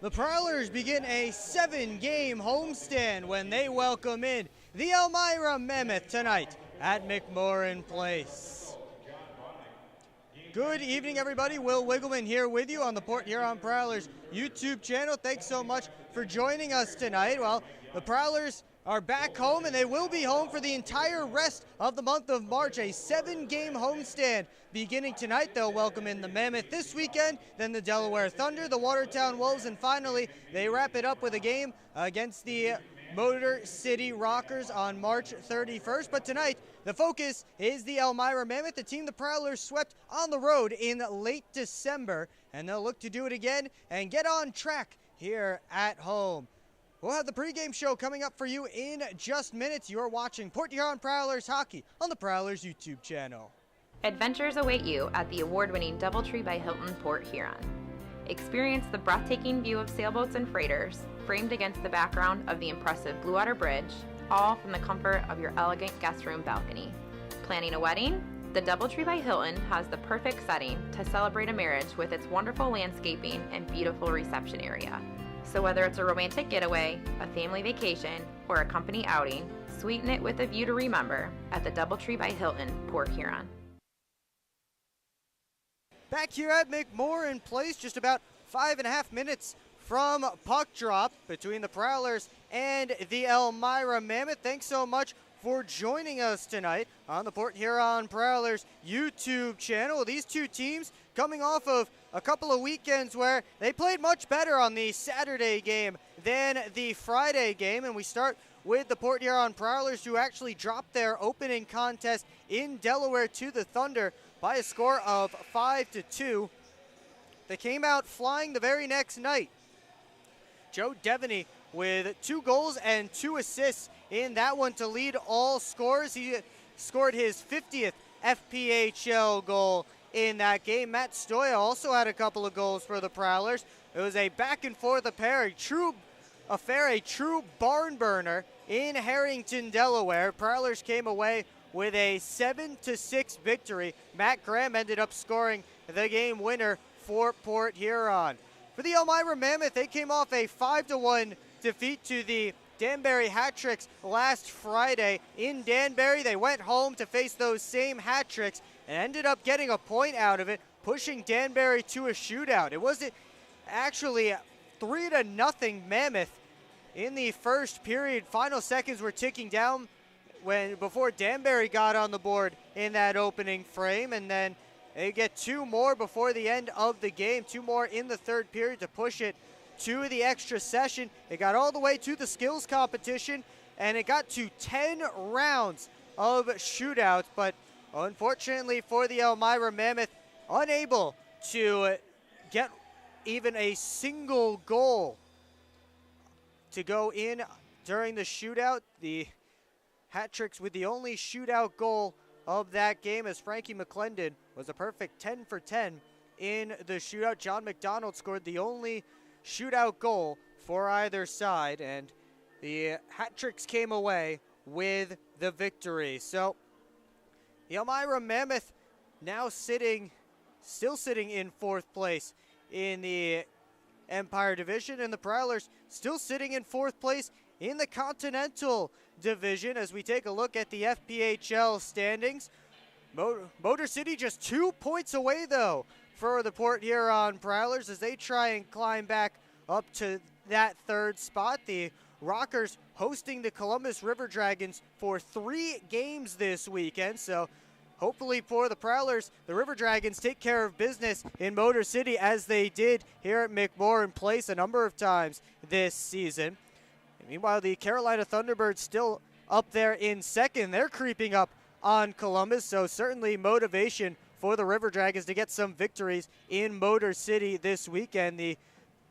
The Prowlers begin a 7-game homestand when they welcome in the Elmira Mammoth tonight at McMorran Place. Good evening, everybody. Will Wiggleman here with you on the Port Huron Prowlers YouTube channel. Thanks so much for joining us tonight. Well, the Prowlers are back home, and they will be home for the entire rest of the month of March. A 7-game homestand beginning tonight. They'll welcome in the Mammoth this weekend, then the Delaware Thunder, the Watertown Wolves, and finally they wrap it up with a game against the Motor City Rockers on March 31st. But tonight, the focus is the Elmira Mammoth, the team the Prowlers swept on the road in late December, and they'll look to do it again and get on track here at home. We'll have the pregame show coming up for you in just minutes. You're watching Port Huron Prowlers hockey on the Prowlers YouTube channel. Adventures await you at the award-winning DoubleTree by Hilton Port Huron. Experience the breathtaking view of sailboats and freighters, framed against the background of the impressive Blue Water Bridge, all from the comfort of your elegant guest room balcony. Planning a wedding? The DoubleTree by Hilton has the perfect setting to celebrate a marriage with its wonderful landscaping and beautiful reception area. So whether it's a romantic getaway, a family vacation, or a company outing, sweeten it with a view to remember at the DoubleTree by Hilton, Port Huron. Back here at McMorran Place, just about 5.5 minutes from puck drop between the Prowlers and the Elmira Mammoth. Thanks so much for joining us tonight on the Port Huron Prowlers YouTube channel. These two teams coming off of a couple of weekends where they played much better on the Saturday game than the Friday game, and we start with the Port Huron Prowlers, who actually dropped their opening contest in Delaware to the Thunder by a score of 5-2. They came out flying the very next night. Joe Devony with 2 goals and 2 assists in that one to lead all scorers. He scored his 50th FPHL goal in that game. Matt Stoya also had a couple of goals for the Prowlers. It was a back and forth affair, a true barn burner in Harrington, Delaware. Prowlers came away with a 7-6 victory. Matt Graham ended up scoring the game winner for Port Huron. For the Elmira Mammoth, they came off a 5-1 defeat to the Danbury Hat-Tricks last Friday in Danbury. They went home to face those same Hat-Tricks and ended up getting a point out of it, pushing Danbury to a shootout. It was actually 3-0 Mammoth in the first period. Final seconds were ticking down before Danbury got on the board in that opening frame, and then they get 2 more before the end of the game, 2 more in the third period to push it to the extra session. It got all the way to the skills competition, and it got to 10 rounds of shootouts, but unfortunately for the Elmira Mammoth, unable to get even a single goal to go in during the shootout. The Hat-Tricks with the only shootout goal of that game, as Frankie McClendon was a perfect 10 for 10 in the shootout. John McDonald scored the only shootout goal for either side, and the Hat-Tricks came away with the victory. So the Elmira Mammoth now still sitting in 4th place in the Empire Division, and the Prowlers still sitting in 4th place in the Continental Division. As we take a look at the FPHL standings, Motor City just 2 points away, though, for the Port Huron Prowlers as they try and climb back up to that 3rd spot. The Rockers hosting the Columbus River Dragons for 3 games this weekend, so hopefully for the Prowlers, the River Dragons take care of business in Motor City as they did here at McMorran Place a number of times this season. Meanwhile, the Carolina Thunderbirds still up there in 2nd. They're creeping up on Columbus, so certainly motivation for the River Dragons to get some victories in Motor City this weekend. The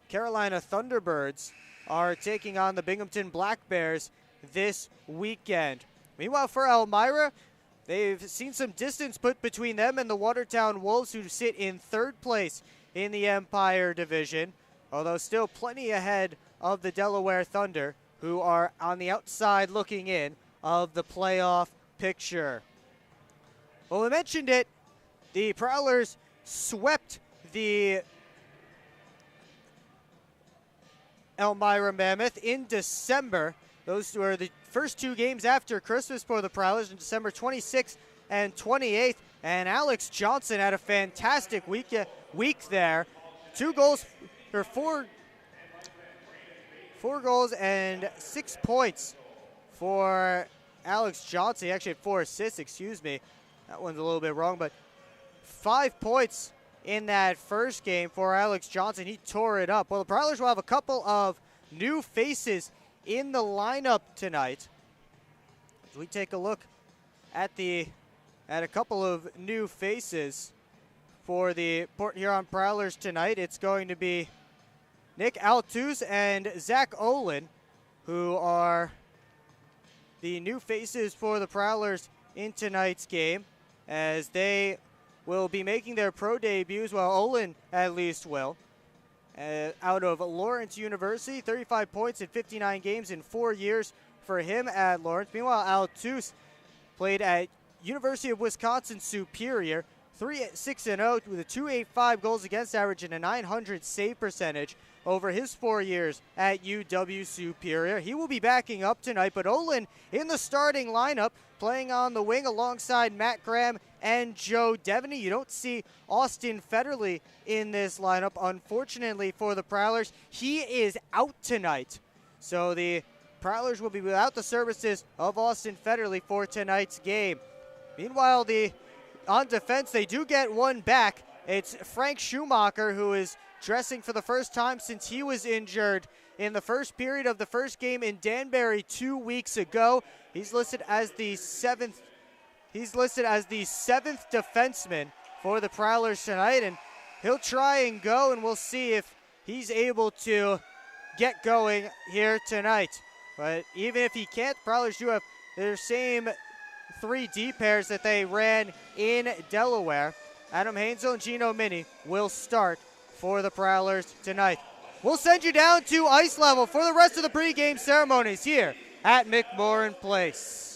Carolina Thunderbirds are taking on the Binghamton Black Bears this weekend. Meanwhile, for Elmira, they've seen some distance put between them and the Watertown Wolves, who sit in 3rd place in the Empire Division, although still plenty ahead of the Delaware Thunder, who are on the outside looking in of the playoff picture. Well, we mentioned it. The Prowlers swept the Elmira Mammoth in December. Those were the first 2 games after Christmas for the Prowlers on December 26th and 28th. And Alex Johnson had a fantastic week there. 4 goals and 6 points for Alex Johnson. He actually had 4 assists, excuse me. That one's a little bit wrong, but 5 points in that first game for Alex Johnson. He tore it up. Well, the Prowlers will have a couple of new faces in the lineup tonight. As we take a look at a couple of new faces for the Port Huron Prowlers tonight, it's going to be Nick Altus and Zach Olin, who are the new faces for the Prowlers in tonight's game, as they will be making their pro debuts. Well, Olin at least will. Out of Lawrence University, 35 points in 59 games in 4 years for him at Lawrence. Meanwhile, Altus played at University of Wisconsin Superior, 3-6-0 with a 2.85 goals against average and a .900 save percentage over his 4 years at UW Superior. He will be backing up tonight, but Olin in the starting lineup, playing on the wing alongside Matt Graham and Joe Devony. You don't see Austin Federley in this lineup, unfortunately for the Prowlers. He is out tonight, so the Prowlers will be without the services of Austin Federley for tonight's game. Meanwhile, on defense, they do get one back. It's Frank Schumacher, who is dressing for the first time since he was injured in the first period of the first game in Danbury 2 weeks ago. He's listed as the seventh defenseman for the Prowlers tonight, and he'll try and go, and we'll see if he's able to get going here tonight. But even if he can't, the Prowlers do have their same 3 D pairs that they ran in Delaware. Adam Hainsel and Gino Mini will start for the Prowlers tonight. We'll send you down to ice level for the rest of the pregame ceremonies here at McMorran Place.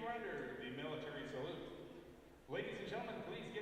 Render the military salute. Ladies and gentlemen, please give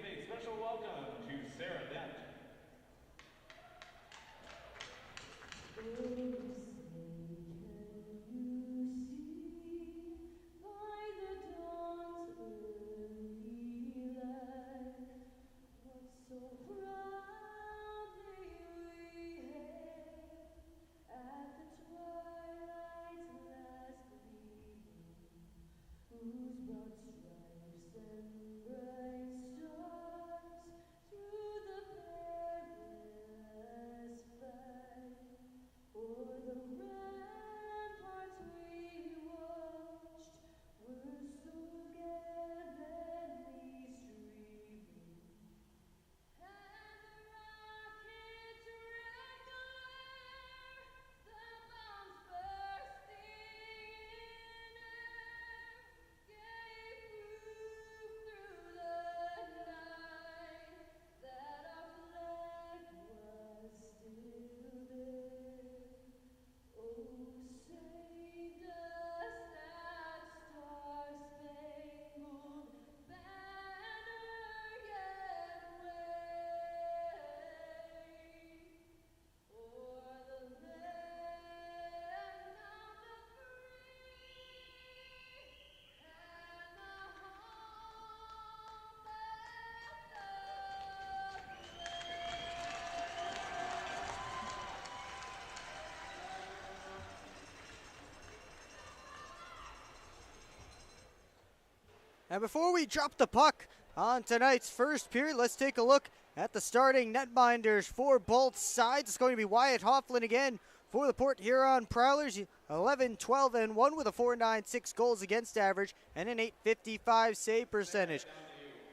And before we drop the puck on tonight's first period, let's take a look at the starting netminders for both sides. It's going to be Wyatt Hofflin again for the Port Huron Prowlers, 11-12-1 with a .496 goals against average and an .855 save percentage.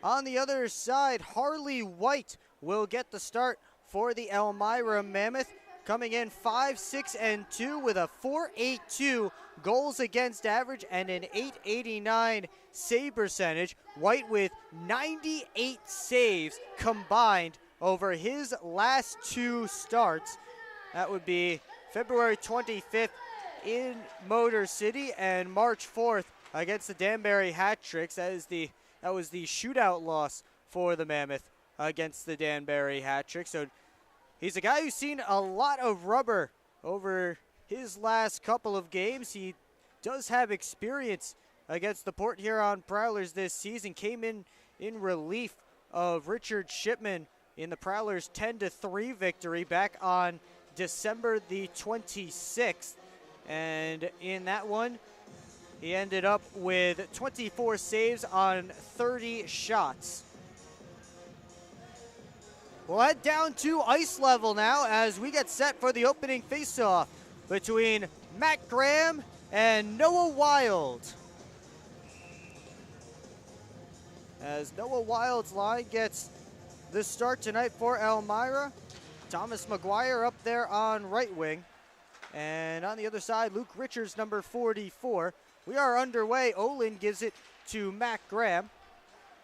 On the other side, Harley White will get the start for the Elmira Mammoth, coming in 5-6-2 with a .482 goals against average and an .889 save percentage. White with 98 saves combined over his last two starts. That would be February 25th in Motor City and March 4th against the Danbury Hat-Tricks. That was the shootout loss for the Mammoth against the Danbury Hat-Tricks. So he's a guy who's seen a lot of rubber over his last couple of games. He does have experience against the Port Huron Prowlers this season. Came in relief of Richard Shipman in the Prowlers 10-3 victory back on December the 26th. And in that one, he ended up with 24 saves on 30 shots. We'll head down to ice level now as we get set for the opening faceoff between Matt Graham and Noah Wild. As Noah Wild's line gets the start tonight for Elmira, Thomas McGuire up there on right wing. And on the other side, Luke Richards, number 44. We are underway. Olin gives it to Matt Graham.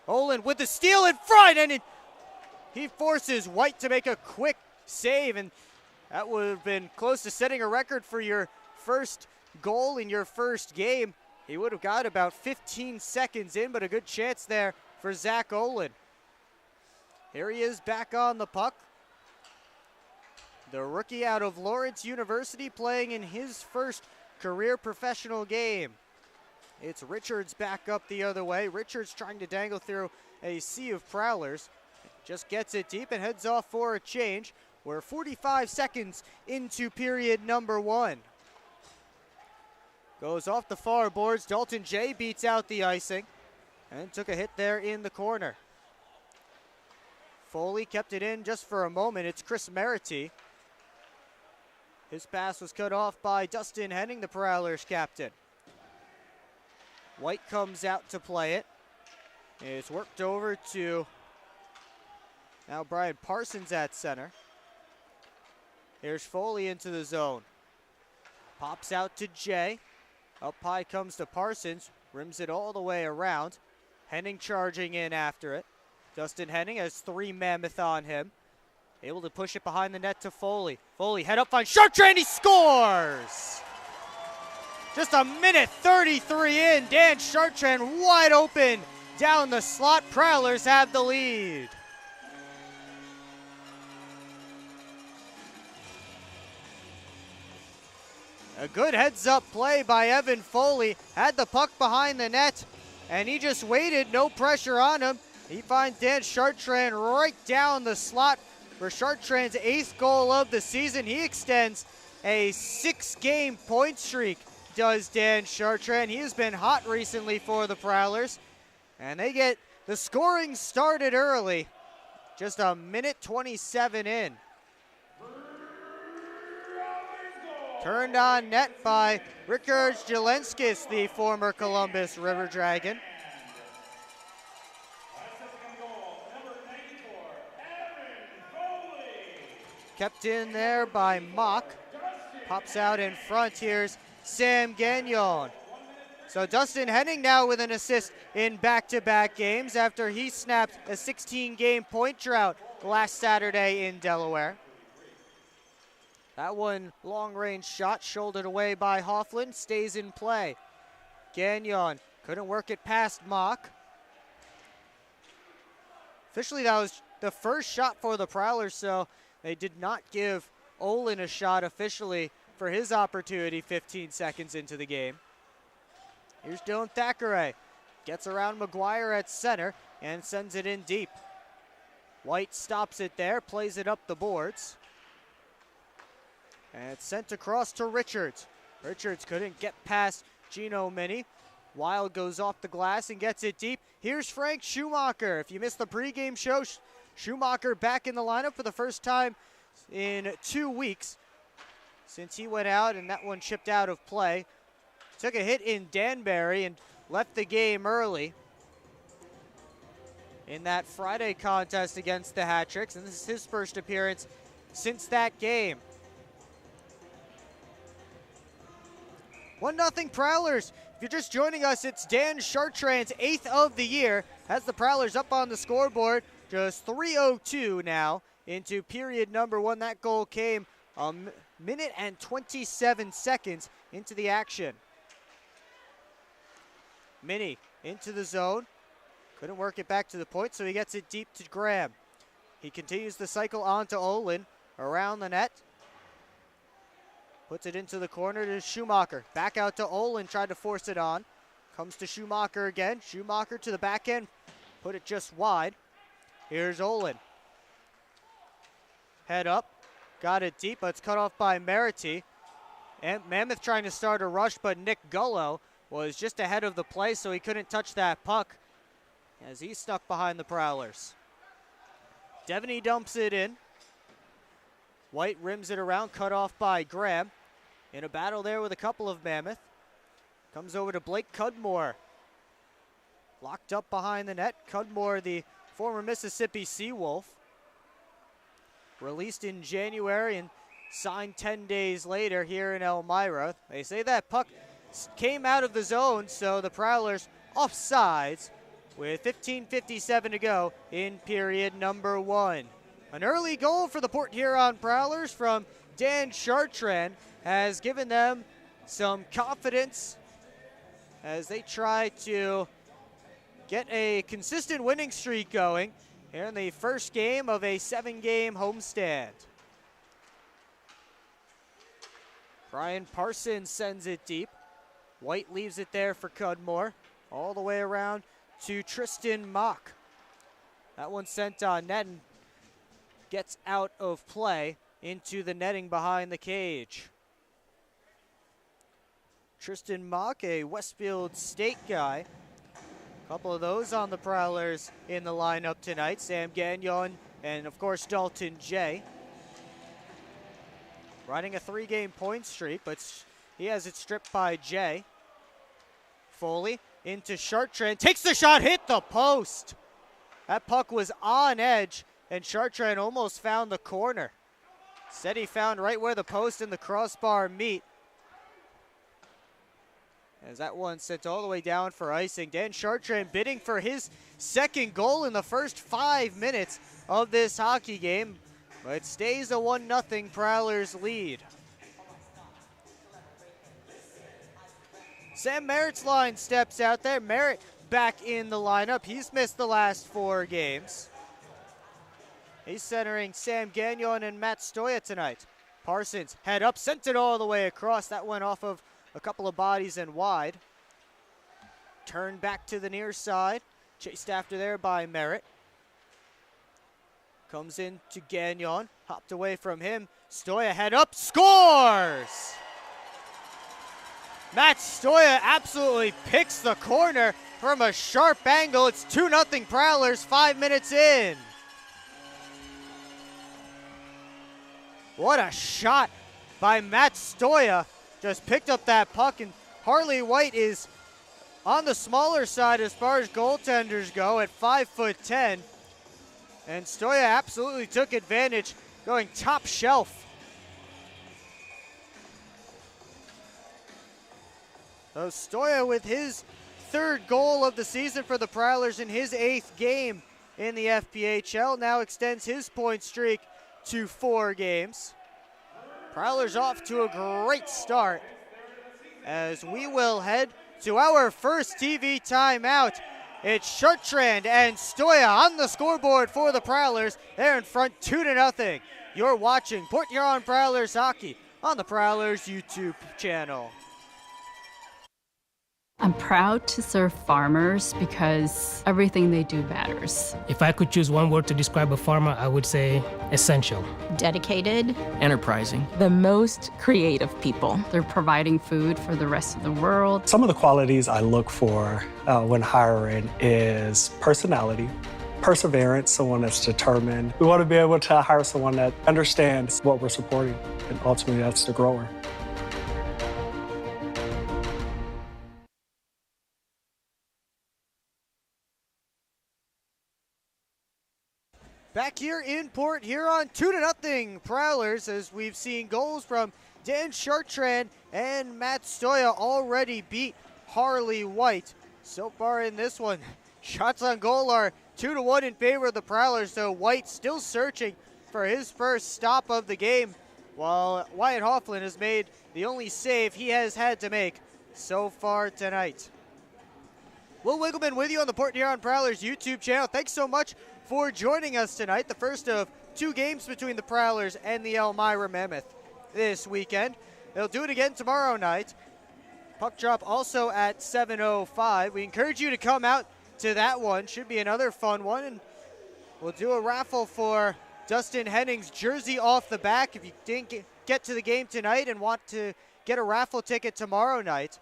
Olin with the steal in front, and he forces White to make a quick save, and that would have been close to setting a record for your first goal in your first game. He would have got about 15 seconds in, but a good chance there for Zach Olin. Here he is back on the puck. The rookie out of Lawrence University playing in his first career professional game. It's Richards back up the other way. Richards trying to dangle through a sea of Prowlers. Just gets it deep and heads off for a change. We're 45 seconds into period number one. Goes off the far boards. Dalton J beats out the icing and took a hit there in the corner. Foley kept it in just for a moment. It's Chris Merity. His pass was cut off by Dustin Henning, the Prowlers captain. White comes out to play it. It's worked over to now Brian Parsons at center. Here's Foley into the zone. Pops out to Jay. Up high comes to Parsons. Rims it all the way around. Henning charging in after it. Dustin Henning has 3 Mammoth on him. Able to push it behind the net to Foley. Foley head up, finds Chartrand, he scores! Just a minute 33 in, Dan Chartrand wide open down the slot. Prowlers have the lead. A good heads-up play by Evan Foley. Had the puck behind the net, and he just waited, no pressure on him. He finds Dan Chartrand right down the slot for Chartrand's 8th goal of the season. He extends a 6-game point streak, does Dan Chartrand. He has been hot recently for the Prowlers, and they get the scoring started early. Just a minute 27 in. Turned on net by Rickard Jelenskis, the former Columbus River Dragon. Kept in there by Mock. Pops out in front. Here's Sam Gagnon. So Dustin Henning now with an assist in back-to-back games after he snapped a 16-game point drought last Saturday in Delaware. That one long-range shot shouldered away by Hofflin, stays in play. Gagnon couldn't work it past Mock. Officially, that was the first shot for the Prowlers, so they did not give Olin a shot officially for his opportunity 15 seconds into the game. Here's Dylan Thackeray. Gets around McGuire at center and sends it in deep. White stops it there, plays it up the boards. And it's sent across to Richards. Richards couldn't get past Gino Mini. Wild goes off the glass and gets it deep. Here's Frank Schumacher. If you missed the pregame show, Schumacher back in the lineup for the first time in 2 weeks since he went out and that one chipped out of play. Took a hit in Danbury and left the game early in that Friday contest against the Hat-Tricks, and this is his first appearance since that game. 1-0 Prowlers. If you're just joining us, it's Dan Chartrand's 8th of the year. Has the Prowlers up on the scoreboard. Just 3:02 now into period number 1. That goal came a minute and 27 seconds into the action. Minnie into the zone. Couldn't work it back to the point, so he gets it deep to Graham. He continues the cycle on to Olin. Around the net. Puts it into the corner to Schumacher. Back out to Olin, tried to force it on. Comes to Schumacher again. Schumacher to the back end. Put it just wide. Here's Olin. Head up. Got it deep, but it's cut off by Merity. And Mammoth trying to start a rush, but Nick Gullo was just ahead of the play, so he couldn't touch that puck as he stuck behind the Prowlers. Devony dumps it in. White rims it around, cut off by Graham. In a battle there with a couple of Mammoth. Comes over to Blake Cudmore. Locked up behind the net. Cudmore, the former Mississippi Seawolf. Released in January and signed 10 days later here in Elmira. They say that puck came out of the zone, so the Prowlers offsides with 15:57 to go in period number 1. An early goal for the Port Huron Prowlers from Dan Chartrand has given them some confidence as they try to get a consistent winning streak going here in the first game of a 7-game homestand. Brian Parsons sends it deep. White leaves it there for Cudmore. All the way around to Tristan Mock. That one sent on net and gets out of play into the netting behind the cage. Tristan Mock, a Westfield State guy. A couple of those on the Prowlers in the lineup tonight. Sam Gagnon and, of course, Dalton Jay. Riding a 3-game point streak, but he has it stripped by Jay. Foley into Chartrand. Takes the shot, hit the post. That puck was on edge, and Chartrand almost found the corner. Said he found right where the post and the crossbar meet. As that one sent all the way down for icing. Dan Chartrand bidding for his second goal in the first 5 minutes of this hockey game. But it stays a 1-0 Prowlers lead. Sam Merritt's line steps out there. Merritt back in the lineup. He's missed the last 4 games. He's centering Sam Gagnon and Matt Stoya tonight. Parsons head up, sent it all the way across. That went off of a couple of bodies and wide. Turned back to the near side. Chased after there by Merritt. Comes in to Gagnon. Hopped away from him. Stoya head up, scores! Matt Stoya absolutely picks the corner from a sharp angle. It's 2-0 Prowlers 5 minutes in. What a shot by Matt Stoya. Just picked up that puck, and Harley White is on the smaller side as far as goaltenders go at 5'10". And Stoya absolutely took advantage, going top shelf. So Stoya with his 3rd goal of the season for the Prowlers in his 8th game in the FPHL. Now extends his point streak to 4 games. Prowlers off to a great start as we will head to our first TV timeout. It's Chartrand and Stoya on the scoreboard for the Prowlers. They're in front 2-0. You're watching Port Huron Prowlers hockey on the Prowlers YouTube channel. I'm proud to serve farmers because everything they do matters. If I could choose one word to describe a farmer, I would say essential. Dedicated. Enterprising. The most creative people. They're providing food for the rest of the world. Some of the qualities I look for when hiring is personality, perseverance, someone that's determined. We want to be able to hire someone that understands what we're supporting, and ultimately that's the grower. Back here in Port Huron, 2-0 Prowlers, as we've seen goals from Dan Chartrand and Matt Stoya already beat Harley White. So far in this one, shots on goal are 2-1 in favor of the Prowlers, so White still searching for his first stop of the game, while Wyatt Hofflin has made the only save he has had to make so far tonight. Will Wiggleman with you on the Port Huron Prowlers YouTube channel. Thanks so much for joining us tonight. The first of two games between the Prowlers and the Elmira Mammoth this weekend. They'll do it again tomorrow night. Puck drop also at 7:05. We encourage you to come out to that one. Should be another fun one. And we'll do a raffle for Dustin Henning's jersey off the back. If you didn't get to the game tonight and want to get a raffle ticket tomorrow night,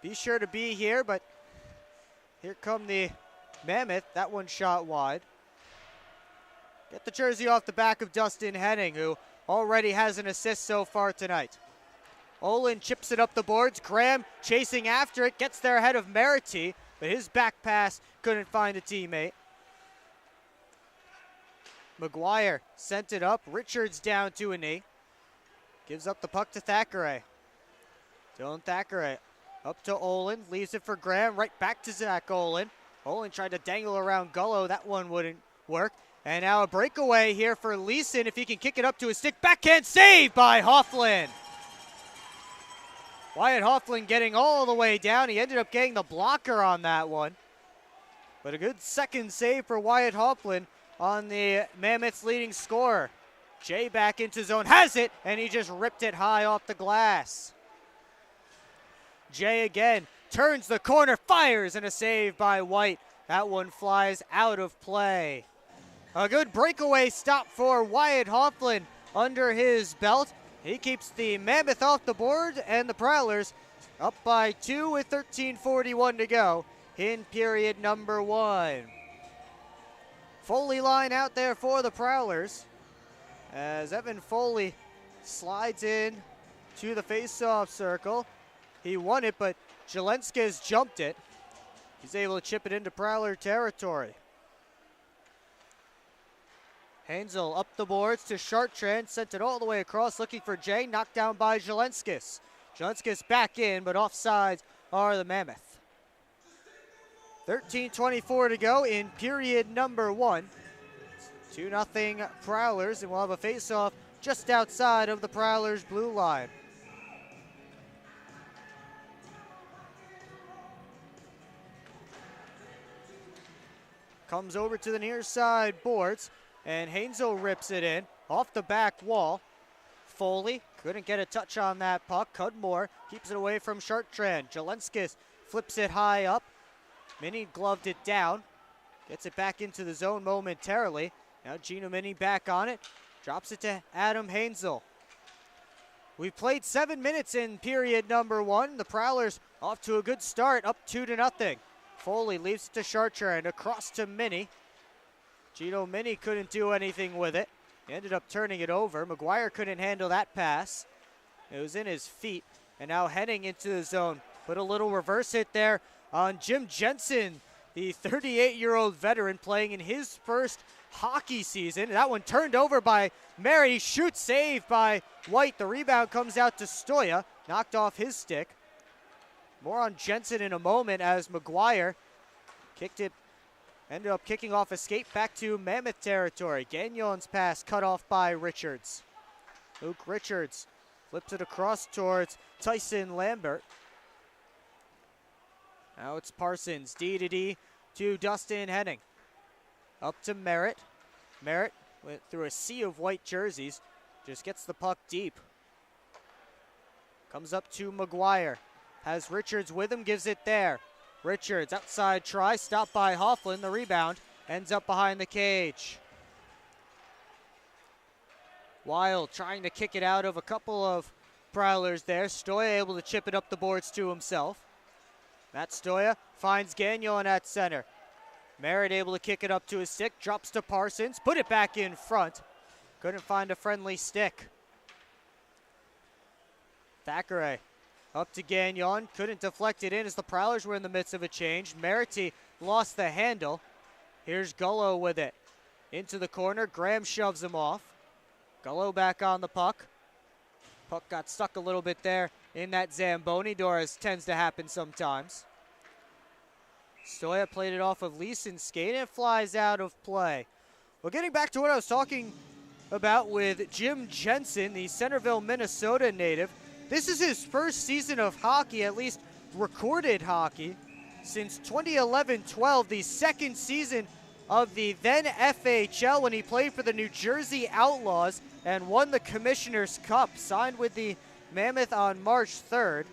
be sure to be here. But here come the Mammoth. That one shot wide. Get the jersey off the back of Dustin Henning, who already has an assist so far tonight. Olin chips it up the boards. Graham chasing after it, gets there ahead of Merity, but his back pass couldn't find a teammate. McGuire sent it up. Richards down to a knee. Gives up the puck to Thackeray. Dylan Thackeray up to Olin, leaves it for Graham, right back to Zach Olin. Olin tried to dangle around Gullo. That one wouldn't work. And now a breakaway here for Leeson. If he can kick it up to his stick. Backhand save by Hofflin. Wyatt Hofflin getting all the way down. He ended up getting the blocker on that one. But a good second save for Wyatt Hofflin on the Mammoth's leading scorer. Jay back into zone. Has it. And he just ripped it high off the glass. Jay again. Turns the corner, fires, and a save by White. That one flies out of play. A good breakaway stop for Wyatt Hofflin under his belt. He keeps the Mammoth off the board, and the Prowlers up by 2 with 13:41 to go in period number 1. Foley line out there for the Prowlers as Evan Foley slides in to the face-off circle. He won it, but Jelenskis jumped it. He's able to chip it into Prowler territory. Hansel up the boards to Chartrand, sent it all the way across, looking for Jay, knocked down by Jelenskis. Jelenskis back in, but offsides are the Mammoth. 13:24 to go in period number 1. 2-0 Prowlers, and we'll have a face-off just outside of the Prowlers' blue line. Comes over to the near side boards, and Hansel rips it in off the back wall. Foley couldn't get a touch on that puck. Cudmore keeps it away from Chartrand. Jelenskis flips it high up. Mini gloved it down. Gets it back into the zone momentarily. Now Gino Mini back on it. Drops it to Adam Hansel. We've played 7 minutes in period number 1. The Prowlers off to a good start, up 2-0. Foley leaves it to Chartrand, across to Mini. Gino Mini couldn't do anything with it. He ended up turning it over. McGuire couldn't handle that pass. It was in his feet. And now heading into the zone. Put a little reverse hit there on Jim Jensen, the 38-year-old veteran playing in his first hockey season. That one turned over by Mary. Shoot save by White. The rebound comes out to Stoya. Knocked off his stick. More on Jensen in a moment as McGuire kicked it, ended up kicking off a skate back to Mammoth territory. Gagnon's pass cut off by Richards. Luke Richards flips it across towards Tyson Lambert. Now it's Parsons, D to Dustin Henning. Up to Merritt. Merritt went through a sea of white jerseys, just gets the puck deep. Comes up to McGuire. Has Richards with him, gives it there. Richards, outside try, stopped by Hofflin. The rebound ends up behind the cage. Wild trying to kick it out of a couple of Prowlers there. Stoya able to chip it up the boards to himself. Matt Stoya finds Gagnon at center. Merritt able to kick it up to his stick, drops to Parsons, put it back in front. Couldn't find a friendly stick. Thackeray up to Gagnon, couldn't deflect it in as the Prowlers were in the midst of a change. Merritt lost the handle. Here's Gullo with it. Into the corner, Graham shoves him off. Gullo back on the puck. Puck got stuck a little bit there in that Zamboni door, as tends to happen sometimes. Stoya played it off of Leeson's skate and it flies out of play. Well, getting back to what I was talking about with Jim Jensen, the Centerville, Minnesota native. This is his first season of hockey, at least recorded hockey, since 2011-12, the second season of the then FHL, when he played for the New Jersey Outlaws and won the Commissioner's Cup, signed with the Mammoth on March 3rd.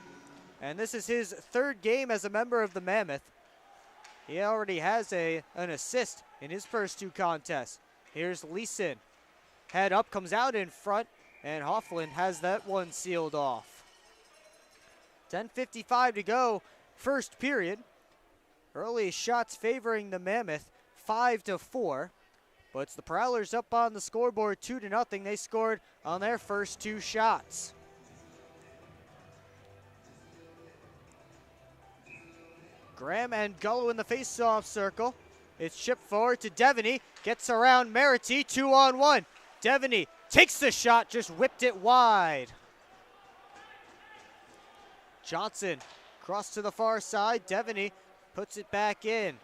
And this is his third game as a member of the Mammoth. He already has an assist in his first two contests. Here's Leeson. Head up, comes out in front, and Hofflin has that one sealed off. 10:55 to go, first period. Early shots favoring the Mammoth, 5-4. But it's the Prowlers up on the scoreboard 2-0. They scored on their first two shots. Graham and Gullo in the face-off circle. It's chipped forward to Devony. Gets around Merritt, 2-on-1. Devony takes the shot, just whipped it wide. Johnson cross to the far side. Devony puts it back in.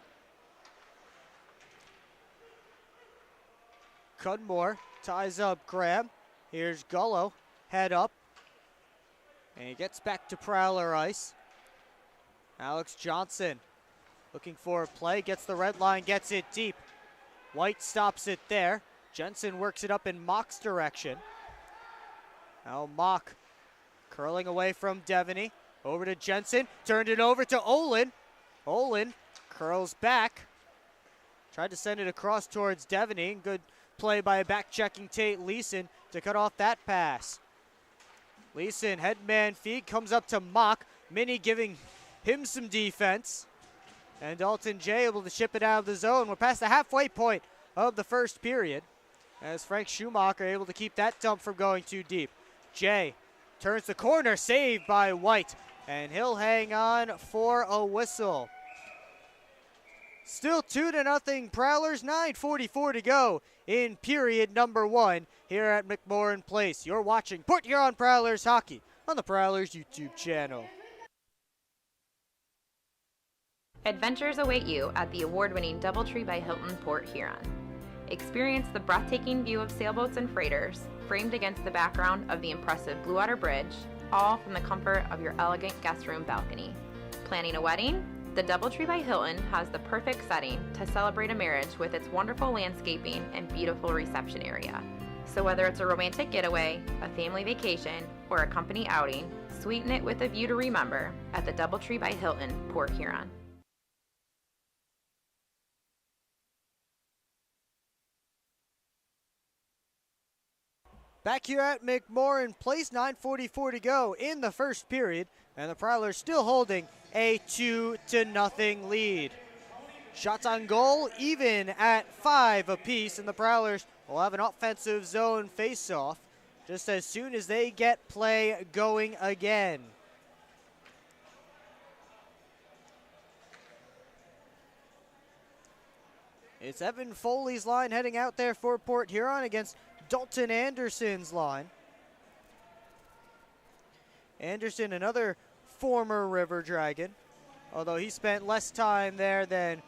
Cudmore ties up Graham. Here's Gullo, head up. And he gets back to Prowler ice. Alex Johnson looking for a play, gets the red line, gets it deep. White stops it there. Jensen works it up in Mock's direction. Now Mock curling away from Devony. Over to Jensen, turned it over to Olin. Olin curls back. Tried to send it across towards Devony. Good play by back-checking Tate Leeson to cut off that pass. Leeson, headman feed, comes up to Mock. Minnie giving him some defense. And Dalton Jay able to ship it out of the zone. We're past the halfway point of the first period, as Frank Schumacher able to keep that dump from going too deep. Jay turns the corner, saved by White, and he'll hang on for a whistle. Still 2-0 Prowlers, 9:44 to go in period number one here at McMorran Place. You're watching Port Huron Prowlers hockey on the Prowlers YouTube channel. Adventures await you at the award-winning DoubleTree by Hilton Port Huron. Experience the breathtaking view of sailboats and freighters, framed against the background of the impressive Blue Water Bridge, all from the comfort of your elegant guest room balcony. Planning a wedding? The DoubleTree by Hilton has the perfect setting to celebrate a marriage with its wonderful landscaping and beautiful reception area. So whether it's a romantic getaway, a family vacation, or a company outing, sweeten it with a view to remember at the DoubleTree by Hilton, Port Huron. Back here at McMorran Place, 9:44 to go in the first period, and the Prowlers still holding a 2-0 lead. Shots on goal even at 5 apiece, and the Prowlers will have an offensive zone face-off just as soon as they get play going again. It's Evan Foley's line heading out there for Port Huron against Dalton Anderson's line. Anderson, another former River Dragon, although he spent less time there than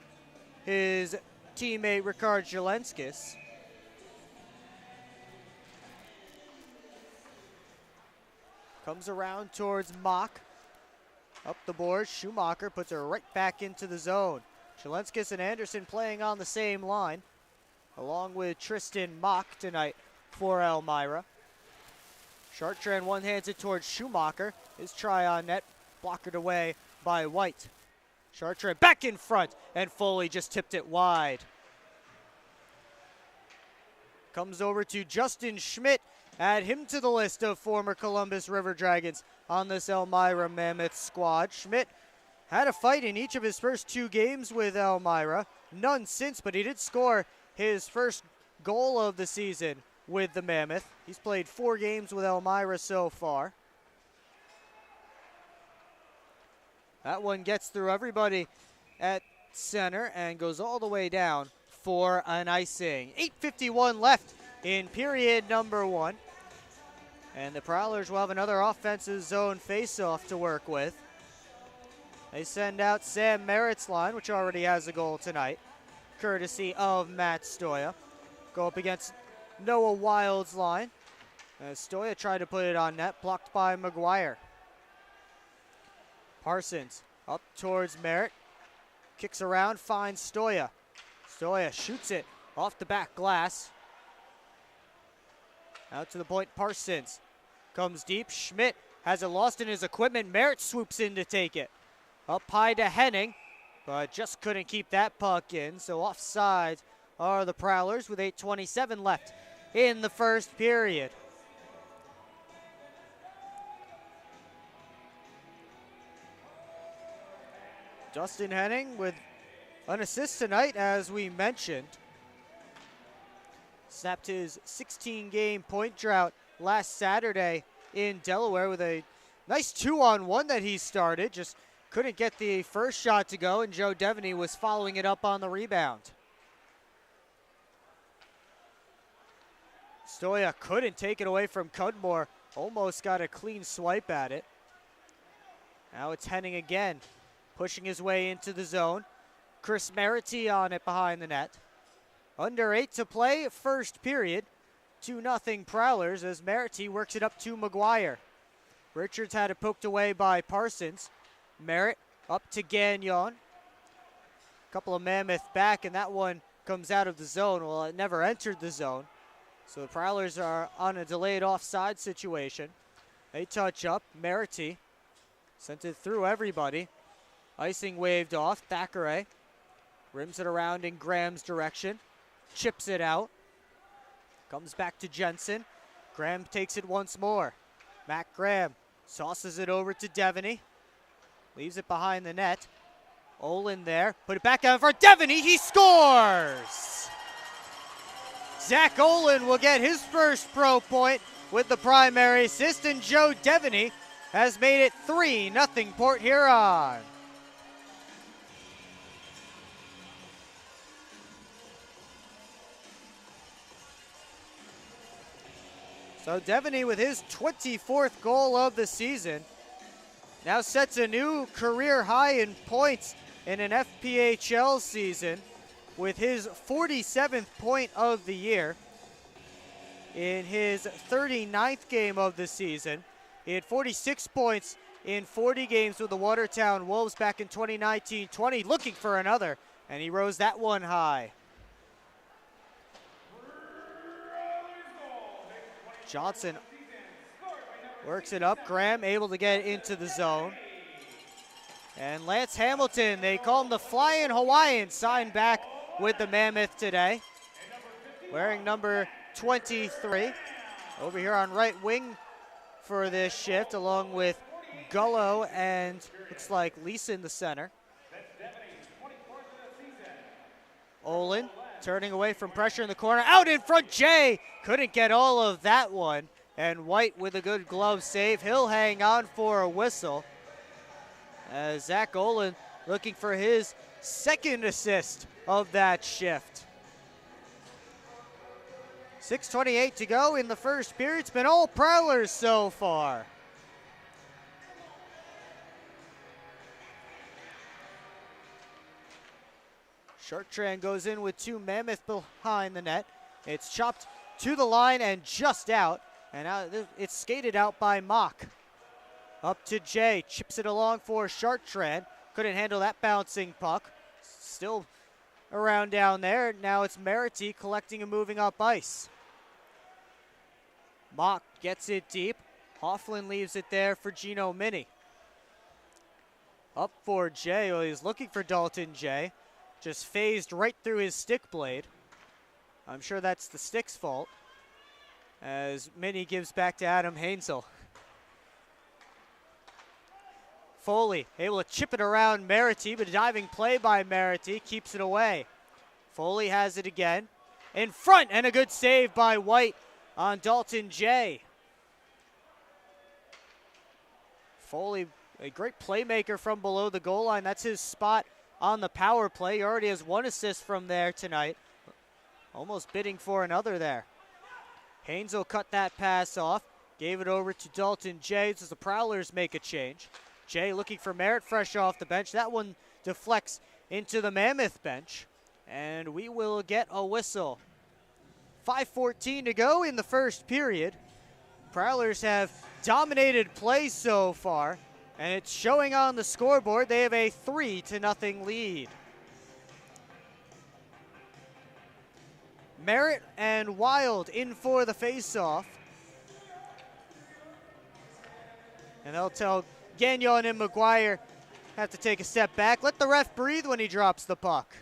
his teammate Ricard Jelenskis. Comes around towards Mock. Up the board, Schumacher puts her right back into the zone. Jelenskis and Anderson playing on the same line, along with Tristan Mock tonight for Elmira. Chartrand one-hands it towards Schumacher. His try on net blockered away by White. Chartrand back in front, and Foley just tipped it wide. Comes over to Justin Schmidt. Add him to the list of former Columbus River Dragons on this Elmira Mammoth squad. Schmidt had a fight in each of his first 2 games with Elmira. None since, but he did score his first goal of the season with the Mammoth. He's played 4 games with Elmira so far. That one gets through everybody at center and goes all the way down for an icing. 8:51 left in period number 1. And the Prowlers will have another offensive zone face-off to work with. They send out Sam Merritt's line, which already has a goal tonight, courtesy of Matt Stoya. Go up against Noah Wild's line. Stoya tried to put it on net, blocked by McGuire. Parsons up towards Merritt. Kicks around, finds Stoya. Stoya shoots it off the back glass. Out to the point, Parsons comes deep. Schmidt has it lost in his equipment. Merritt swoops in to take it. Up high to Henning, but just couldn't keep that puck in. So offside are the Prowlers with 8:27 left in the first period. Justin Henning with an assist tonight, as we mentioned. Snapped his 16-game point drought last Saturday in Delaware with a nice 2-on-1 that he started. Just couldn't get the first shot to go, and Joe Devony was following it up on the rebound. Stoya couldn't take it away from Cudmore. Almost got a clean swipe at it. Now it's Henning again, pushing his way into the zone. Chris Merity on it behind the net. Under 8 to play, first period. 2-0 Prowlers as Merity works it up to McGuire. Richards had it poked away by Parsons. Merritt up to Gagnon. Couple of Mammoth back, and that one comes out of the zone. Well, it never entered the zone. So the Prowlers are on a delayed offside situation. They touch up. Merity sent it through everybody. Icing waved off. Thackeray rims it around in Graham's direction. Chips it out. Comes back to Jensen. Graham takes it once more. Matt Graham sauces it over to Devony. Leaves it behind the net. Olin there. Put it back out for Devony. He scores! Zach Olin will get his first pro point with the primary assist, and Joe Devony has made it 3-0 Port Huron. So Devony with his 24th goal of the season now sets a new career high in points in an FPHL season with his 47th point of the year. In his 39th game of the season, he had 46 points in 40 games with the Watertown Wolves back in 2019-20, looking for another, and he rose that one high. Johnson works it up. Graham able to get into the zone. And Lance Hamilton, they call him the Flying Hawaiian, signed back with the Mammoth today. Wearing number 23. Over here on right wing for this shift, along with Gullo and looks like Lisa in the center. Olin turning away from pressure in the corner. Out in front, Jay couldn't get all of that one. And White with a good glove save. He'll hang on for a whistle. As Zach Olin looking for his second assist of that shift. 6:28 to go in the first period. It's been all Prowlers so far. Chartrand goes in with 2 Mammoth behind the net. It's chopped to the line and just out. And now it's skated out by Mock. Up to Jay, chips it along for Chartrand. Couldn't handle that bouncing puck. Still around down there. Now it's Merity collecting and moving up ice. Mock gets it deep. Hofflin leaves it there for Gino Mini. Up for Jay. Well, he's looking for Dalton Jay. Just phased right through his stick blade. I'm sure that's the stick's fault. As Minnie gives back to Adam Hainsel. Foley able to chip it around Merity, but a diving play by Merity keeps it away. Foley has it again. In front, and a good save by White on Dalton Jay. Foley, a great playmaker from below the goal line. That's his spot on the power play. He already has 1 assist from there tonight. Almost bidding for another there. Hainsel cut that pass off. Gave it over to Dalton Jay as the Prowlers make a change. Jay looking for Merritt fresh off the bench. That one deflects into the Mammoth bench. And we will get a whistle. 5:14 to go in the first period. Prowlers have dominated play so far, and it's showing on the scoreboard. They have a 3-0 lead. Merritt and Wild in for the face-off. And they'll tell Gagnon and McGuire have to take a step back. Let the ref breathe when he drops the puck.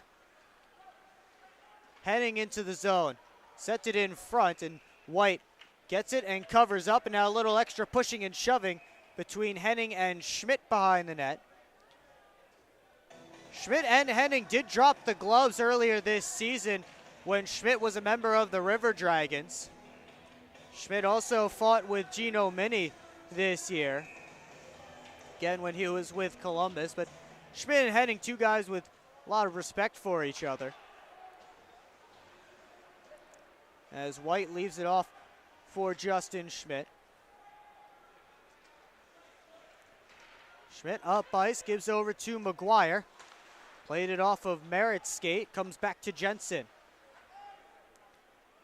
Heading into the zone. Sets it in front, and White gets it and covers up. And now a little extra pushing and shoving between Henning and Schmidt behind the net. Schmidt and Henning did drop the gloves earlier this season when Schmidt was a member of the River Dragons. Schmidt also fought with Gino Mini this year. Again, when he was with Columbus. But Schmidt and Henning, two guys with a lot of respect for each other. As White leaves it off for Justin Schmidt. Schmidt up ice, gives over to McGuire. Played it off of Merritt's skate, comes back to Jensen.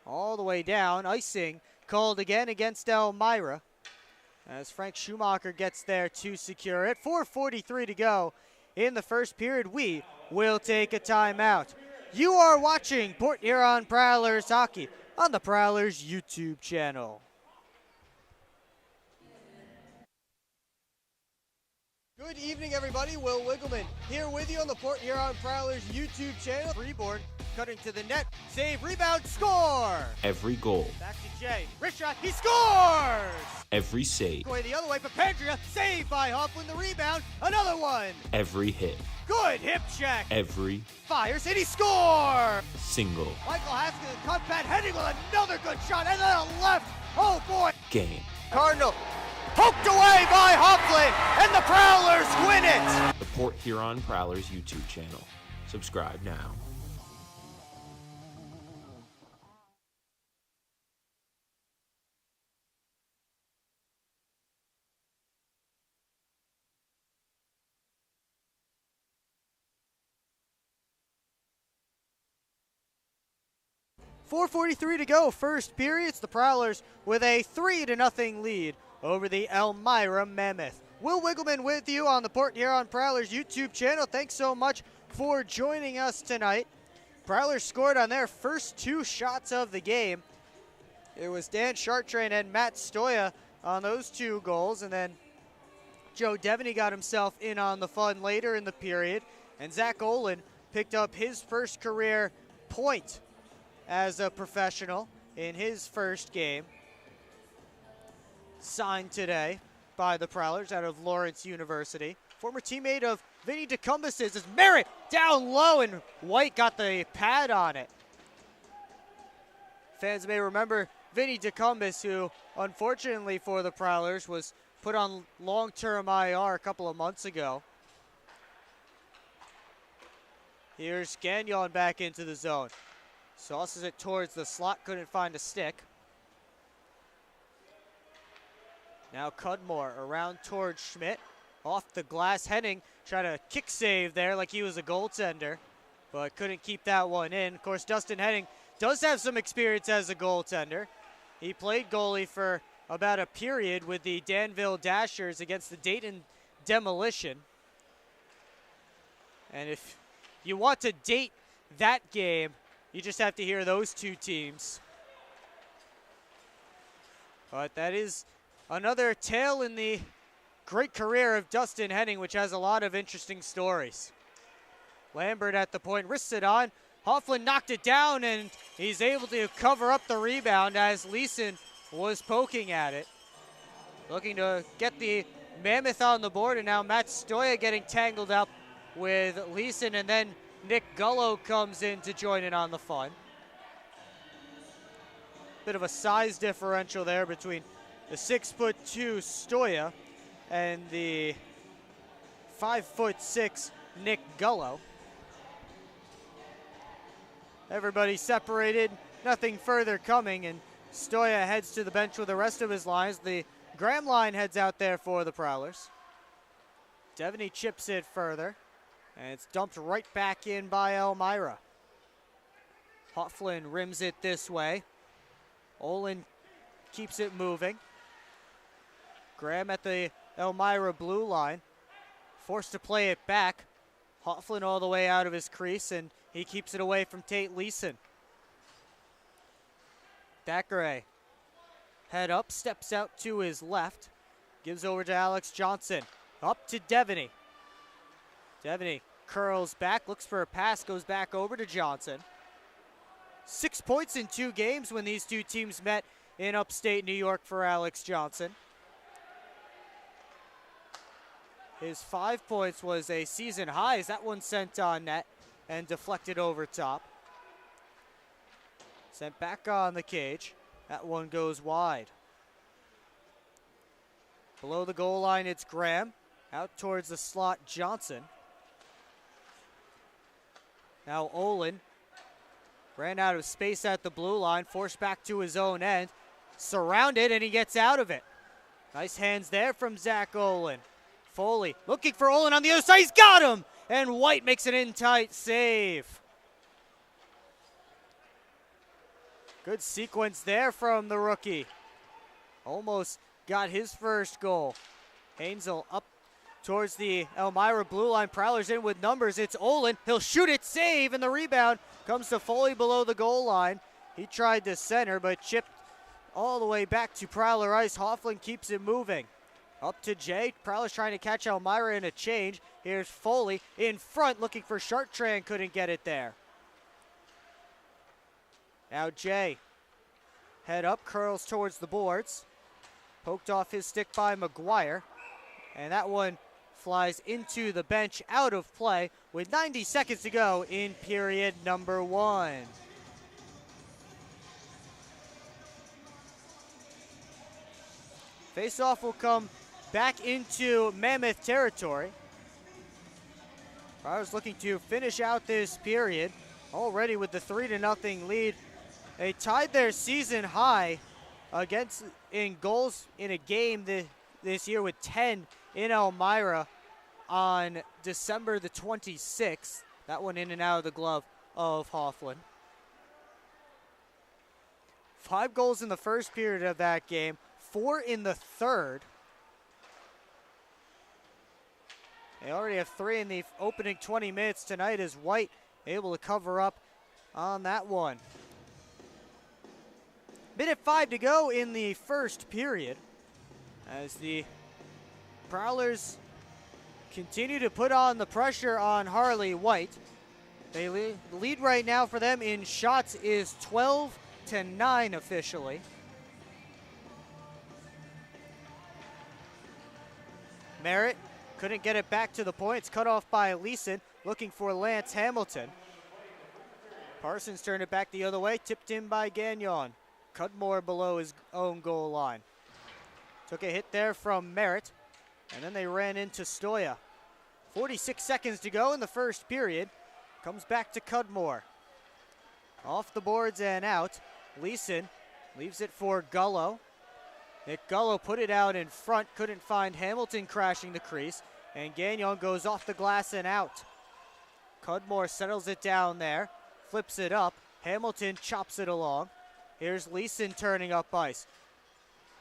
All the way down, icing called again against Elmira. As Frank Schumacher gets there to secure it. 4:43 to go in the first period. We will take a timeout. You are watching Port Huron Prowlers hockey on the Prowlers YouTube channel. Good evening, everybody. Will Wiggleman here with you on the Port Huron Prowlers YouTube channel. Freeborn cutting to the net. Save, rebound, score! Every goal. Back to Jay. Wrist shot, he scores! Every save. Going the other way, Papandrea, saved by Hoffman. The rebound, another one. Every hit. Good hip check. Every Fires, and he scores! single Michael Haskins, cut back, heading with another good shot, and then a left. Oh, boy. game. Cardinal poked away by Hoffman, and the Prowlers win it. The Port Huron Prowlers YouTube channel. Subscribe now. .443 to go, first period. It's the Prowlers with a 3-0 lead over the Elmira Mammoth. Will Wiggleman with you on the Port Huron Prowlers YouTube channel. Thanks so much for joining us tonight. Prowlers scored on their first 2 shots of the game. It was Dan Chartrain and Matt Stoya on those 2 goals, and then Joe Devony got himself in on the fun later in the period, and Zach Olin picked up his first career point as a professional in his first game. Signed today by the Prowlers out of Lawrence University. Former teammate of Vinny DeCumbus's is Merritt down low, and White got the pad on it. Fans may remember Vinny DeCumbus, who unfortunately for the Prowlers was put on long-term IR a couple of months ago. Here's Gagnon back into the zone. Sauces it towards the slot, couldn't find a stick. Now Cudmore around towards Schmidt. Off the glass, Henning tried a kick save there like he was a goaltender, but couldn't keep that one in. Of course, Dustin Henning does have some experience as a goaltender. He played goalie for about a period with the Danville Dashers against the Dayton Demolition. And if you want to date that game, you just have to hear those 2 teams. But that is another tail in the great career of Dustin Henning, which has a lot of interesting stories. Lambert at the point, wrists it on. Hofflin knocked it down, and he's able to cover up the rebound as Leeson was poking at it. Looking to get the Mammoth on the board, and now Matt Stoya getting tangled up with Leeson, and then Nick Gullo comes in to join in on the fun. Bit of a size differential there between the 6'2" Stoya and the 5'6" Nick Gullo. Everybody separated, nothing further coming, and Stoya heads to the bench with the rest of his lines. The Graham line heads out there for the Prowlers. Devony chips it further, and it's dumped right back in by Elmira. Hofflin rims it this way. Olin keeps it moving. Graham at the Elmira blue line, forced to play it back. Hofflin all the way out of his crease, and he keeps it away from Tate Leeson. Thackeray, head up, steps out to his left, gives over to Alex Johnson. Up to Devony. Devony curls back, looks for a pass, goes back over to Johnson. 6 points in 2 games when these two teams met in upstate New York for Alex Johnson. His 5 points was a season high as that one sent on net and deflected over top. Sent back on the cage. That one goes wide. Below the goal line, it's Graham. Out towards the slot, Johnson. Now Olin ran out of space at the blue line, forced back to his own end. Surrounded, and he gets out of it. Nice hands there from Zach Olin. Foley looking for Olin on the other side. He's got him! And White makes an in-tight save. Good sequence there from the rookie. Almost got his first goal. Hainzel up towards the Elmira blue line. Prowlers in with numbers. It's Olin. He'll shoot it, save, and the rebound comes to Foley below the goal line. He tried to center, but chipped all the way back to Prowler ice. Hofflin keeps it moving. Up to Jay. Prowler's trying to catch Elmira in a change. Here's Foley in front looking for Chartrand. Couldn't get it there. Now Jay. Head up, curls towards the boards. Poked off his stick by McGuire. And that one flies into the bench, out of play with 90 seconds to go in period number 1. Face-off will come back into Mammoth territory. Prowlers looking to finish out this period already with the 3-0 lead. They tied their season high against in goals in a game this year with 10 in Elmira on December the 26th. That one in and out of the glove of Hofflin. 5 goals in the first period of that game, 4 in the third. They already have 3 in the opening 20 minutes tonight as White able to cover up on that one. Minute 5 to go in the first period as the Prowlers continue to put on the pressure on Harley White. They lead right now for them in shots is 12-9 officially. Merritt couldn't get it back to the point. It's cut off by Leeson, looking for Lance Hamilton. Parsons turned it back the other way, tipped in by Gagnon. Cudmore below his own goal line. Took a hit there from Merritt, and then they ran into Stoya. 46 seconds to go in the first period. Comes back to Cudmore. Off the boards and out. Leeson leaves it for Gullo. Nick Gullo put it out in front, couldn't find Hamilton crashing the crease, and Gagnon goes off the glass and out. Cudmore settles it down there, flips it up. Hamilton chops it along. Here's Leeson turning up ice.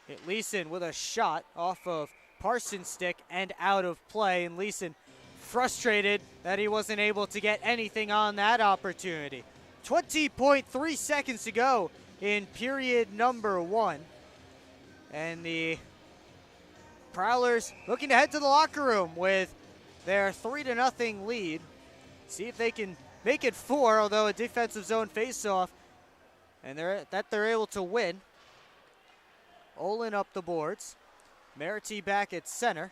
Hit Leeson with a shot off of Parsons' stick and out of play, and Leeson frustrated that he wasn't able to get anything on that opportunity. 20.3 seconds to go in period number 1. And the Prowlers looking to head to the locker room with their 3-0 lead. See if they can make it 4, although a defensive zone faceoff, and they're able to win. Olin up the boards. Merity back at center.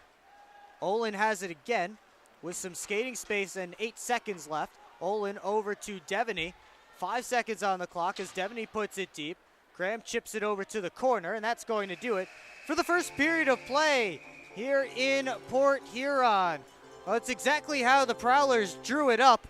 Olin has it again with some skating space and 8 seconds left. Olin over to Devony. 5 seconds on the clock as Devony puts it deep. Graham chips it over to the corner, and that's going to do it for the first period of play here in Port Huron. Well, it's exactly how the Prowlers drew it up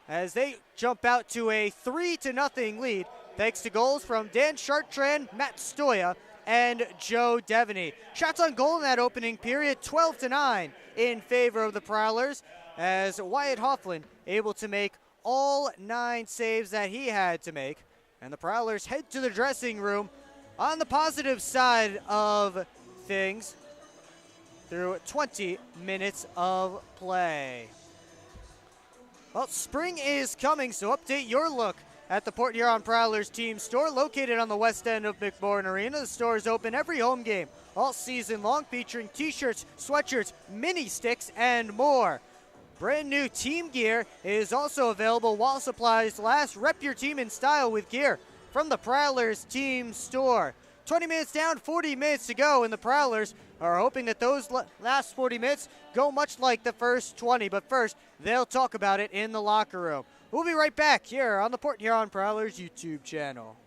as they jump out to a 3-0 lead thanks to goals from Dan Chartrand, Matt Stoya, and Joe Devony. Shots on goal in that opening period, 12-9 in favor of the Prowlers, as Wyatt Hofflin able to make all 9 saves that he had to make. And the Prowlers head to the dressing room on the positive side of things through 20 minutes of play. Well, spring is coming, so update your look at the Port Huron Prowlers team store located on the west end of McMorran Arena. The store is open every home game all season long, featuring t-shirts, sweatshirts, mini sticks, and more. Brand new team gear is also available while supplies last. Rep your team in style with gear from the Prowlers team store. 20 minutes down, 40 minutes to go, and the Prowlers are hoping that those last 40 minutes go much like the first 20. But first, they'll talk about it in the locker room. We'll be right back here on the Port Huron Prowlers YouTube channel.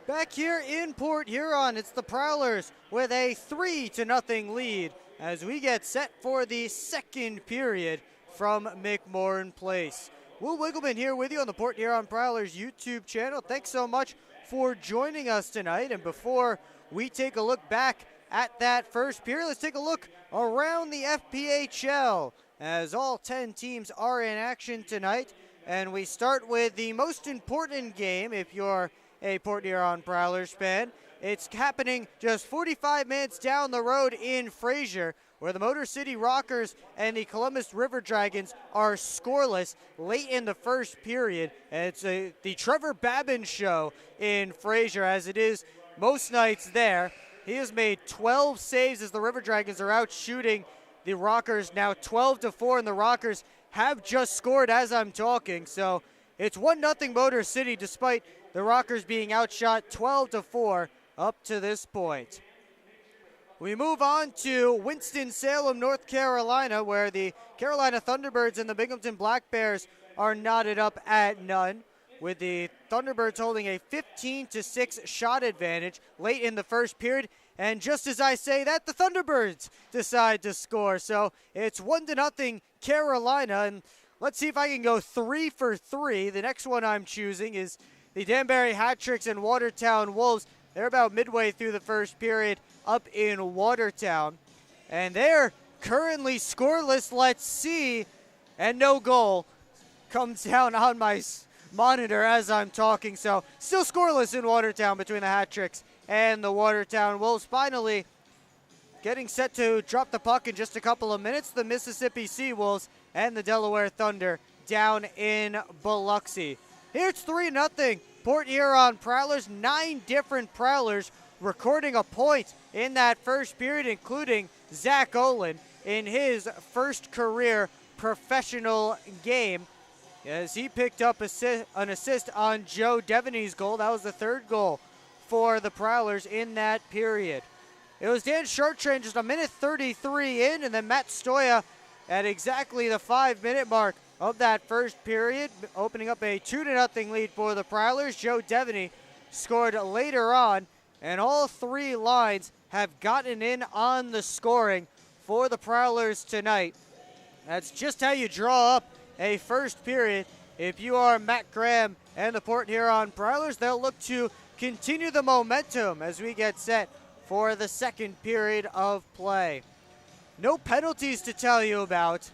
Back here in Port Huron, it's the Prowlers with a 3-0 lead as we get set for the second period from McMorran Place. Will Wiggleman here with you on the Port Huron Prowlers YouTube channel. Thanks so much for joining us tonight. And before we take a look back at that first period, let's take a look around the FPHL as all 10 teams are in action tonight. And we start with the most important game if you're a Port Huron Prowlers fan. It's happening just 45 minutes down the road in Fraser, where the Motor City Rockers and the Columbus River Dragons are scoreless late in the first period. And it's the Trevor Babin show in Fraser, as it is most nights there. He has made 12 saves as the River Dragons are out shooting the Rockers now 12-4, and the Rockers have just scored as I'm talking. So it's 1-0 Motor City, despite the Rockers being outshot 12-4 up to this point. We move on to Winston-Salem, North Carolina, where the Carolina Thunderbirds and the Binghamton Black Bears are knotted up at none, with the Thunderbirds holding a 15-6 shot advantage late in the first period. And just as I say that, the Thunderbirds decide to score. So it's 1-0 Carolina. And let's see if I can go 3 for 3. The next one I'm choosing is the Danbury Hat-Tricks and Watertown Wolves. They're about midway through the first period up in Watertown. And they're currently scoreless. Let's see. And no goal comes down on my monitor as I'm talking. So still scoreless in Watertown between the Hat-Tricks and the Watertown Wolves. Finally getting set to drop the puck in just a couple of minutes, the Mississippi Seawolves and the Delaware Thunder down in Biloxi. Here it's 3-0 Port Huron Prowlers. 9 different Prowlers recording a point in that first period, including Zach Olin in his first career professional game, as he picked up an assist on Joe Devony's goal. That was the third goal for the Prowlers in that period. It was Dan Chartrand just a minute 33 in, and then Matt Stoya at exactly the 5-minute mark of that first period, opening up a 2-0 lead for the Prowlers. Joe Devony scored later on, and all 3 lines have gotten in on the scoring for the Prowlers tonight. That's just how you draw up a first period. If you are Matt Graham and the Port Huron Prowlers, they'll look to continue the momentum as we get set for the second period of play. No penalties to tell you about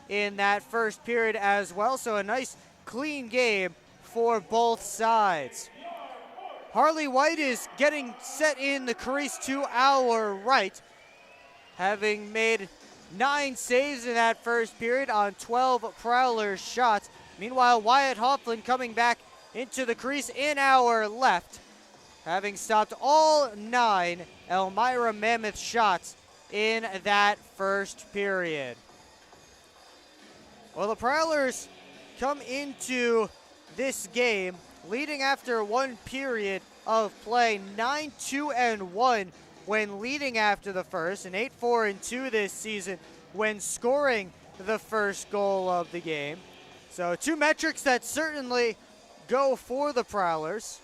in that first period as well, so a nice clean game for both sides. Harley White is getting set in the crease to our right, having made 9 saves in that first period on 12 Prowlers shots. Meanwhile, Wyatt Hoffland coming back into the crease in our left, having stopped all 9 Elmira Mammoth shots in that first period. Well, the Prowlers come into this game leading after 1 period of play, 9-2-1 when leading after the first, and 8-4-2 this season when scoring the first goal of the game. So 2 metrics that certainly go for the Prowlers.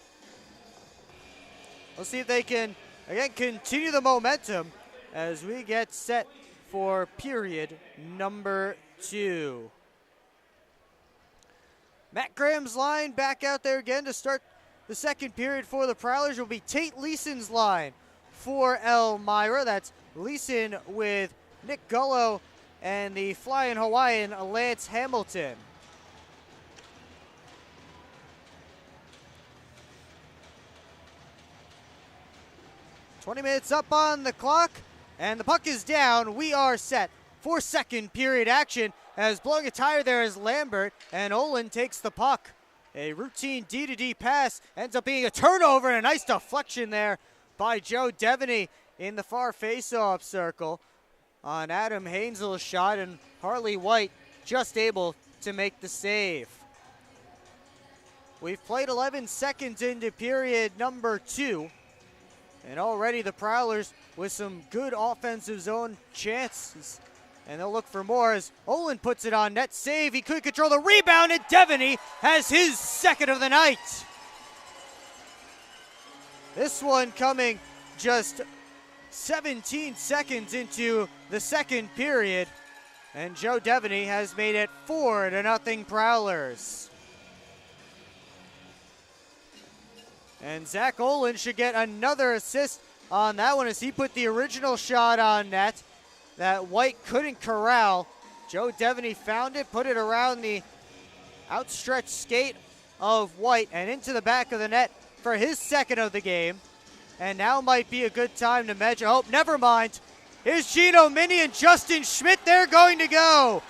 We'll see if they can, again, continue the momentum as we get set for period number 2. Matt Graham's line back out there again to start the second period for the Prowlers will be Tate Leeson's line for Elmira. That's Leeson with Nick Gullo and the Flying Hawaiian Lance Hamilton. "20 minutes up on the clock, and the puck is down. We are set for second period action, as blowing a tire there is Lambert, and Olin takes the puck. A routine D-to-D pass ends up being a turnover, and a nice deflection there by Joe Devony in the far face-off circle on Adam Hainzel's shot, and Harley White just able to make the save. We've played 11 seconds into period number 2, and already the Prowlers with some good offensive zone chances. And they'll look for more as Olin puts it on net. Save, he could control the rebound, and Devony has his second of the night. This one coming just 17 seconds into the second period. And Joe Devony has made it 4-0 Prowlers. And Zach Olin should get another assist on that one as he put the original shot on net that White couldn't corral. Joe Devony found it, put it around the outstretched skate of White and into the back of the net for his second of the game. And now might be a good time to measure. Oh, never mind. Here's Gino Mini and Justin Schmidt. They're going to go.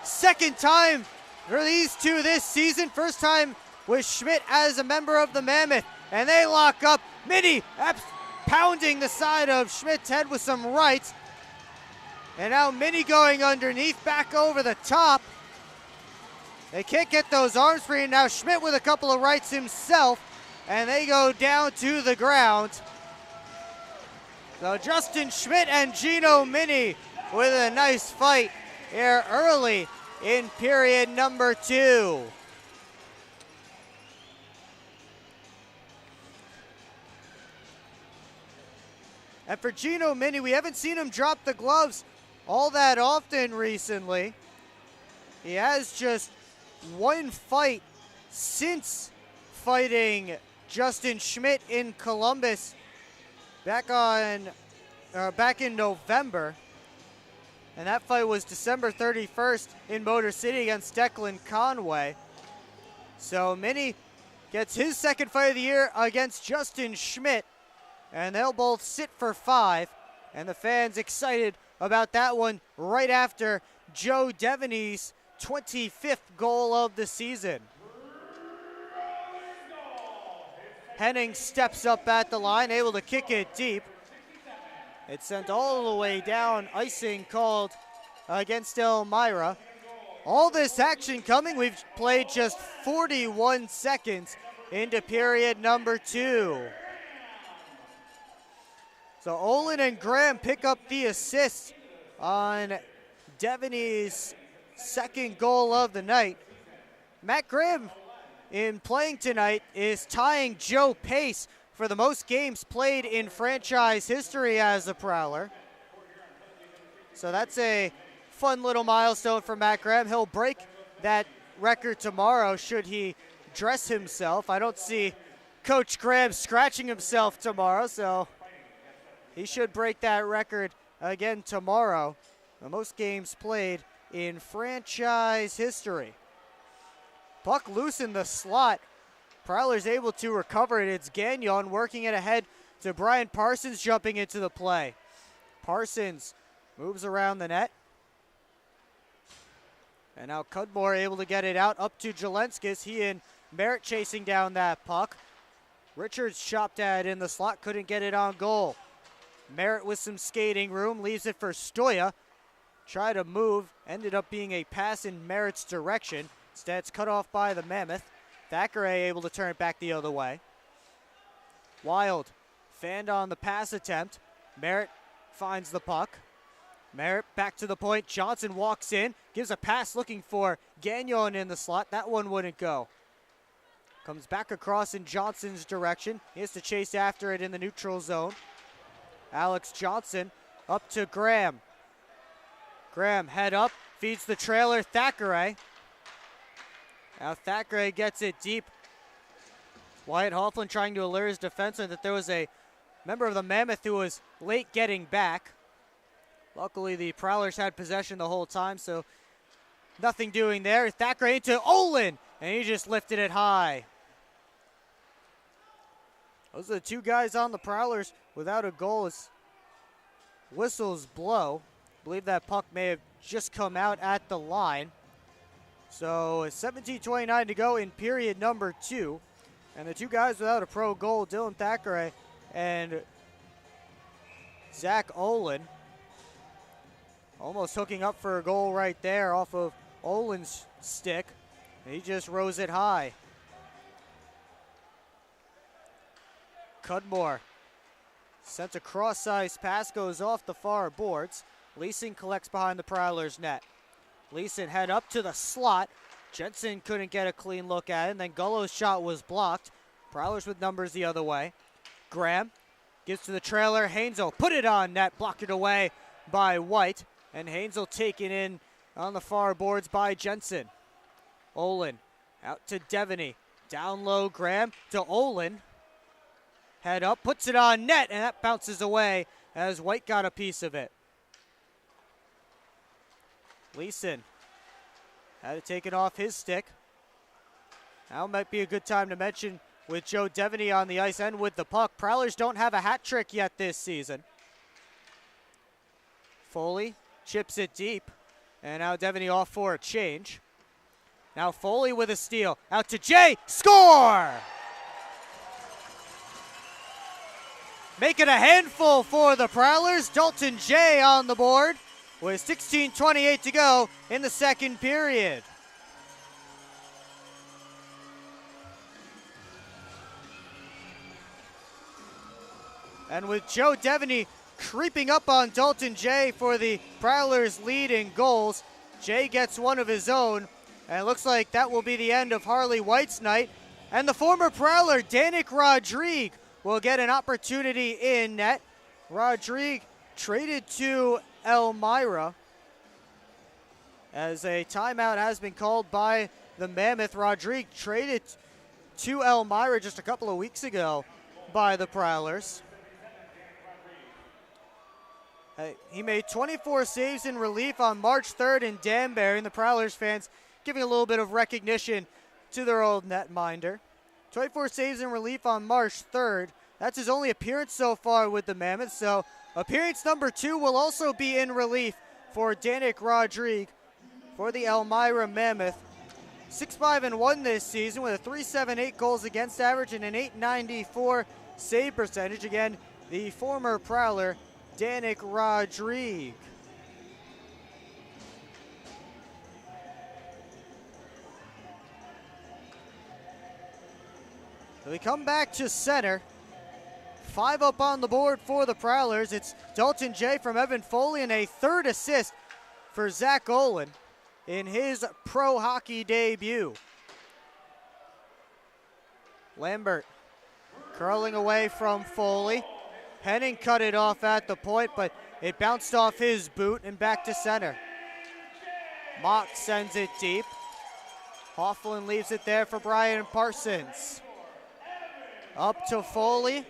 Second time for these two this season. First time with Schmidt as a member of the Mammoth. And they lock up. Mini pounding the side of Schmidt's head with some rights. And now Mini going underneath, back over the top. They can't get those arms free. And now Schmidt with a couple of rights himself. And they go down to the ground. So Justin Schmidt and Gino Mini with a nice fight here early in period number 2. And for Gino Mini, we haven't seen him drop the gloves all that often recently. He has just one fight since fighting Justin Schmidt in Columbus back in November. And that fight was December 31st in Motor City against Declan Conway. So Mini gets his second fight of the year against Justin Schmidt. And they'll both sit for 5. And the fans excited about that one right after Joe Devony's 25th goal of the season. Henning steps up at the line, able to kick it deep. It's sent all the way down, icing called against Elmira. All this action coming, we've played just 41 seconds into period number 2. So Olin and Graham pick up the assist on Devony's second goal of the night. Matt Graham, in playing tonight, is tying Joe Pace for the most games played in franchise history as a Prowler. So that's a fun little milestone for Matt Graham. He'll break that record tomorrow should he dress himself. I don't see Coach Graham scratching himself tomorrow, so he should break that record again tomorrow. The most games played in franchise history. Puck loose in the slot. Prowler's able to recover it. It's Gagnon working it ahead to Brian Parsons jumping into the play. Parsons moves around the net. And now Cudmore able to get it out up to Jelenskis. He and Merritt chasing down that puck. Richards chopped at it in the slot, couldn't get it on goal. Merritt with some skating room, leaves it for Stoya. Tried to move, ended up being a pass in Merritt's direction. Instead, it's cut off by the Mammoth. Thackeray able to turn it back the other way. Wild fanned on the pass attempt. Merritt finds the puck. Merritt back to the point. Johnson walks in, gives a pass looking for Gagnon in the slot. That one wouldn't go. Comes back across in Johnson's direction. He has to chase after it in the neutral zone. Alex Johnson up to Graham. Graham head up, feeds the trailer, Thackeray. Now Thackeray gets it deep. Wyatt Hoffland trying to allure his defenseman that there was a member of the Mammoth who was late getting back. Luckily, the Prowlers had possession the whole time, so nothing doing there. Thackeray into Olin, and he just lifted it high. Those are the two guys on the Prowlers without a goal as whistles blow. I believe that puck may have just come out at the line. So 17:29 to go in period number 2. And the two guys without a pro goal, Dylan Thackeray and Zach Olin. Almost hooking up for a goal right there off of Olin's stick. And he just rose it high. Cudmore sent a cross-sized pass, goes off the far boards. Leeson collects behind the Prowlers' net. Leeson head up to the slot. Jensen couldn't get a clean look at it, and then Gullo's shot was blocked. Prowlers with numbers the other way. Graham gives to the trailer. Hainzel put it on net, blocked it away by White. And Hainzel taken in on the far boards by Jensen. Olin out to Devony. Down low, Graham to Olin. Head up, puts it on net, and that bounces away as White got a piece of it. Leeson had to take it off his stick. Now might be a good time to mention with Joe Devony on the ice and with the puck. Prowlers don't have a hat trick yet this season. Foley chips it deep, and now Devony off for a change. Now Foley with a steal. Out to Jay, score! Make it a handful for the Prowlers. Dalton Jay on the board with 16:28 to go in the second period. And with Joe Devony creeping up on Dalton Jay for the Prowlers' lead in goals, Jay gets one of his own, and it looks like that will be the end of Harley White's night. And the former Prowler, Danik Rodrigue, will get an opportunity in net. Rodrigue traded to Elmira as a timeout has been called by the Mammoth. Rodrigue traded to Elmira just a couple of weeks ago by the Prowlers. He made 24 saves in relief on March 3rd in Danbury, and the Prowlers fans giving a little bit of recognition to their old netminder. 24 saves in relief on March 3rd. That's his only appearance so far with the Mammoth, so appearance number 2 will also be in relief for Danik Rodrigue for the Elmira Mammoth. 6-5-1 this season with a .378 goals against average and an .894 save percentage. Again, the former Prowler, Danik Rodrigue. So we come back to center. 5 up on the board for the Prowlers. It's Dalton Jay from Evan Foley and a third assist for Zach Olin in his pro hockey debut. Lambert curling away from Foley. Henning cut it off at the point, but it bounced off his boot and back to center. Mock sends it deep. Hofflin leaves it there for Brian Parsons. Up to Foley.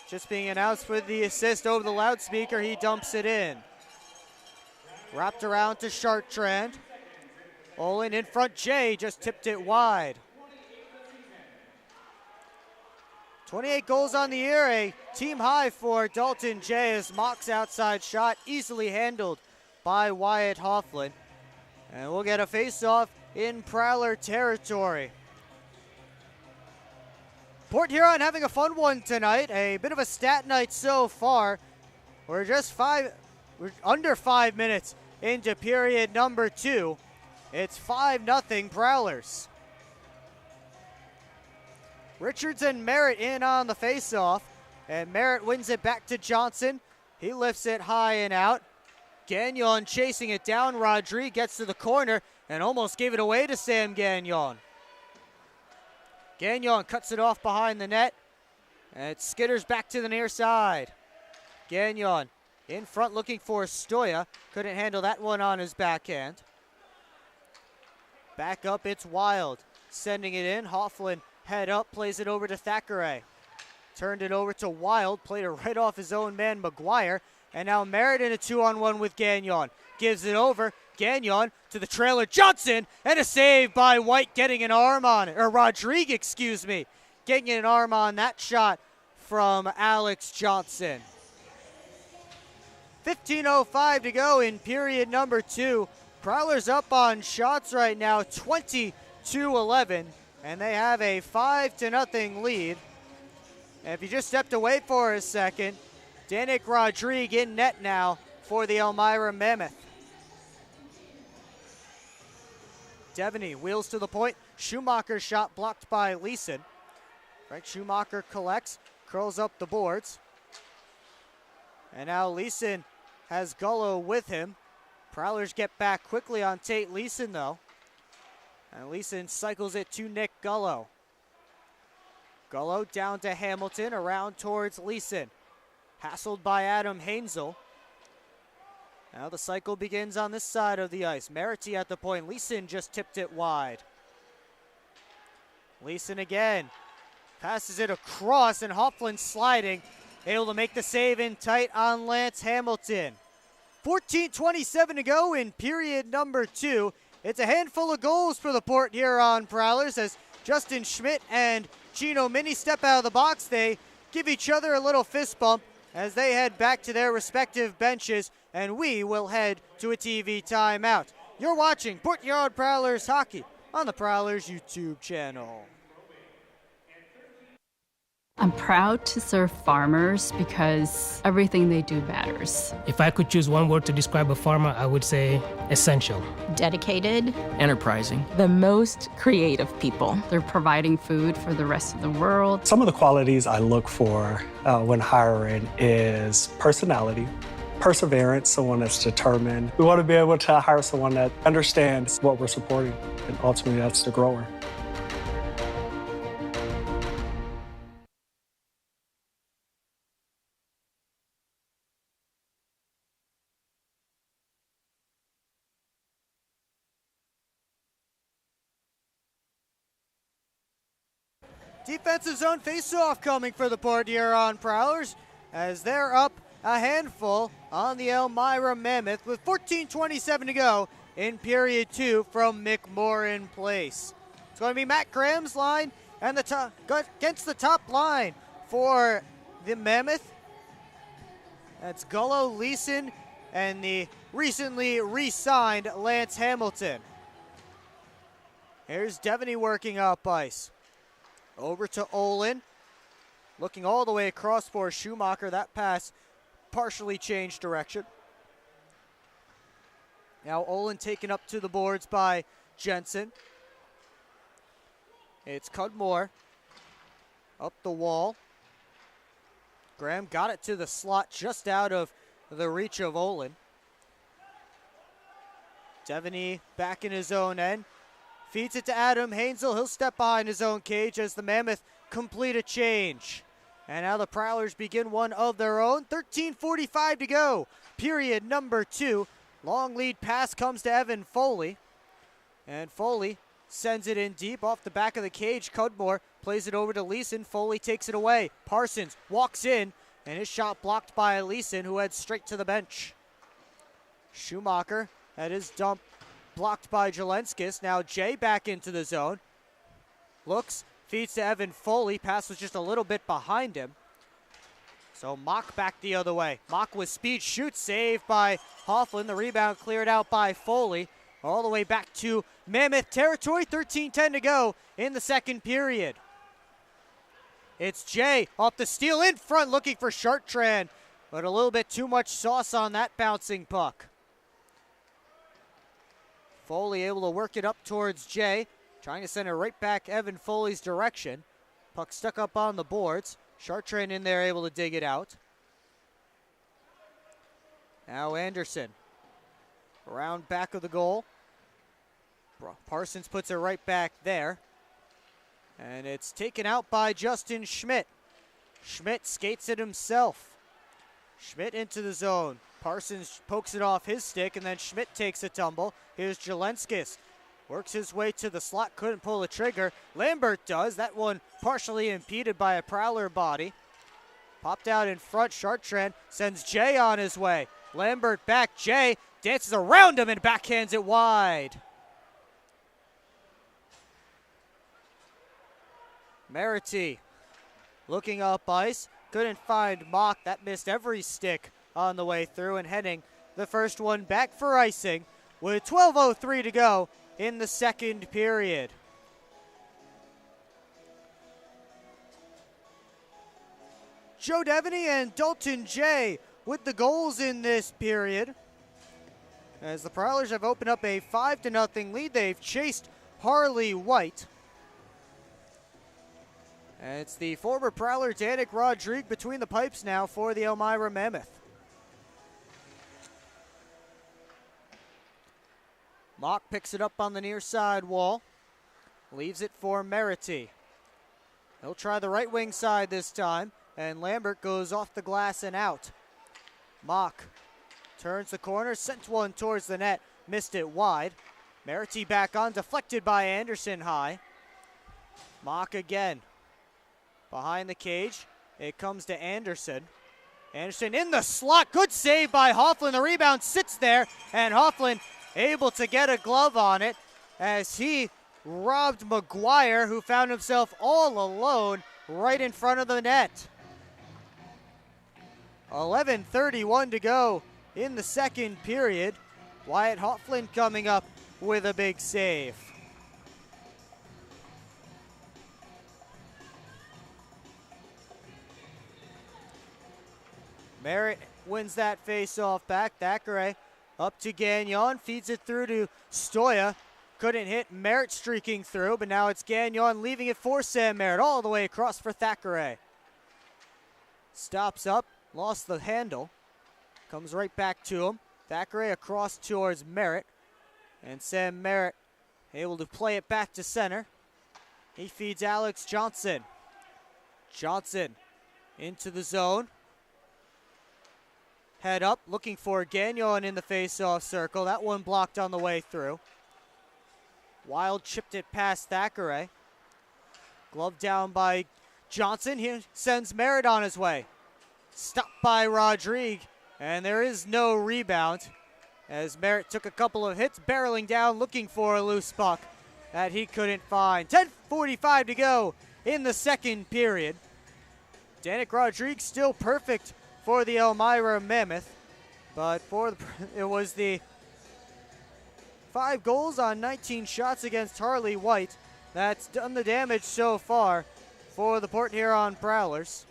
Just being announced with the assist over the loudspeaker, he dumps it in. Wrapped around to Chartrand. Olin in front, Jay just tipped it wide. 28 goals on the year, a team high for Dalton Jay as Mock's outside shot easily handled by Wyatt Hofflin. And we'll get a face-off in Prowler territory. Port Huron having a fun one tonight. A bit of a stat night so far. We're under 5 minutes into period number 2. It's 5-0 Prowlers. Richards and Merritt in on the face-off, and Merritt wins it back to Johnson. He lifts it high and out. Gagnon chasing it down. Rodrigue gets to the corner and almost gave it away to Sam Gagnon. Gagnon cuts it off behind the net, and it skitters back to the near side. Gagnon in front looking for Stoya. Couldn't handle that one on his backhand. Back up, it's Wild. Sending it in. Hofflin head up, plays it over to Thackeray. Turned it over to Wild, played it right off his own man, McGuire. And now Merritt in a 2-on-1 with Gagnon. Gives it over. Gagnon to the trailer, Johnson, and a save by White getting an arm on it, or Rodrigue, excuse me, getting an arm on that shot from Alex Johnson. 15:05 to go in period number 2. Prowlers up on shots right now, 20-11, and they have a 5-0 lead. And if you just stepped away for a second, Danik Rodrigue in net now for the Elmira Mammoth. Devony wheels to the point. Schumacher's shot blocked by Leeson. Frank Schumacher collects, curls up the boards. And now Leeson has Gullo with him. Prowlers get back quickly on Tate Leeson though. And Leeson cycles it to Nick Gullo. Gullo down to Hamilton, around towards Leeson. Hassled by Adam Hainzel. Now the cycle begins on this side of the ice. Merity at the point. Leeson just tipped it wide. Leeson again. Passes it across, and Hofflin sliding. Able to make the save in tight on Lance Hamilton. 14:27 to go in period number 2. It's a handful of goals for the Port Huron Prowlers as Justin Schmidt and Gino Mini step out of the box. They give each other a little fist bump as they head back to their respective benches, and we will head to a TV timeout. You're watching Port Huron Prowlers hockey on the Prowlers YouTube channel. I'm proud to serve farmers because everything they do matters. If I could choose one word to describe a farmer, I would say essential. Dedicated. Enterprising. The most creative people. They're providing food for the rest of the world. Some of the qualities I look for when hiring is personality, perseverance, someone that's determined. We want to be able to hire someone that understands what we're supporting, and ultimately that's the grower. Defensive zone face-off coming for the Port Huron Prowlers as they're up a handful on the Elmira Mammoth with 14:27 to go in period 2 from McMorran Place. It's going to be Matt Graham's line and against the top line for the Mammoth. That's Gullo, Leeson, and the recently re-signed Lance Hamilton. Here's Devony working up ice. Over to Olin, looking all the way across for Schumacher. That pass partially changed direction. Now Olin taken up to the boards by Jensen. It's Cudmore up the wall. Graham got it to the slot just out of the reach of Olin. Devony back in his own end. Feeds it to Adam Hainzel. He'll step behind his own cage as the Mammoth complete a change. And now the Prowlers begin one of their own. 13:45 to go. Period number 2. Long lead pass comes to Evan Foley. And Foley sends it in deep off the back of the cage. Cudmore plays it over to Leeson. Foley takes it away. Parsons walks in, and his shot blocked by Leeson, who heads straight to the bench. Schumacher had his dump blocked by Jelenskis. Now Jay back into the zone. Looks, feeds to Evan Foley. Pass was just a little bit behind him. So Mock back the other way. Mock with speed, shoots, saved by Hofflin. The rebound cleared out by Foley. All the way back to Mammoth territory. 13:10 to go in the second period. It's Jay off the steal in front, looking for Chartrand, but a little bit too much sauce on that bouncing puck. Foley able to work it up towards Jay, trying to send it right back Evan Foley's direction. Puck stuck up on the boards. Chartrand in there able to dig it out. Now Anderson around back of the goal. Parsons puts it right back there. And it's taken out by Justin Schmidt. Schmidt skates it himself. Schmidt into the zone. Parsons pokes it off his stick, and then Schmidt takes a tumble. Here's Jelenskis. Works his way to the slot, couldn't pull the trigger. Lambert does. That one partially impeded by a Prowler body. Popped out in front. Chartrand sends Jay on his way. Lambert back. Jay dances around him and backhands it wide. Merity looking up ice. Couldn't find Mock. That missed every stick on the way through, and heading the first one back for icing with 12:03 to go in the second period. Joe Devony and Dalton Jay with the goals in this period, as the Prowlers have opened up a 5-0 lead. They've chased Harley White. And it's the former Prowler Danik Rodrigue between the pipes now for the Elmira Mammoth. Mock picks it up on the near side wall. Leaves it for Merity. He'll try the right wing side this time, and Lambert goes off the glass and out. Mock turns the corner, sent one towards the net, missed it wide. Merity back on, deflected by Anderson high. Mock again. Behind the cage, it comes to Anderson. Anderson in the slot, good save by Hofflin. The rebound sits there, and Hofflin able to get a glove on it as he robbed McGuire, who found himself all alone right in front of the net. 11:31 to go in the second period. Wyatt Hofflin coming up with a big save. Merritt wins that face-off back. Thackeray up to Gagnon, feeds it through to Stoya. Couldn't hit. Merritt streaking through, but now it's Gagnon leaving it for Sam Merritt all the way across for Thackeray. Stops up, lost the handle. Comes right back to him. Thackeray across towards Merritt. And Sam Merritt able to play it back to center. He feeds Alex Johnson. Johnson into the zone. Head up, looking for Gagnon in the face-off circle. That one blocked on the way through. Wild chipped it past Thackeray. Glove down by Johnson. He sends Merritt on his way. Stopped by Rodrigue, and there is no rebound as Merritt took a couple of hits, barreling down, looking for a loose puck that he couldn't find. 10:45 to go in the second period. Danik Rodrigue still perfect for the Elmira Mammoth, but it was the 5 goals on 19 shots against Harley White that's done the damage so far for the Port Huron Prowlers.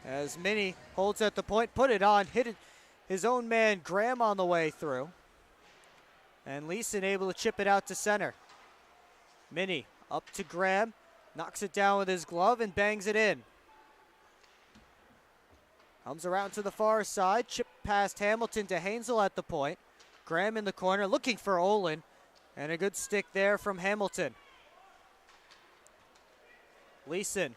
As Minnie holds at the point, put it on, hit it, his own man Graham on the way through. And Leeson able to chip it out to center. Minnie up to Graham, knocks it down with his glove and bangs it in. Comes around to the far side, chip past Hamilton to Hansel at the point. Graham in the corner looking for Olin, and a good stick there from Hamilton. Leeson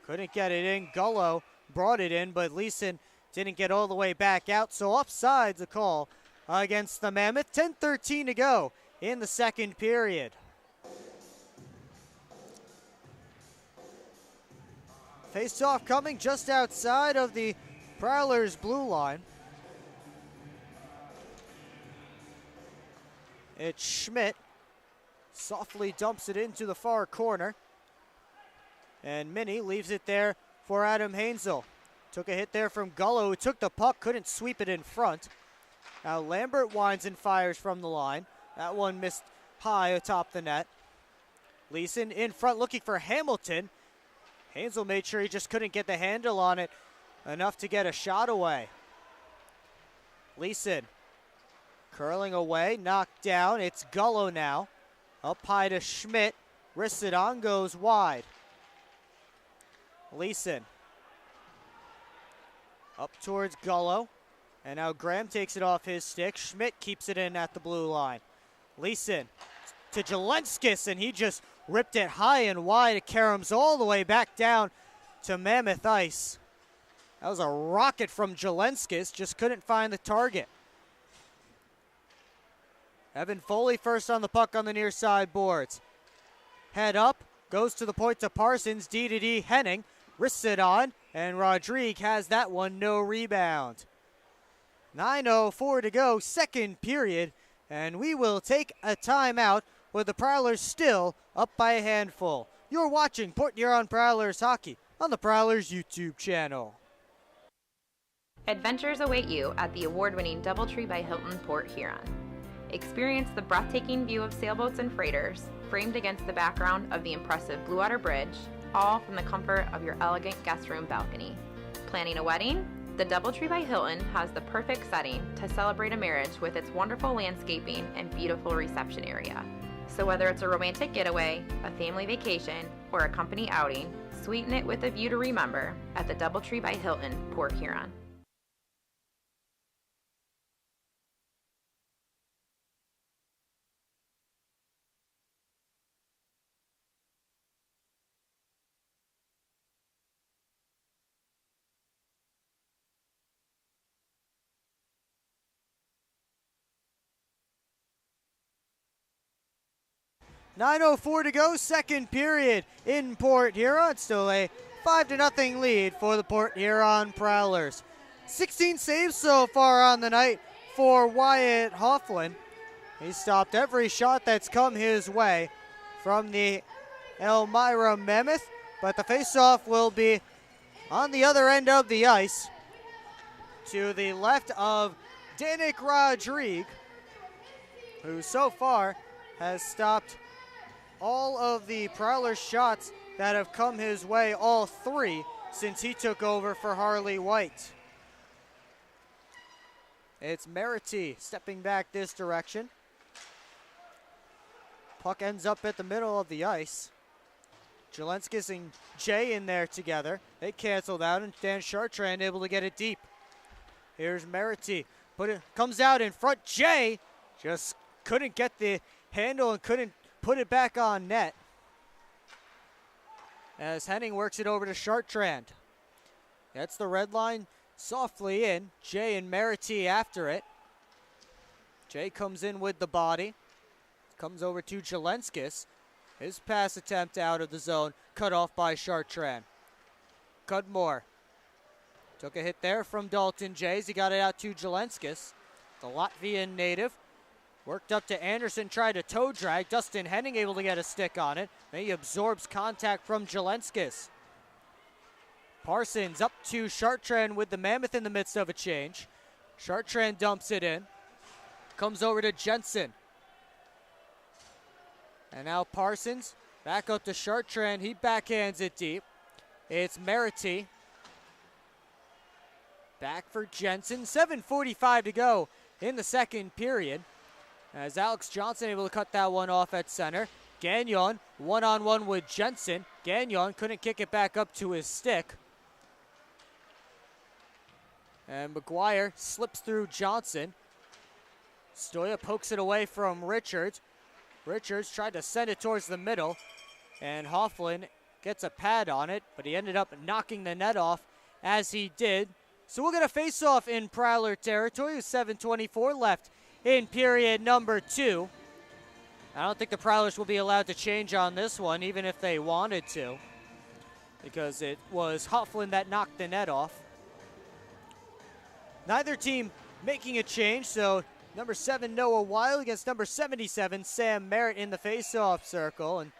couldn't get it in. Gullo brought it in, but Leeson didn't get all the way back out, so offsides a call against the Mammoth. 10:13 to go in the second period. Face-off coming just outside of the Prowlers' blue line. It's Schmidt. Softly dumps it into the far corner. And Minnie leaves it there for Adam Hansel. Took a hit there from Gullo, who took the puck, couldn't sweep it in front. Now Lambert winds and fires from the line. That one missed high atop the net. Leeson in front looking for Hamilton. Hansel made sure he just couldn't get the handle on it enough to get a shot away. Leeson curling away, knocked down. It's Gullo now. Up high to Schmidt. Wrists it on, goes wide. Leeson up towards Gullo. And now Graham takes it off his stick. Schmidt keeps it in at the blue line. Leeson to Jelenskis, and he just ripped it high and wide. It caroms all the way back down to Mammoth ice. That was a rocket from Jelenskis, just couldn't find the target. Evan Foley first on the puck on the near side boards. Head up, goes to the point to Parsons, D to D Henning, wrists it on, and Rodrigue has that one, no rebound. 9:04 to go, second period, and we will take a timeout with the Prowlers still up by a handful. You're watching Port Huron Prowlers hockey on the Prowlers YouTube channel. Adventures await you at the award-winning DoubleTree by Hilton Port Huron. Experience the breathtaking view of sailboats and freighters, framed against the background of the impressive Blue Water Bridge, all from the comfort of your elegant guest room balcony. Planning a wedding? The DoubleTree by Hilton has the perfect setting to celebrate a marriage with its wonderful landscaping and beautiful reception area. So whether it's a romantic getaway, a family vacation, or a company outing, sweeten it with a view to remember at the DoubleTree by Hilton, Port Huron. 9:04 to go, second period in Port Huron. Still a 5-0 lead for the Port Huron Prowlers. 16 saves so far on the night for Wyatt Hofflin. He stopped every shot that's come his way from the Elmira Mammoth, but the faceoff will be on the other end of the ice to the left of Danik Rodrigue, who so far has stopped all of the Prowler shots that have come his way, all three, since he took over for Harley White. It's Merity stepping back this direction. Puck ends up at the middle of the ice. Jelenskis and Jay in there together. They canceled out, and Dan Chartrand able to get it deep. Here's Merity. Comes out in front. Jay just couldn't get the handle and couldn't put it back on net, as Henning works it over to Chartrand. That's the red line softly in. Jay and Merity after it. Jay comes in with the body. Comes over to Jelenskis. His pass attempt out of the zone, cut off by Chartrand. Cudmore took a hit there from Dalton Jays. He got it out to Jelenskis, the Latvian native. Worked up to Anderson, tried to toe drag. Dustin Henning able to get a stick on it. Then he absorbs contact from Jelenskis. Parsons up to Chartrand with the Mammoth in the midst of a change. Chartrand dumps it in. Comes over to Jensen. And now Parsons back up to Chartrand. He backhands it deep. It's Merity. Back for Jensen. 7:45 to go in the second period, as Alex Johnson able to cut that one off at center. Gagnon one-on-one with Jensen. Gagnon couldn't kick it back up to his stick. And McGuire slips through Johnson. Stoya pokes it away from Richards. Richards tried to send it towards the middle, and Hofflin gets a pad on it, but he ended up knocking the net off as he did. So we'll get a face-off in Prowler territory with 7:24 left in period number 2. I don't think the Prowlers will be allowed to change on this one, even if they wanted to, because it was Hofflin that knocked the net off. Neither team making a change, so number 7, Noah Weil against number 77, Sam Merritt in the face-off circle. And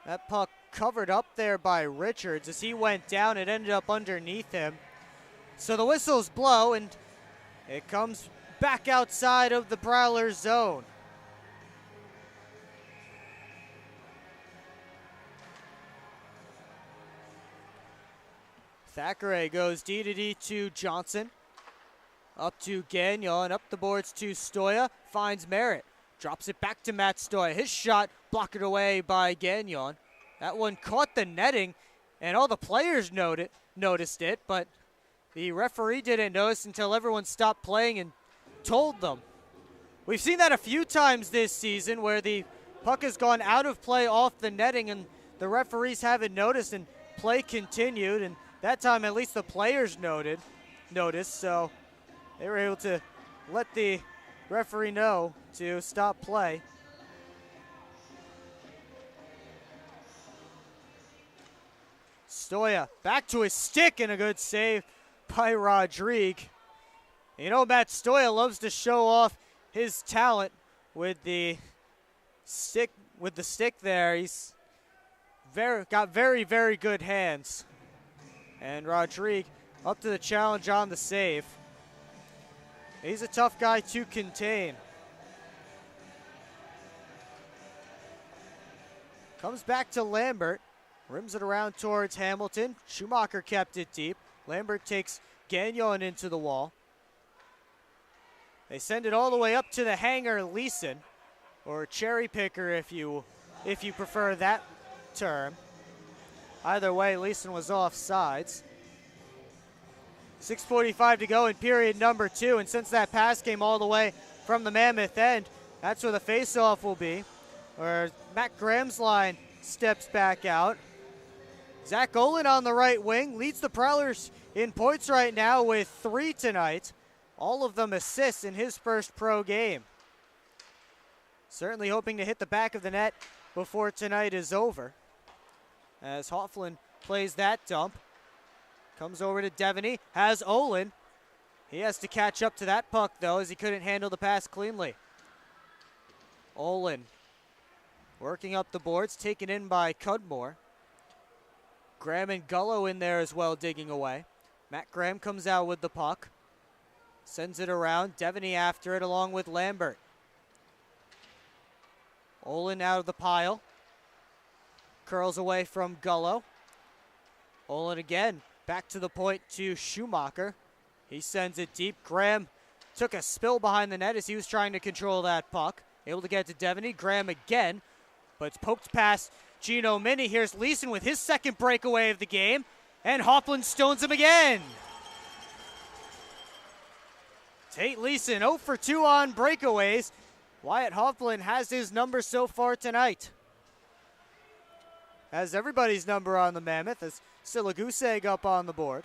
that puck covered up there by Richards. As he went down, it ended up underneath him. So the whistles blow, and it comes back outside of the Prowler zone. Thackeray goes D to Johnson. Up to Gagnon, up the boards to Stoya, finds Merritt. Drops it back to Matt Stoya. His shot blocked away by Gagnon. That one caught the netting, and all the players noticed it, but the referee didn't notice until everyone stopped playing and told them. We've seen that a few times this season where the puck has gone out of play off the netting and the referees haven't noticed and play continued, and that time at least the players noticed, so they were able to let the referee know to stop play. Stoya back to his stick, and a good save by Rodrigue. You know, Matt Stoya loves to show off his talent with the stick. There, he's got very, very good hands. And Rodrigue up to the challenge on the save. He's a tough guy to contain. Comes back to Lambert. Rims it around towards Hamilton. Schumacher kept it deep. Lambert takes Gagnon into the wall. They send it all the way up to the hanger Leeson, or cherry picker if you prefer that term. Either way, Leeson was offsides. 6:45 to go in period number 2, and since that pass came all the way from the Mammoth end, that's where the faceoff will be, where Matt Graham's line steps back out. Zach Olin on the right wing leads the Prowlers in points right now with 3 tonight. All of them assists in his first pro game. Certainly hoping to hit the back of the net before tonight is over. As Hofflin plays that dump. Comes over to Devony, has Olin. He has to catch up to that puck, though, as he couldn't handle the pass cleanly. Olin working up the boards, taken in by Cudmore. Graham and Gullo in there as well, digging away. Matt Graham comes out with the puck. Sends it around. Devony after it along with Lambert. Olin out of the pile. Curls away from Gullo. Olin again. Back to the point to Schumacher. He sends it deep. Graham took a spill behind the net as he was trying to control that puck. Able to get to Devony. Graham again. But it's poked past Gino Mini. Here's Leeson with his second breakaway of the game. And Hofflin stones him again. Tate Leeson 0 for 2 on breakaways. Wyatt Hofflin has his number so far tonight. Has everybody's number on the Mammoth as Silaguseg up on the board.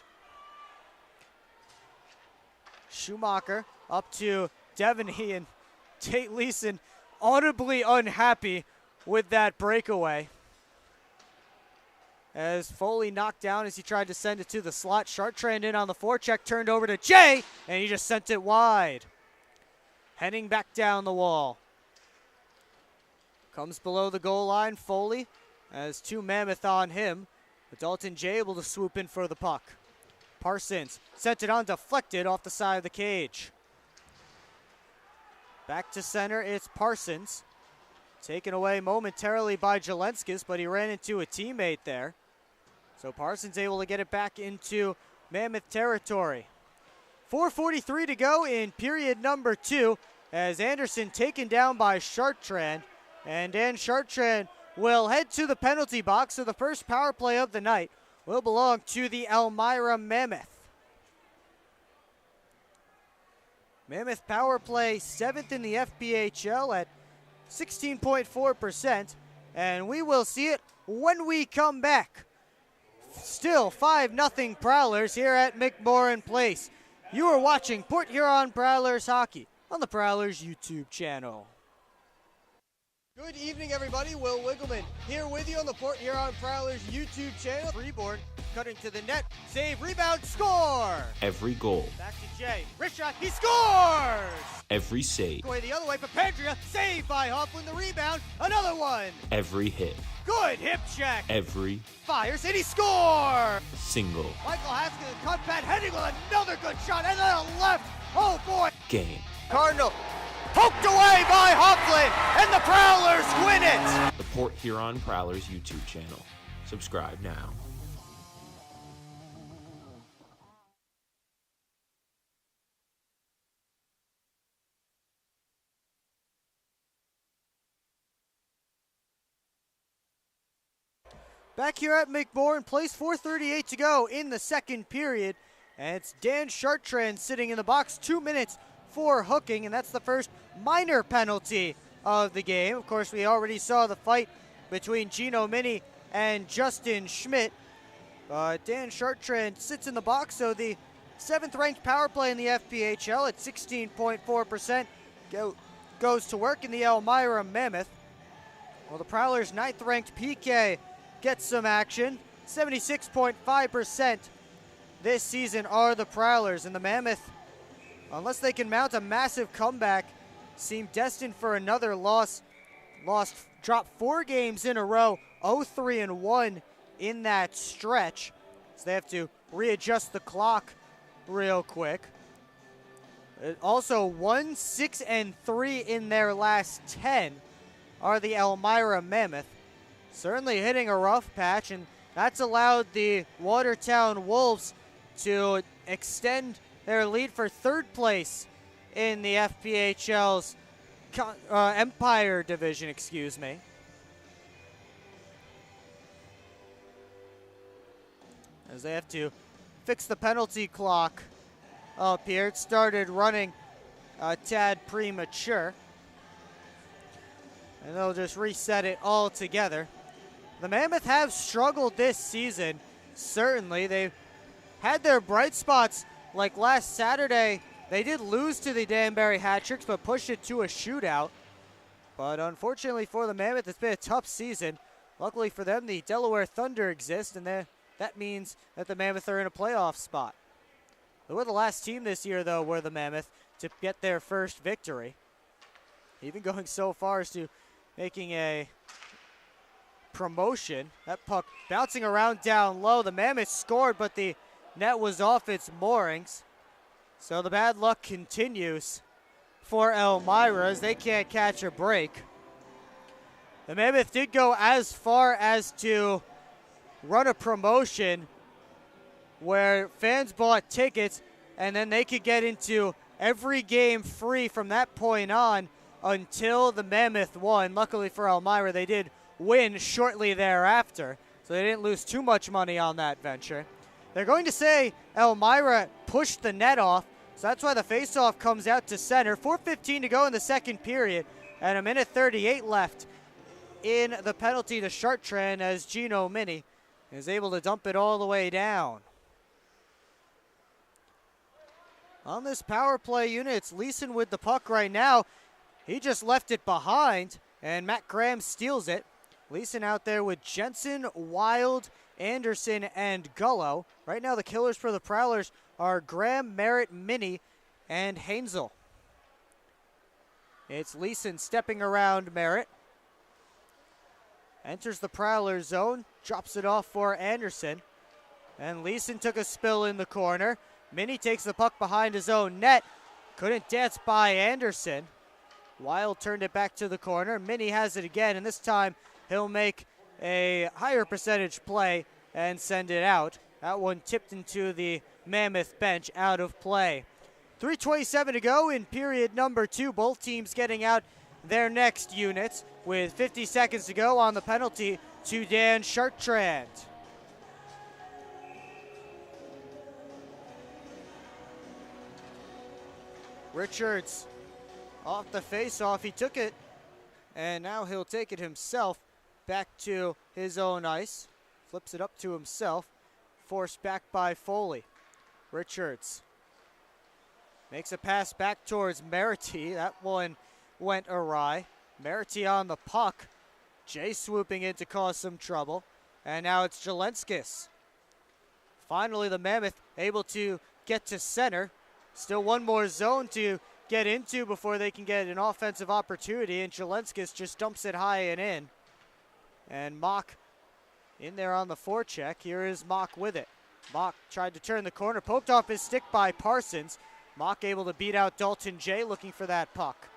Schumacher up to Devony, and Tate Leeson audibly unhappy with that breakaway. As Foley knocked down as he tried to send it to the slot. Chartrand in on the forecheck, turned over to Jay, and he just sent it wide. Heading back down the wall. Comes below the goal line, Foley, as 2 Mammoth on him. But Dalton Jay able to swoop in for the puck. Parsons sent it on, deflected off the side of the cage. Back to center, it's Parsons. Taken away momentarily by Jelenskis, but he ran into a teammate there. So Parsons able to get it back into Mammoth territory. 4:43 to go in period number 2 as Anderson taken down by Chartrand. And Dan Chartrand will head to the penalty box, so the first power play of the night will belong to the Elmira Mammoth. Mammoth power play 7th in the FBHL at 16.4%, and we will see it when we come back. Still 5-0 Prowlers here at McMorran Place. You are watching Port Huron Prowlers hockey on the Prowlers YouTube channel. Good evening, everybody. Will Wiggleman here with you on the Port Huron Prowlers YouTube channel. Freeborn cutting to the net. Save, rebound, score! Every goal, Back to Jay. Wrist shot, he scores! every save, Away the other way for Pandria. Saved by Hofflin. The rebound. Another one. every hit, Good hip check. every Fires, and he scores! single Michael Haskins, cut pad, heading with another good shot, and then a left. Oh, boy. game. Cardinal poked away by Hofflin, and the Prowlers win it. The Port Huron Prowlers YouTube channel. Subscribe now. Back here at McMorran Place, 4:38 to go in the second period. And it's Dan Chartrand sitting in the box, 2 minutes for hooking, and that's the first minor penalty of the game. Of course, we already saw the fight between Gino Mini and Justin Schmidt. Dan Chartrand sits in the box, so the 7th-ranked power play in the FPHL at 16.4% goes to work in the Elmira Mammoth. Well, the Prowlers' 9th-ranked PK gets some action. 76.5% this season are the Prowlers, and the Mammoth, unless they can mount a massive comeback, seem destined for another loss. Dropped 4 games in a row, 0-3-1 in that stretch. So they have to readjust the clock real quick. Also 1-6-3 in their last 10 are the Elmira Mammoth. Certainly hitting a rough patch, and that's allowed the Watertown Wolves to extend their lead for 3rd place in the FPHL's Empire Division, excuse me. As they have to fix the penalty clock up here. It started running a tad premature. And they'll just reset it all together. The Mammoth have struggled this season, certainly. They've had their bright spots, like last Saturday. They did lose to the Danbury Hat-Tricks, but pushed it to a shootout. But unfortunately for the Mammoth, it's been a tough season. Luckily for them, the Delaware Thunder exist, and that means that the Mammoth are in a playoff spot. They were the last team this year, though, were the Mammoth, to get their first victory. Even going so far as to making a promotion. That puck bouncing around down low. The Mammoth scored, but the net was off its moorings. So the bad luck continues for Elmira as they can't catch a break. The Mammoth did go as far as to run a promotion where fans bought tickets and then they could get into every game free from that point on until the Mammoth won. Luckily for Elmira, they did win shortly thereafter, so they didn't lose too much money on that venture. They're going to say Elmira pushed the net off, so that's why the faceoff comes out to center. 4:15 to go in the second period, and 1:38 left in the penalty to Chartrand as Gino Mini is able to dump it all the way down. On this power play unit, it's Leeson with the puck right now. He just left it behind, and Matt Graham steals it. Leeson out there with Jensen, Wild, Anderson, and Gullo. Right now the killers for the Prowlers are Graham, Merritt, Mini, and Hainzel. It's Leeson stepping around Merritt. Enters the Prowler zone, drops it off for Anderson. And Leeson took a spill in the corner. Mini takes the puck behind his own net. Couldn't dance by Anderson. Wild turned it back to the corner. Mini has it again, and this time he'll make a higher percentage play and send it out. That one tipped into the Mammoth bench, out of play. 3:27 to go in period number 2. Both teams getting out their next units with 50 seconds to go on the penalty to Dan Chartrand. Richards off the face-off. He took it, and now he'll take it himself back to his own ice. Flips it up to himself. Forced back by Foley. Richards makes a pass back towards Merity. That one went awry. Merity on the puck. Jay swooping in to cause some trouble. And now it's Jelenskis. Finally, the Mammoth able to get to center. Still one more zone to get into before they can get an offensive opportunity, and Jelenskis just dumps it high and in. And Mock in there on the forecheck. Here is Mock with it. Mock tried to turn the corner, poked off his stick by Parsons. Mock able to beat out Dalton Jay looking for that puck.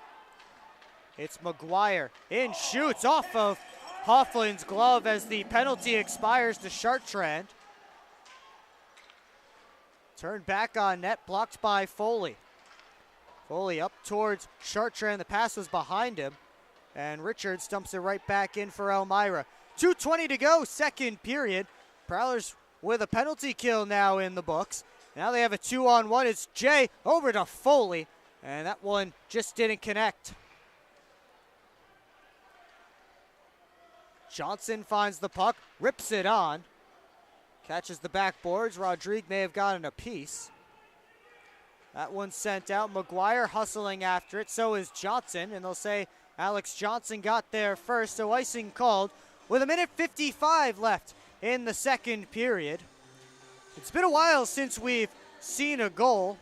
It's McGuire in, shoots off of Hoffland's glove as the penalty expires to Chartrand. Turned back on net, blocked by Foley. Foley up towards Chartrand. The pass was behind him. And Richards dumps it right back in for Elmira. 2:20 to go, second period. Prowlers with a penalty kill now in the books. Now they have a 2-on-1. It's Jay over to Foley. And that one just didn't connect. Johnson finds the puck, rips it on. Catches the backboards. Rodrigue may have gotten a piece. That one sent out. McGuire hustling after it. So is Johnson. And they'll say Alex Johnson got there first. So icing called with 1:55 left in the second period. It's been a while since we've seen a goal,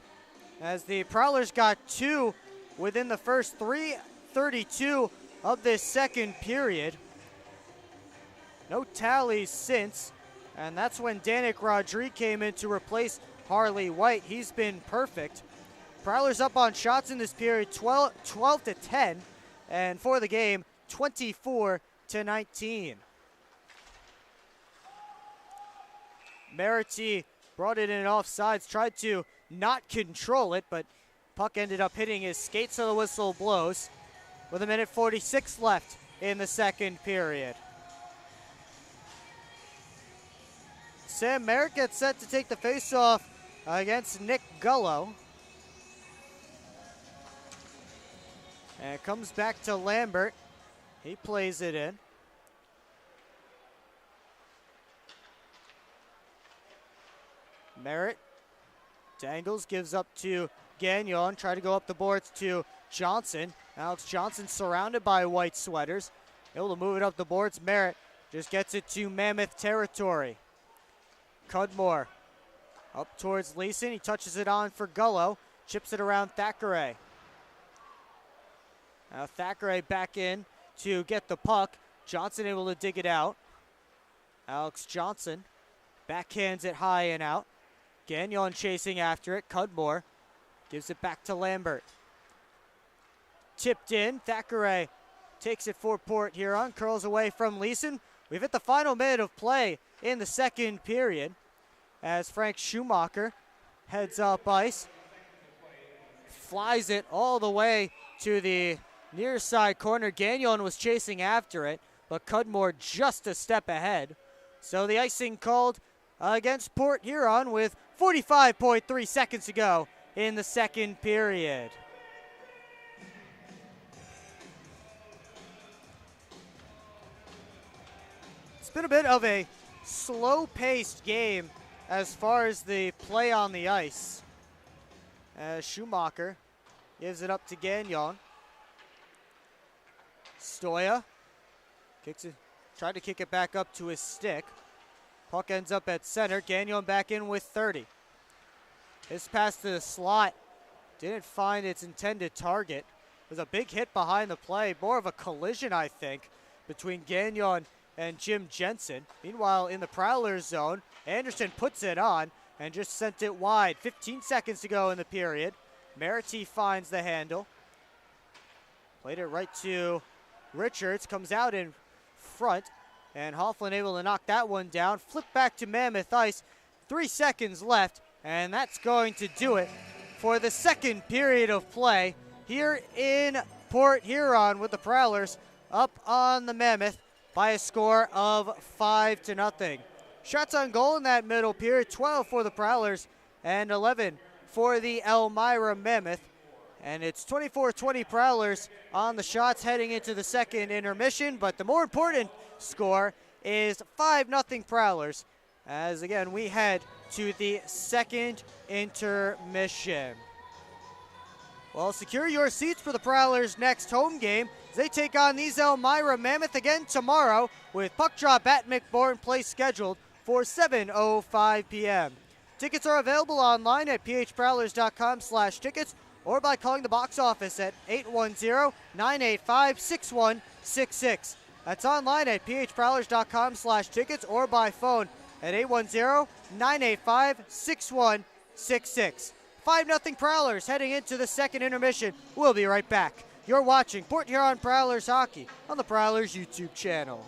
as the Prowlers got 2 within the first 3:32 of this second period. No tallies since. And that's when Danik Rodrigue came in to replace Harley White. He's been perfect. Prowlers up on shots in this period, 12 to 10. And for the game, 24 to 19. Merity brought it in offsides, tried to not control it, but puck ended up hitting his skate, so the whistle blows. With 1:46 left in the second period. Sam Merritt gets set to take the faceoff against Nick Gullo. And it comes back to Lambert. He plays it in. Merritt dangles, gives up to Gagnon. Try to go up the boards to Johnson. Alex Johnson surrounded by white sweaters. Able to move it up the boards. Merritt just gets it to Mammoth territory. Cudmore up towards Leeson. He touches it on for Gullo. Chips it around Thackeray. Now Thackeray back in to get the puck. Johnson able to dig it out. Alex Johnson backhands it high and out. Gagnon chasing after it. Cudmore gives it back to Lambert. Tipped in. Thackeray takes it for Port Huron. Curls away from Leeson. We've hit the final minute of play in the second period as Frank Schumacher heads up ice. Flies it all the way to the near side corner. Gagnon was chasing after it, but Cudmore just a step ahead. So the icing called against Port Huron with 45.3 seconds to go in the second period. It's been a bit of a slow-paced game as far as the play on the ice. As Schumacher gives it up to Gagnon. Stoya kicks it, tried to kick it back up to his stick. Puck ends up at center. Gagnon back in with 30. This pass to the slot didn't find its intended target. It was a big hit behind the play, more of a collision, I think, between Gagnon and Jim Jensen. Meanwhile, in the Prowlers zone, Anderson puts it on and just sent it wide. 15 seconds to go in the period. Merity finds the handle. Played it right to Richards, comes out in front, and Hofflin able to knock that one down. Flip back to Mammoth ice. 3 seconds left, and that's going to do it for the second period of play here in Port Huron, with the Prowlers up on the Mammoth by a score of 5-0. Shots on goal in that middle period, 12 for the Prowlers and 11 for the Elmira Mammoth. And it's 24-20 Prowlers on the shots heading into the second intermission. But the more important score is 5-0 Prowlers, as again we head to the second intermission. Well, secure your seats for the Prowlers' next home game as they take on these Elmira Mammoth again tomorrow, with puck drop at McMorran Place scheduled for 7:05 p.m. Tickets are available online at phprowlers.com/tickets or by calling the box office at 810-985-6166. That's online at phprowlers.com/tickets or by phone at 810-985-6166. 5-0 Prowlers heading into the second intermission. We'll be right back. You're watching Port Huron Prowlers hockey on the Prowlers YouTube channel.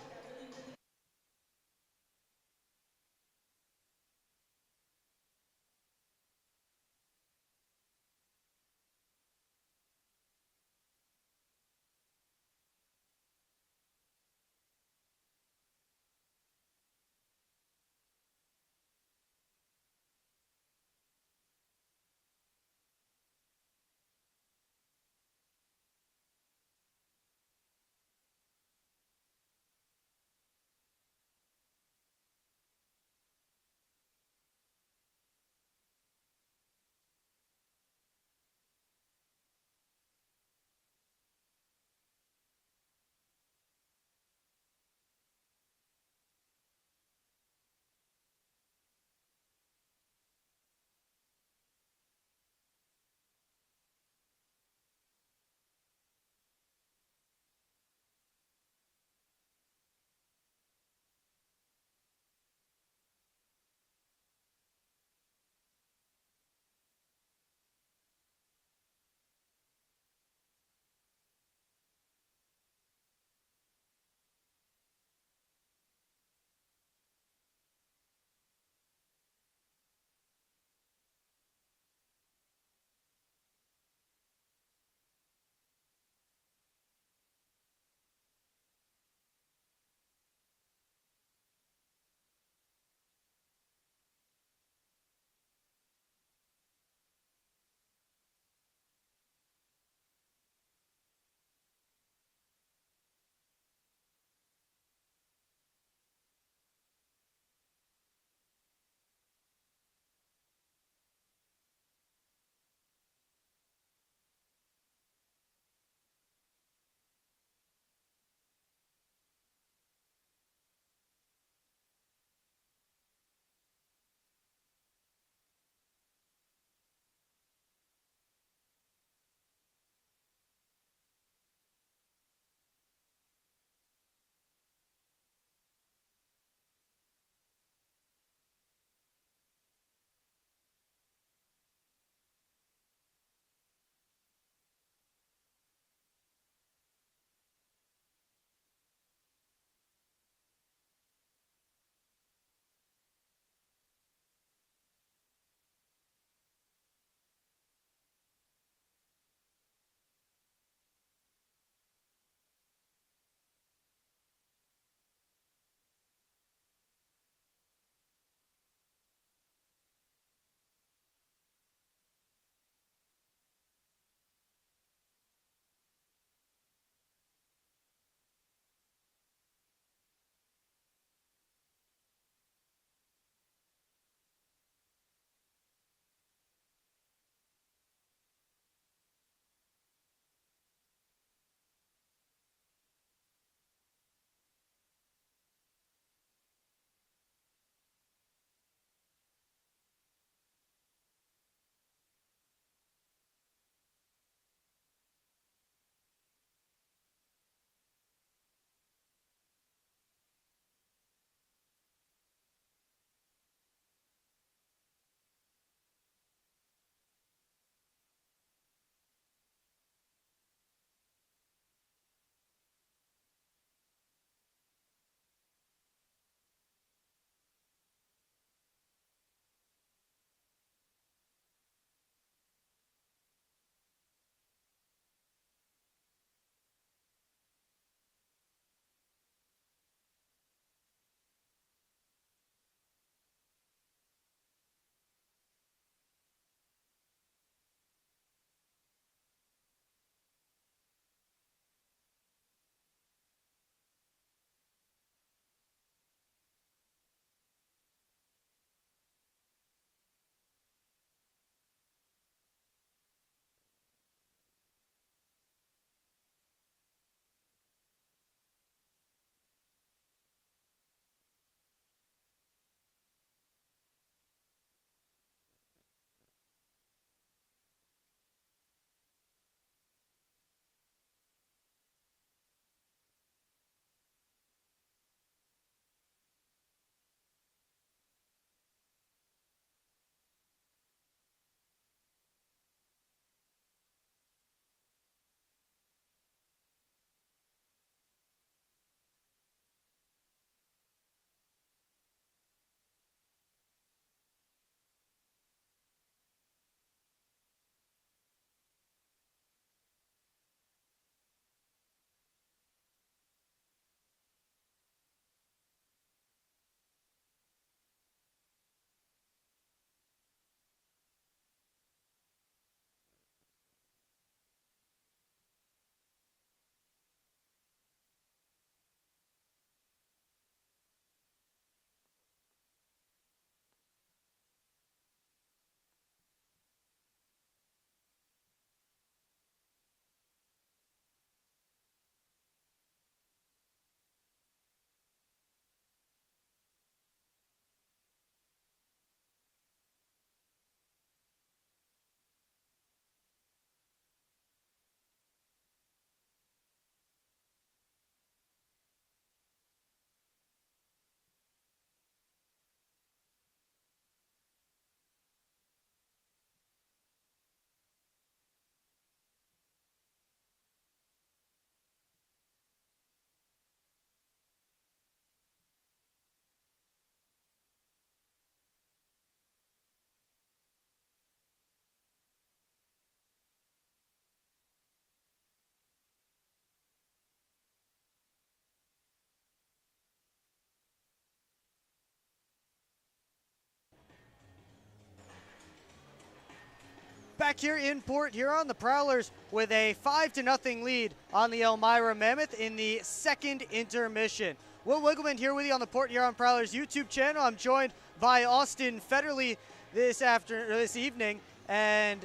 back here in Port Huron. The Prowlers with a 5-0 lead on the Elmira Mammoth in the second intermission. Will Wiggleman here with you on the Port Huron Prowlers YouTube channel. I'm joined by Austin Federley this evening, and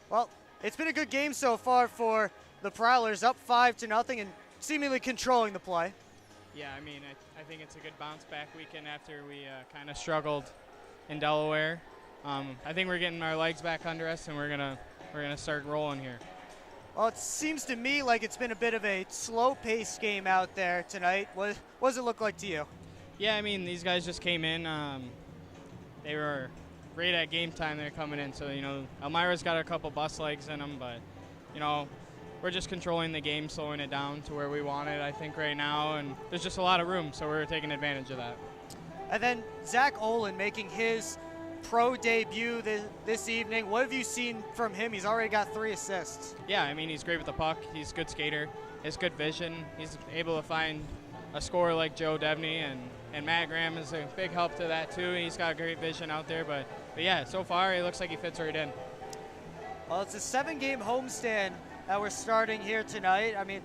well, it's been a good game so far for the Prowlers, up 5-0 and seemingly controlling the play. Yeah, I mean, I think it's a good bounce back weekend after we kind of struggled in Delaware. I think we're getting our legs back under us, and we're gonna start rolling here. Well, it seems to me like it's been a bit of a slow-paced game out there tonight. What does it look like to you? Yeah, I mean, these guys just came in. They were right at game time. They're coming in, so Elmira's got a couple bus legs in them, but we're just controlling the game, slowing it down to where we want it, I think, right now, and there's just a lot of room, so we're taking advantage of that. And then Zach Olin making his pro debut this evening. What have you seen from him? He's already got 3 assists. Yeah, I mean, he's great with the puck. He's a good skater. He has good vision. He's able to find a scorer like Joe Devony, and Matt Graham is a big help to that, too. He's got great vision out there, but yeah, so far it looks like he fits right in. Well, it's a 7-game homestand that we're starting here tonight. I mean,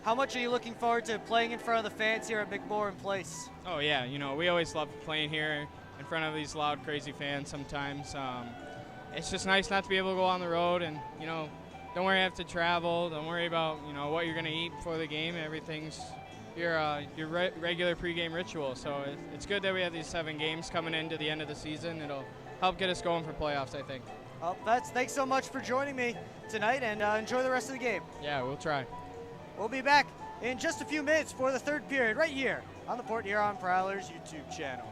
how much are you looking forward to playing in front of the fans here at McMorran Place? Oh, yeah, we always love playing here in front of these loud, crazy fans sometimes. It's just nice not to be able to go on the road and, don't worry have to travel. Don't worry about, what you're going to eat before the game. Everything's your regular pregame ritual. So it's good that we have these 7 games coming into the end of the season. It'll help get us going for playoffs, I think. Well, thanks so much for joining me tonight, and enjoy the rest of the game. Yeah, we'll try. We'll be back in just a few minutes for the third period right here on the Port Huron Prowlers YouTube channel.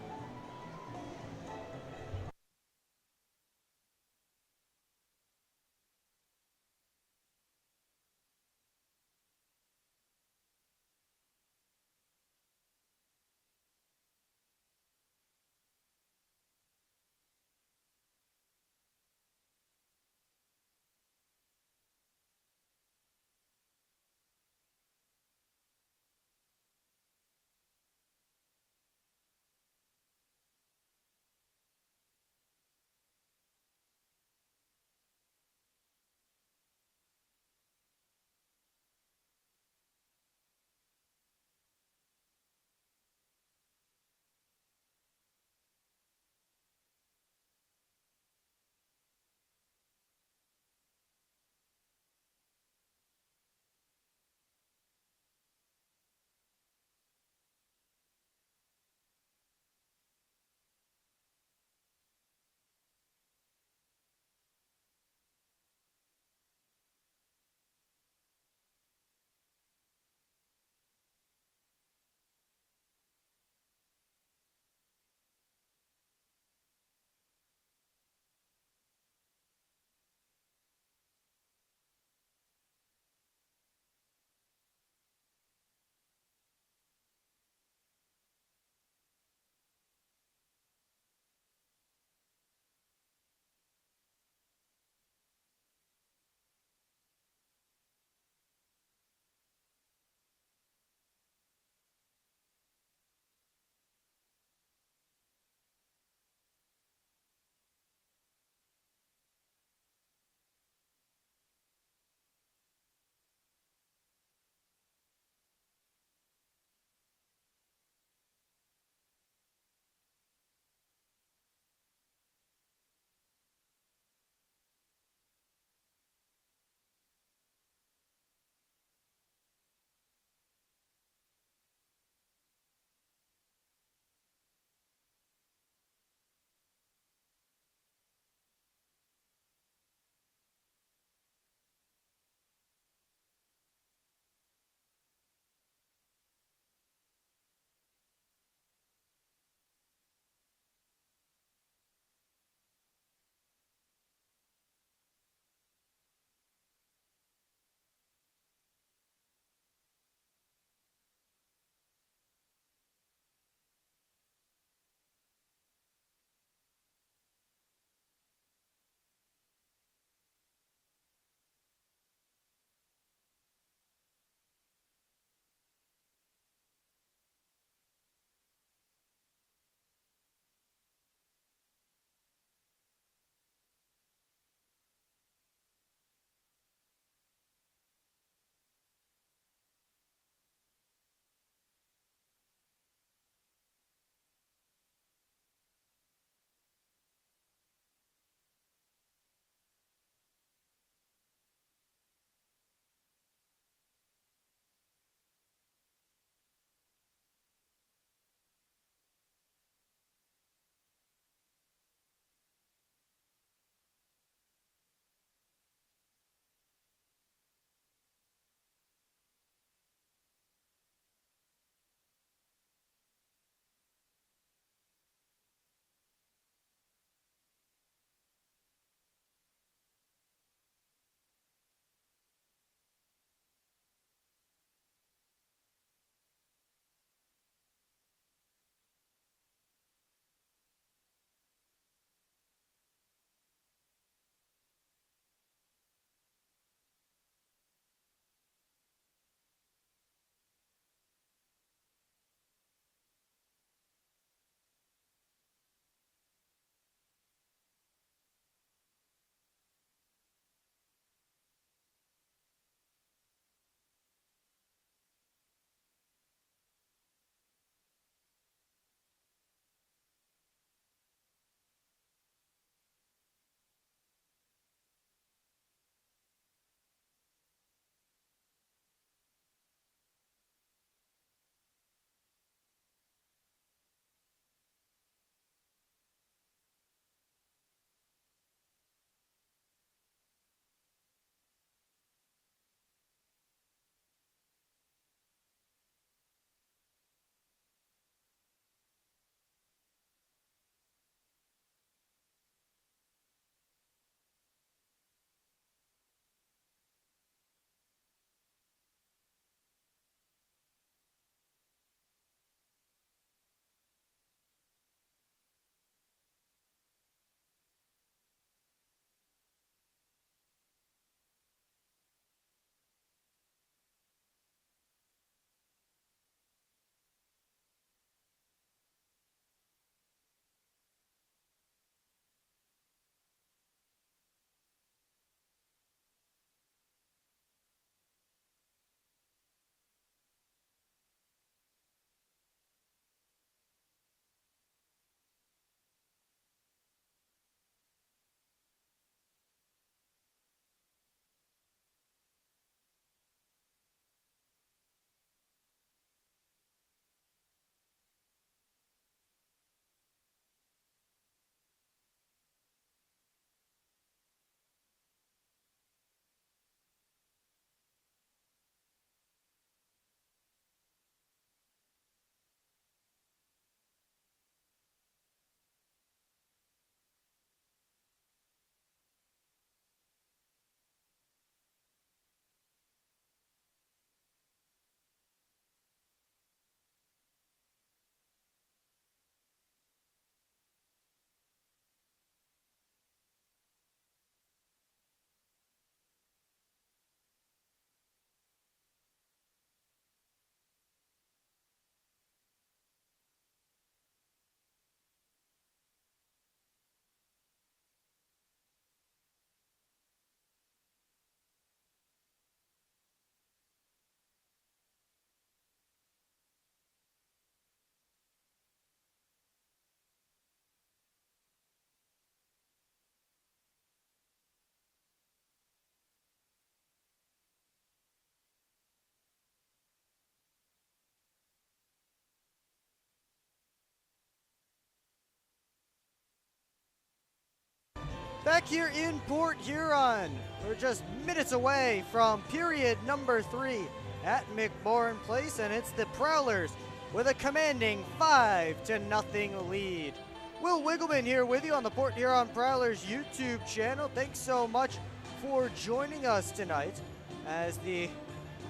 Back here in Port Huron, we're just minutes away from period number 3 at McMorran Place, and it's the Prowlers with a commanding 5-0 lead. Will Wiggleman here with you on the Port Huron Prowlers YouTube channel. Thanks so much for joining us tonight as the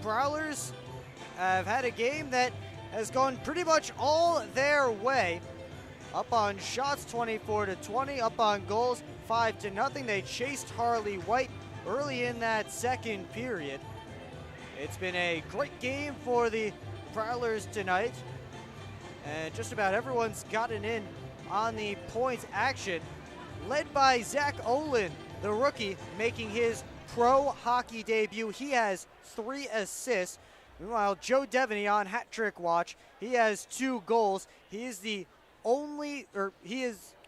Prowlers have had a game that has gone pretty much all their way. Up on shots 24-20, up on goals 5-0. They chased Harley White early in that second period. It's been a great game for the Prowlers tonight, and just about everyone's gotten in on the points action, led by Zach Olin, the rookie, making his pro hockey debut. He has 3 assists. Meanwhile, Joe Devony on hat trick watch. He has 2 goals. He is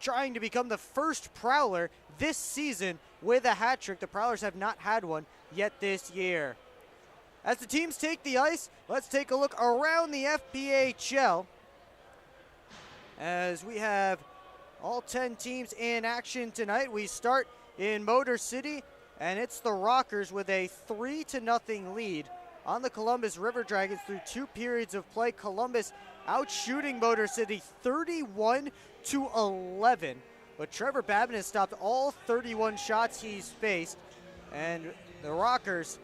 trying to become the first Prowler this season with a hat trick. The Prowlers have not had one yet this year. As the teams take the ice, let's take a look around the FPHL as we have all 10 teams in action tonight. We start in Motor City, and it's the Rockers with a 3-0 lead on the Columbus River Dragons through 2 periods of play. Columbus outshooting Motor City 31-11, but Trevor Babin has stopped all 31 shots he's faced, and the Rockers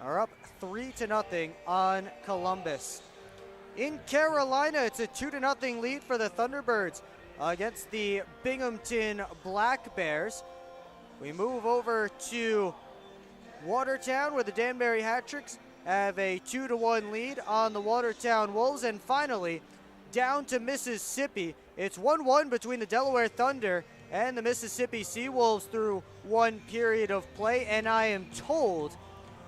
are up 3-0 on Columbus. In Carolina, it's a 2-0 lead for the Thunderbirds against the Binghamton Black Bears. We move over to Watertown, where the Danbury Hat-Tricks have a 2-1 lead on the Watertown Wolves. And finally, down to Mississippi. It's 1-1 between the Delaware Thunder and the Mississippi Seawolves through 1 period of play. And I am told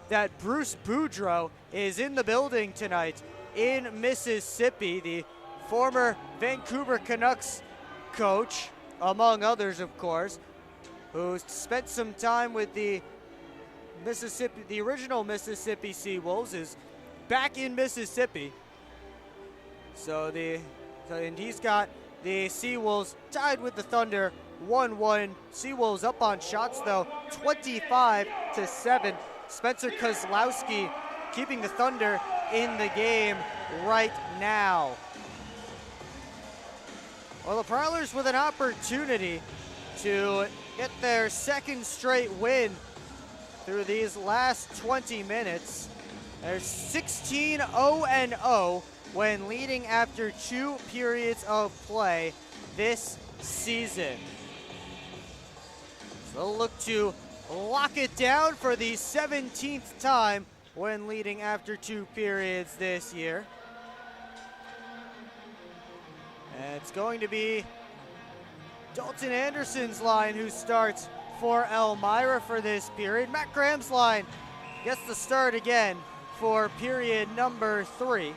that Bruce Boudreau is in the building tonight in Mississippi, the former Vancouver Canucks coach, among others, of course, who spent some time with the original Mississippi Seawolves, is back in Mississippi. And he's got the Seawolves tied with the Thunder 1-1. Seawolves up on shots though, 25-7. Spencer Kozlowski keeping the Thunder in the game right now. Well, the Prowlers with an opportunity to get their 2nd straight win through these last 20 minutes. They're 16-0-0 when leading after 2 periods of play this season. So they'll look to lock it down for the 17th time when leading after 2 periods this year. And it's going to be Dalton Anderson's line who starts for Elmira for this period. Matt Graham's line gets the start again for period number 3.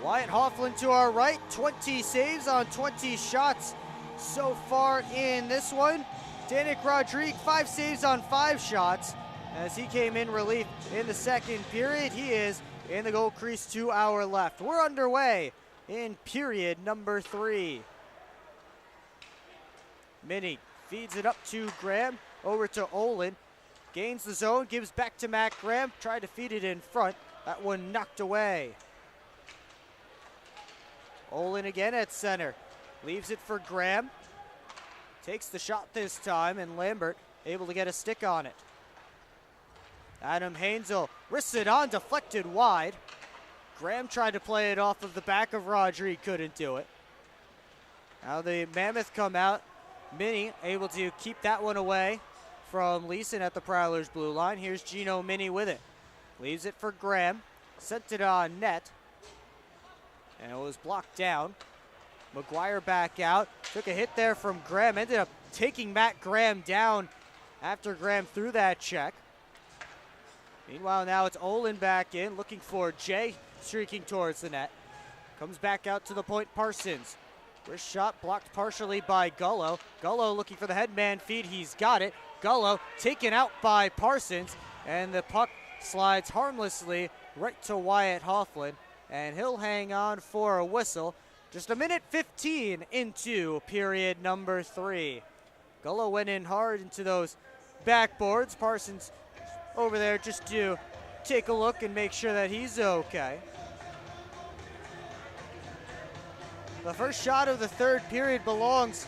Wyatt Hoffland to our right, 20 saves on 20 shots so far in this one. Danik Rodrigue, 5 saves on 5 shots as he came in relief in the 2nd period. He is in the goal crease to our left. We're underway in period number 3. Minnie feeds it up to Graham, over to Olin. Gains the zone, gives back to Matt Graham. Tried to feed it in front. That one knocked away. Olin again at center. Leaves it for Graham. Takes the shot this time, and Lambert able to get a stick on it. Adam Hainzel wrists it on, deflected wide. Graham tried to play it off of the back of Rodrigue, couldn't do it. Now the Mammoth come out. Minnie able to keep that one away from Leeson at the Prowlers blue line. Here's Gino Minnie with it. Leaves it for Graham. Sent it on net. And it was blocked down. McGuire back out. Took a hit there from Graham. Ended up taking Matt Graham down after Graham threw that check. Meanwhile, now it's Olin back in, looking for Jay, streaking towards the net. Comes back out to the point, Parsons. Wrist shot blocked partially by Gullo. Gullo looking for the headman feed, he's got it. Gullo taken out by Parsons, and the puck slides harmlessly right to Wyatt Hoffland, and he'll hang on for a whistle. Just a minute 15 into period number 3. Gullo went in hard into those backboards. Parsons over there just to take a look and make sure that he's okay. The first shot of the third period belongs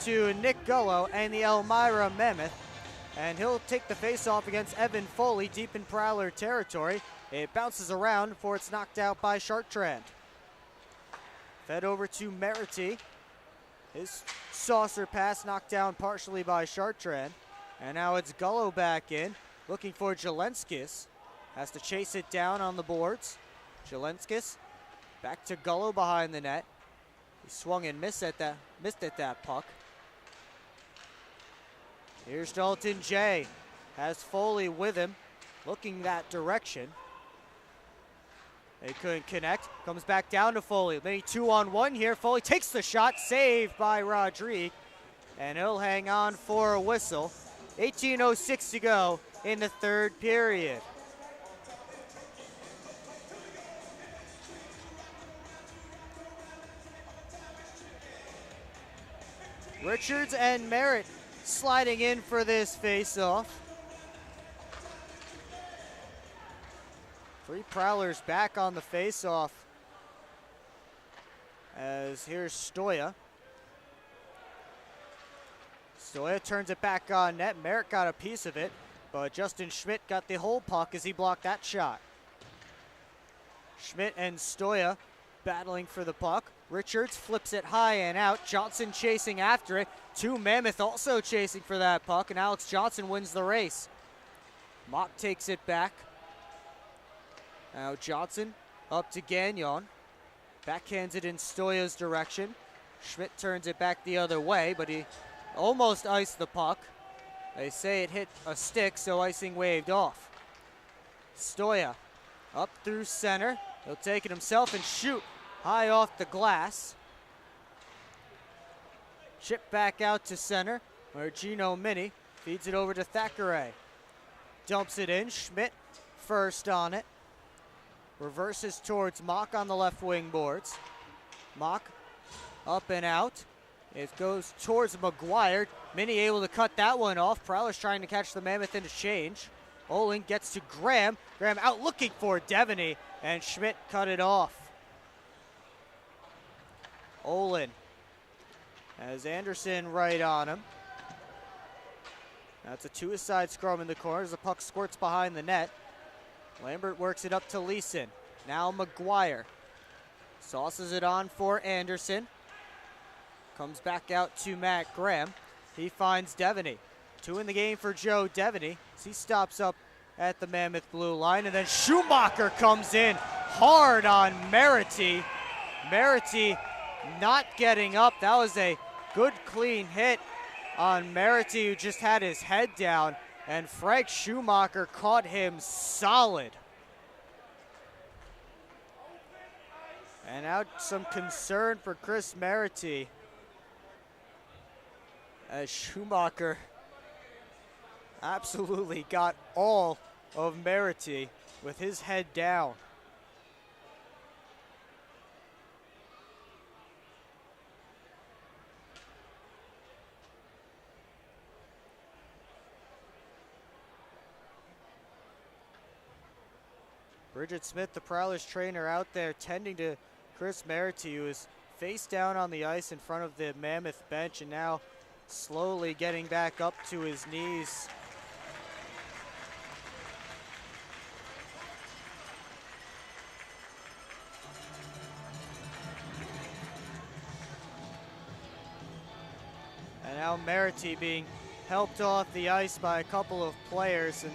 to Nick Gullo and the Elmira Mammoth, and he'll take the face-off against Evan Foley deep in Prowler territory. It bounces around before it's knocked out by Chartrand. Fed over to Merity. His saucer pass knocked down partially by Chartrand. And now it's Gullo back in, looking for Jelenskis. Has to chase it down on the boards. Jelenskis back to Gullo behind the net. He swung and missed at that puck. Here's Dalton J. Has Foley with him, looking that direction. They couldn't connect. Comes back down to Foley. Maybe 2-on-1 here. Foley takes the shot, saved by Rodrigue, and he'll hang on for a whistle. 18:06 to go in the third period. Richards and Merritt sliding in for this face-off. 3 Prowlers back on the face-off. As here's Stoya. Stoya turns it back on net. Merritt got a piece of it, but Justin Schmidt got the whole puck as he blocked that shot. Schmidt and Stoya battling for the puck. Richards flips it high and out. Johnson chasing after it. 2 Mammoth also chasing for that puck, and Alex Johnson wins the race. Mock takes it back. Now Johnson up to Gagnon. Backhands it in Stoya's direction. Schmidt turns it back the other way, but he almost iced the puck. They say it hit a stick, so icing waved off. Stoya up through center. He'll take it himself and shoot high off the glass. Chip back out to center, where Gino Mini feeds it over to Thackeray. Dumps it in. Schmidt first on it. Reverses towards Mock on the left wing boards. Mock up and out. It goes towards McGuire. Mini able to cut that one off. Prowler's trying to catch the Mammoth into change. Olin gets to Graham. Graham out looking for Devony, and Schmidt cut it off. Olin has Anderson right on him. That's a 2-a-side scrum in the corner as the puck squirts behind the net. Lambert works it up to Leeson. Now McGuire. Sauces it on for Anderson. Comes back out to Matt Graham. He finds Devony. 2 in the game for Joe Devony as he stops up at the Mammoth blue line. And then Schumacher comes in hard on Merity. Merity not getting up. That was a good clean hit on Merity, who just had his head down. And Frank Schumacher caught him solid. And now some concern for Chris Merity, as Schumacher absolutely got all of Merity with his head down. Bridget Smith, the Prowlers trainer, out there tending to Chris Merity, who is face down on the ice in front of the Mammoth bench and now slowly getting back up to his knees. And now Merity being helped off the ice by a couple of players and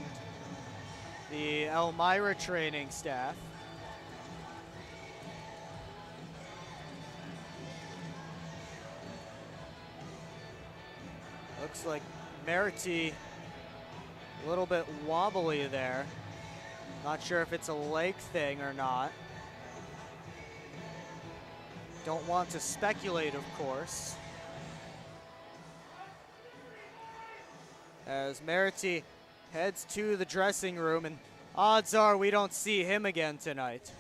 the Elmira training staff. Looks like Merity a little bit wobbly there. Not sure if it's a leg thing or not. Don't want to speculate, of course. As Merity heads to the dressing room, and odds are we don't see him again tonight.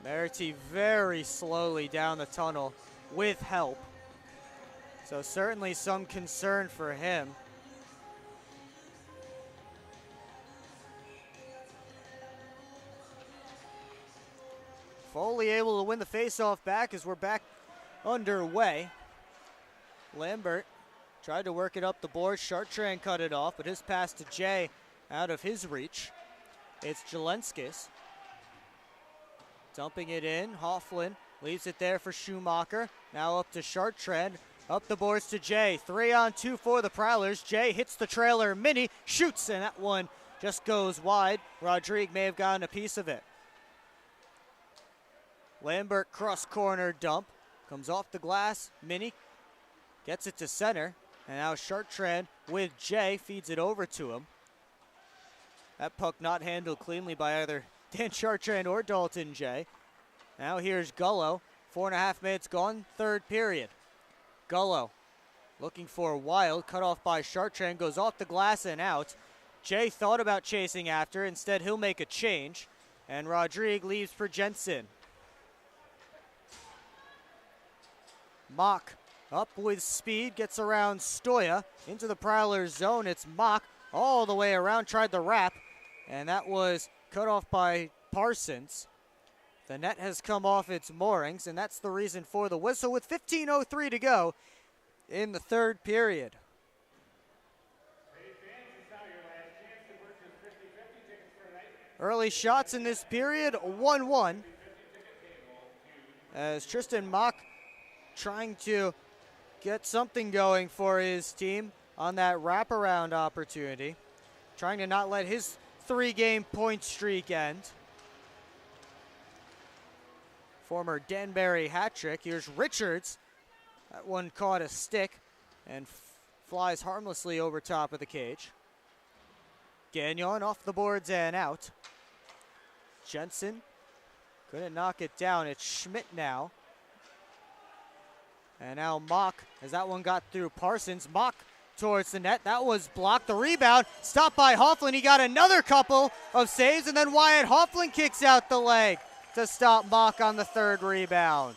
Verity very slowly down the tunnel with help. So certainly some concern for him. Foley able to win the faceoff back as we're back underway. Lambert tried to work it up the board. Chartrand cut it off, but his pass to Jay out of his reach. It's Jelenskis dumping it in. Hofflin leaves it there for Schumacher. Now up to Chartrand. Up the boards to Jay. 3-on-2 for the Prowlers. Jay hits the trailer. Mini shoots, and that one just goes wide. Rodrigue may have gotten a piece of it. Lambert cross corner dump. Comes off the glass. Mini gets it to center. And now Chartrand with Jay feeds it over to him. That puck not handled cleanly by either Dan Chartrand or Dalton Jay. Now here's Gullo. 4.5 minutes gone, third period. Gullo looking for Wild, cut off by Chartrand, goes off the glass and out. Jay thought about chasing after. Instead, he'll make a change. And Rodrigue leaves for Jensen. Mock up with speed, gets around Stoya into the Prowlers zone. It's Mock all the way around, tried the wrap, and that was cut off by Parsons. The net has come off its moorings, and that's the reason for the whistle with 15:03 to go in the third period. Early shots in this period, 1-1. As Tristan Mock trying to get something going for his team on that wraparound opportunity. Trying to not let his 3-game point streak end. Former Danbury hat trick. Here's Richards. That one caught a stick and flies harmlessly over top of the cage. Gagnon off the boards and out. Jensen couldn't knock it down. It's Schmidt now. And now Mock, as that one got through Parsons. Mock towards the net. That was blocked. The rebound stopped by Hofflin. He got another couple of saves, and then Wyatt Hofflin kicks out the leg to stop Mock on the third rebound.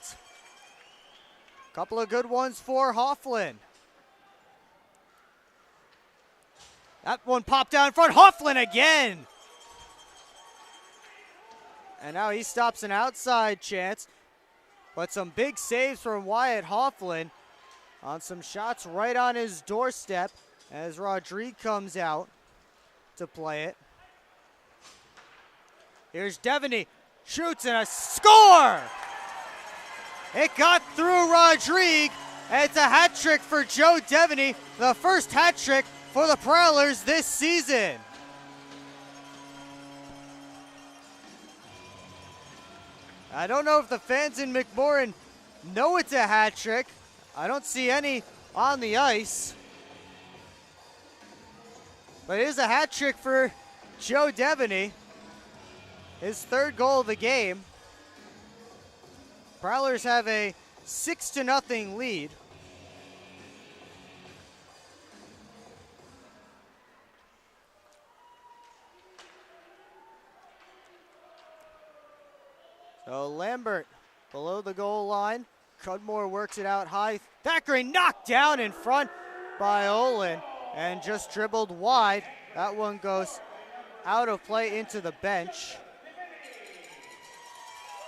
Couple of good ones for Hofflin. That one popped down in front. Hofflin again. And now he stops an outside chance. But some big saves from Wyatt Hofflin on some shots right on his doorstep as Rodrigue comes out to play it. Here's Devony, shoots and a score! It got through Rodrigue, and it's a hat trick for Joe Devony, the first hat trick for the Prowlers this season. I don't know if the fans in McMorran know it's a hat trick. I don't see any on the ice. But it is a hat trick for Joe Devony. His third goal of the game. Prowlers have a 6-0 lead. So Lambert below the goal line. Cudmore works it out high. Thackeray knocked down in front by Olin and just dribbled wide. That one goes out of play into the bench.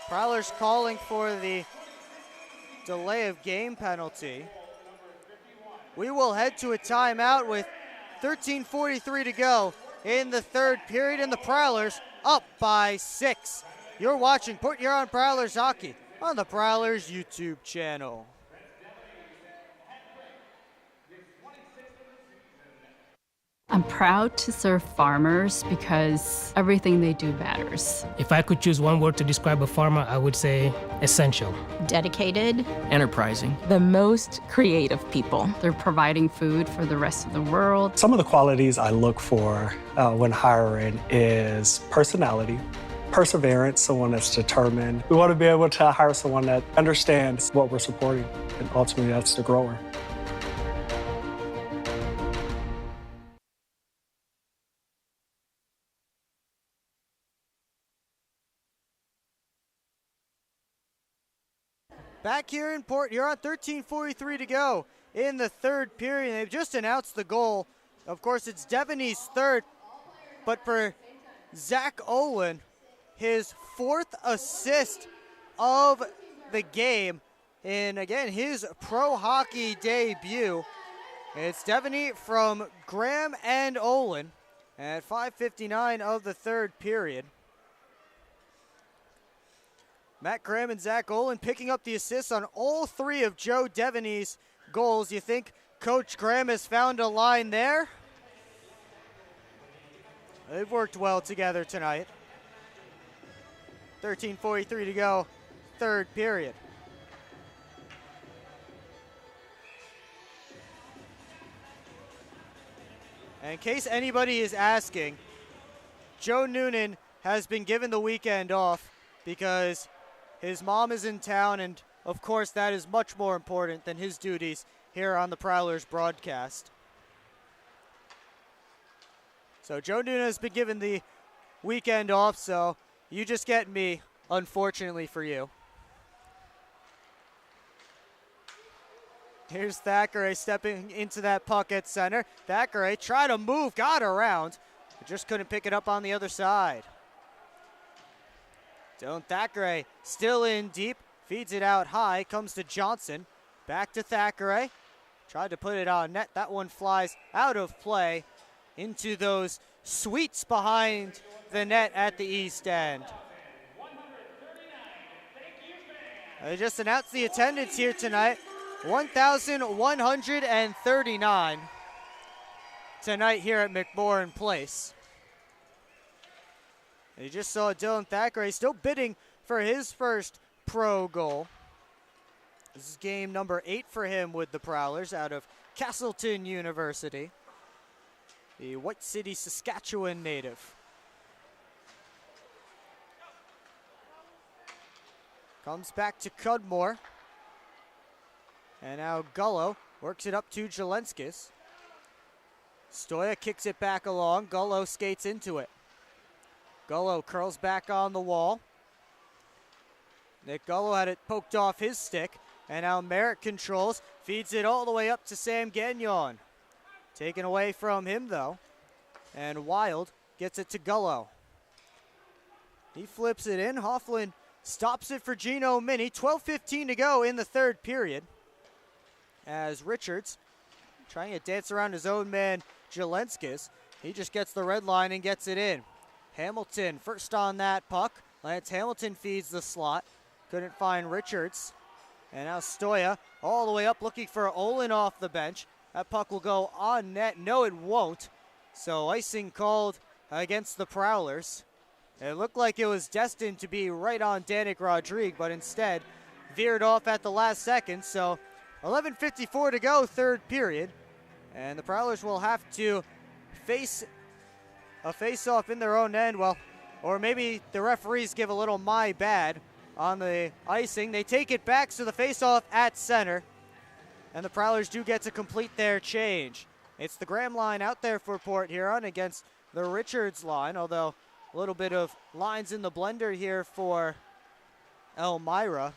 Prowlers calling for the delay of game penalty. We will head to a timeout with 13:43 to go in the third period, and the Prowlers up by 6. You're watching Port Huron Prowlers hockey on the Prowlers YouTube channel. I'm proud to serve farmers because everything they do matters. If I could choose one word to describe a farmer, I would say essential. Dedicated, Enterprising. the most creative people. They're providing food for the rest of the world. Some of the qualities I look for when hiring is personality, perseverance, someone that's determined. We want to be able to hire someone that understands what we're supporting, and ultimately that's the grower. back here in Port Huron, 13:43 to go in the third period. They've just announced the goal. Of course, it's Devony's third, but for Zach Olin, his fourth assist of the game in, again, his pro hockey debut. It's Devony from Graham and Olin at 5:59 of the third period. Matt Graham and Zach Olin picking up the assists on all three of Joe Devony's goals. You think Coach Graham has found a line there? They've worked well together tonight. 13:43 to go, third period. And in case anybody is asking, Joe Noonan has been given the weekend off because his mom is in town, and of course that is much more important than his duties here on the Prowlers broadcast. So Joe Noonan has been given the weekend off, so you just get me, unfortunately for you. Here's Thackeray stepping into that puck at center. Thackeray tried to move, got around, but just couldn't pick it up on the other side. Dylan Thackeray still in deep, feeds it out high, comes to Johnson. Back to Thackeray. Tried to put it on net. That one flies out of play into those suites behind the net at the east end. They just announced the attendance here tonight. 1,139 tonight here at McMorran Place. You just saw Dylan Thackeray still bidding for his first pro goal. This is game number 8 for him with the Prowlers out of Castleton University, the White City, Saskatchewan native. Comes back to Cudmore. And now Gullo works it up to Jelenskis. Stoya kicks it back along. Gullo skates into it. Gullo curls back on the wall. Nick Gullo had it poked off his stick. And now Merritt controls, feeds it all the way up to Sam Gagnon. Taken away from him, though. And Wild gets it to Gullo. He flips it in. Hofflin stops it for Gino Mini. 12:15 to go in the third period. As Richards trying to dance around his own man, Jelenskis. He just gets the red line and gets it in. Hamilton first on that puck. Lance Hamilton feeds the slot. Couldn't find Richards. And now Stoya all the way up looking for Olin off the bench. That puck will go on net. No, it won't. So icing called against the Prowlers. It looked like it was destined to be right on Danik Rodrigue, but instead veered off at the last second. So 11:54 to go, third period. And the Prowlers will have to face a face-off in their own end. Well, or maybe the referees give a little my bad on the icing. They take it back, so the face-off at center. And the Prowlers do get to complete their change. It's the Graham line out there for Port Huron against the Richards line, although a little bit of lines in the blender here for Elmira.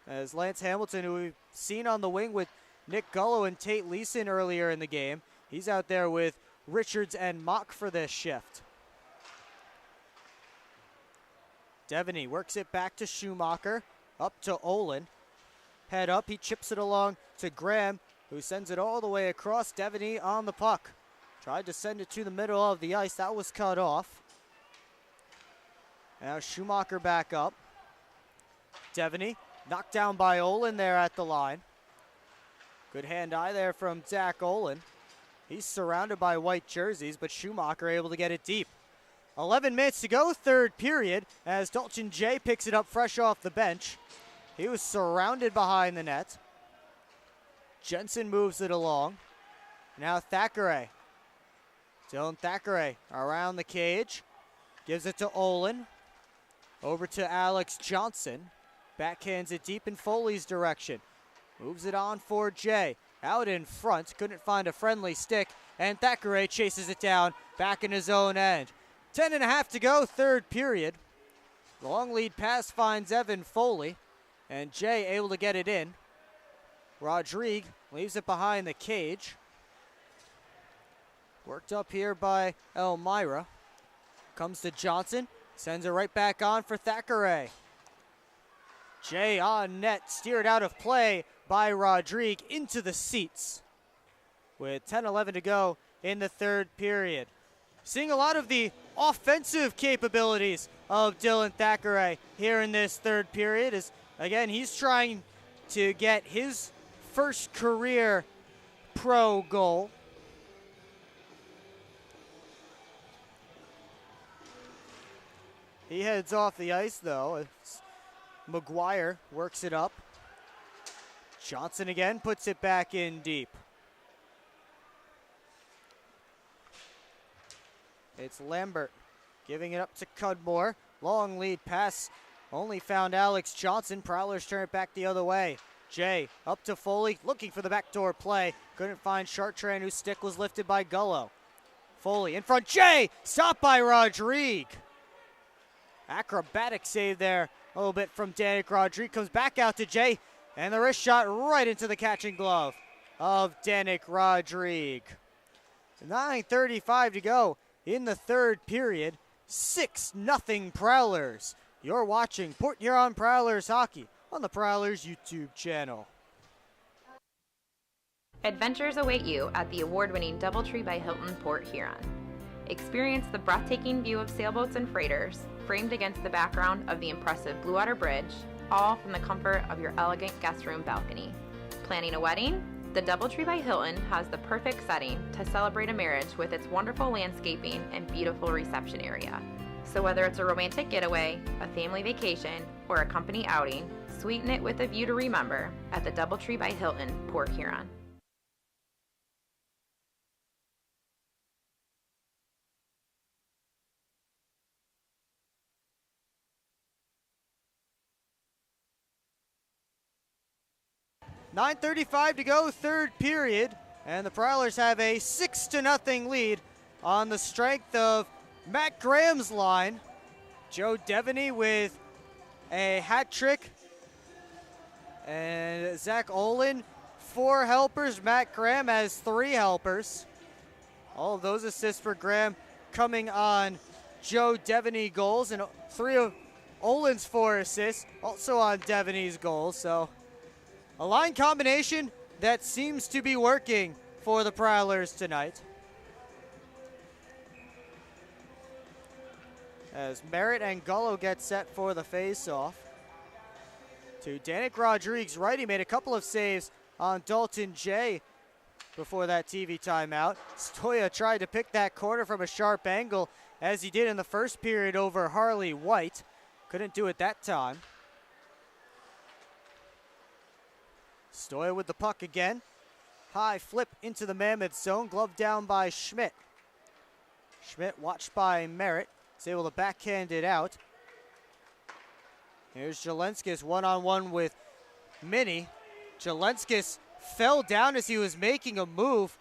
As Lance Hamilton, who we've seen on the wing with Nick Gullo and Tate Leeson earlier in the game, he's out there with Richards and Mock for this shift. Devony works it back to Schumacher, up to Olin. Head up, he chips it along to Graham, who sends it all the way across. Devony on the puck. Tried to send it to the middle of the ice. That was cut off. Now Schumacher back up. Devony knocked down by Olin there at the line. Good hand-eye there from Zach Olin. He's surrounded by white jerseys, but Schumacher able to get it deep. 11 minutes to go, third period, as Dalton Jay picks it up fresh off the bench. He was surrounded behind the net. Jensen moves it along. Now Thackeray. Dylan Thackeray around the cage. Gives it to Olin. Over to Alex Johnson. Backhands it deep in Foley's direction. Moves it on for Jay. Out in front. Couldn't find a friendly stick. And Thackeray chases it down back in his own end. 10:30 to go, third period. Long lead pass finds Evan Foley. And Jay able to get it in. Rodrigue leaves it behind the cage. Worked up here by Elmira. Comes to Johnson. Sends it right back on for Thackeray. Jay on net, steered out of play by Rodrigue into the seats. With 10-11 to go in the third period. Seeing a lot of the offensive capabilities of Dylan Thackeray here in this third period. As again, he's trying to get his first career pro goal. He heads off the ice though as McGuire works it up. Johnson again puts it back in deep. It's Lambert giving it up to Cudmore. Long lead pass. Only found Alex Johnson. Prowlers turn it back the other way. Jay up to Foley, looking for the backdoor play. Couldn't find Chartrand, whose stick was lifted by Gullo. Foley in front. Jay! Stopped by Rodrigue. Acrobatic save there. A little bit from Danik Rodrigue. Comes back out to Jay. And the wrist shot right into the catching glove of Danik Rodrigue. 9:35 to go in the third period. 6-0 Prowlers. You're watching Port Huron Prowlers hockey on the Prowlers YouTube channel. Adventures await you at the award-winning DoubleTree by Hilton Port Huron. Experience the breathtaking view of sailboats and freighters, framed against the background of the impressive Blue Water Bridge, all from the comfort of your elegant guest room balcony. Planning a wedding? The DoubleTree by Hilton has the perfect setting to celebrate a marriage with its wonderful landscaping and beautiful reception area. So whether it's a romantic getaway, a family vacation, or a company outing, sweeten it with a view to remember at the DoubleTree by Hilton, Port Huron. .9:35 to go, third period, and the Prowlers have a 6-0 lead on the strength of Matt Graham's line. Joe Devony with a hat trick, and Zach Olin, 4 helpers. Matt Graham has 3 helpers. All of those assists for Graham coming on Joe Devony goals, and 3 of Olin's 4 assists also on Devony's goals. So a line combination that seems to be working for the Prowlers tonight. As Merritt and Gullo get set for the face-off. To Danik Rodrigue's right, he made a couple of saves on Dalton Jay before that TV timeout. Stoya tried to pick that corner from a sharp angle, as he did in the first period over Harley White. Couldn't do it that time. Stoya with the puck again. High flip into the Mammoth zone, glove down by Schmidt. Schmidt watched by Merritt, is able to backhand it out. Here's Jelenskis one-on-one with Minnie. Jelenskis fell down as he was making a move,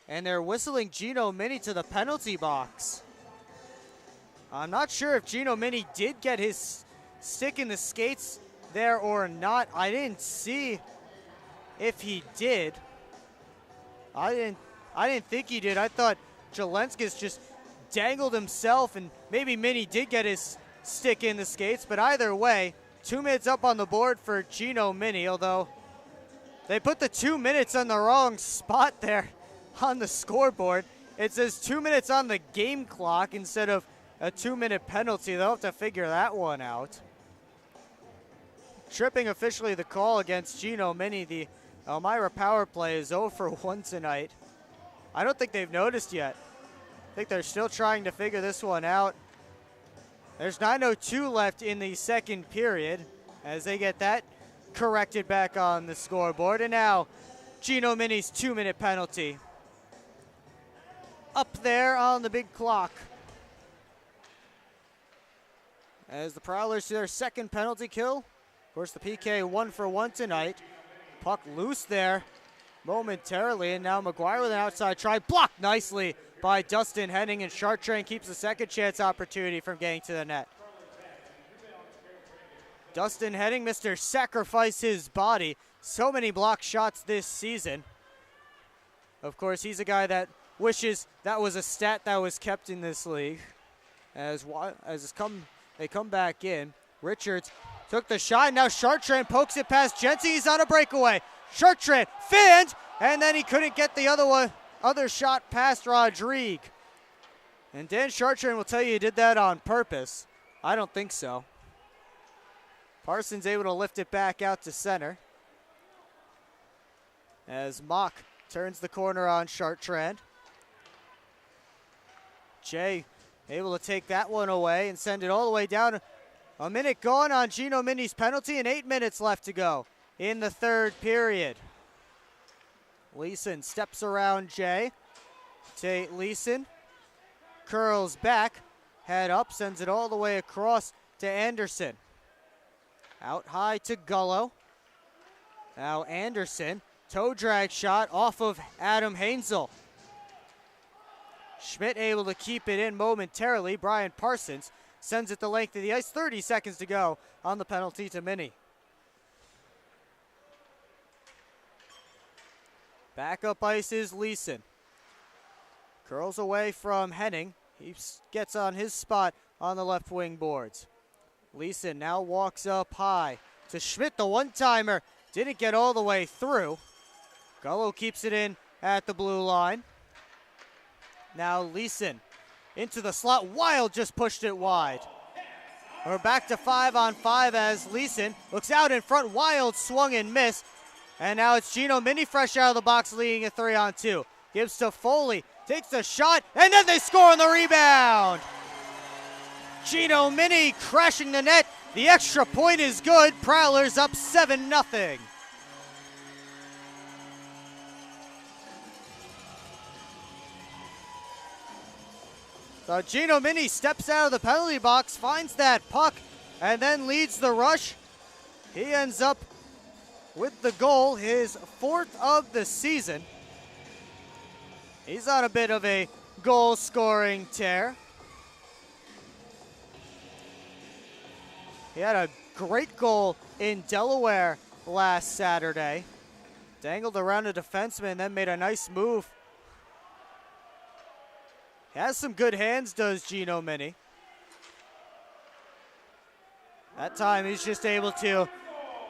and they're whistling Gino Minnie to the penalty box. I'm not sure if Gino Minnie did get his stick in the skates there or not. I didn't see if he did. I didn't think he did. I thought Jelenskis just dangled himself, and maybe Minnie did get his stick in the skates, but either way, 2 minutes up on the board for Gino Minnie, although they put the 2 minutes on the wrong spot there on the scoreboard. It says 2 minutes on the game clock instead of a 2-minute penalty. They'll have to figure that one out. Tripping officially the call against Gino Minnie. The Elmira power play is 0 for 1 tonight. I don't think they've noticed yet. I think they're still trying to figure this one out. There's 9:02 left in the second period as they get that corrected back on the scoreboard. And now Gino Minnie's 2-minute penalty up there on the big clock. As the Prowlers do their second penalty kill. Of course, the PK 1 for 1 tonight. Puck loose there momentarily, and now McGuire with an outside try. Blocked nicely by Dustin Henning, and Chartrand keeps the second chance opportunity from getting to the net. Dustin Henning, Mr. Sacrifice his body. So many block shots this season. Of course, he's a guy that wishes that was a stat that was kept in this league. They come back in. Richards took the shot. Now Chartrand pokes it past Jensen. He's on a breakaway. Chartrand fanned, and then he couldn't get the other shot past Rodrigue. And Dan Chartrand will tell you he did that on purpose. I don't think so. Parsons able to lift it back out to center. As Mock turns the corner on Chartrand. Jay able to take that one away and send it all the way down. A minute gone on Gino Mini's penalty and 8 minutes left to go in the third period. Leeson steps around Jay. Tate Leeson curls back, head up, sends it all the way across to Anderson. Out high to Gullo. Now Anderson, toe drag shot off of Adam Hainsel. Schmidt able to keep it in momentarily. Brian Parsons sends it the length of the ice. 30 seconds to go on the penalty to Mini. Backup ice is Leeson. Curls away from Henning. He gets on his spot on the left wing boards. Leeson now walks up high to Schmidt, the one-timer. Didn't get all the way through. Gullo keeps it in at the blue line. Now Leeson into the slot. Wild just pushed it wide. We're back to 5-on-5 as Leeson looks out in front. Wild swung and missed. And now it's Gino Mini fresh out of the box leading a 3-on-2. Gives to Foley. Takes a shot. And then they score on the rebound. Gino Mini crashing the net. The extra point is good. Prowlers up 7-0. So Gino Mini steps out of the penalty box, finds that puck, and then leads the rush. He ends up with the goal, his 4th of the season. He's on a bit of a goal-scoring tear. He had a great goal in Delaware last Saturday. Dangled around a defenseman, then made a nice move. He has some good hands, does Gino Mini. That time he's just able to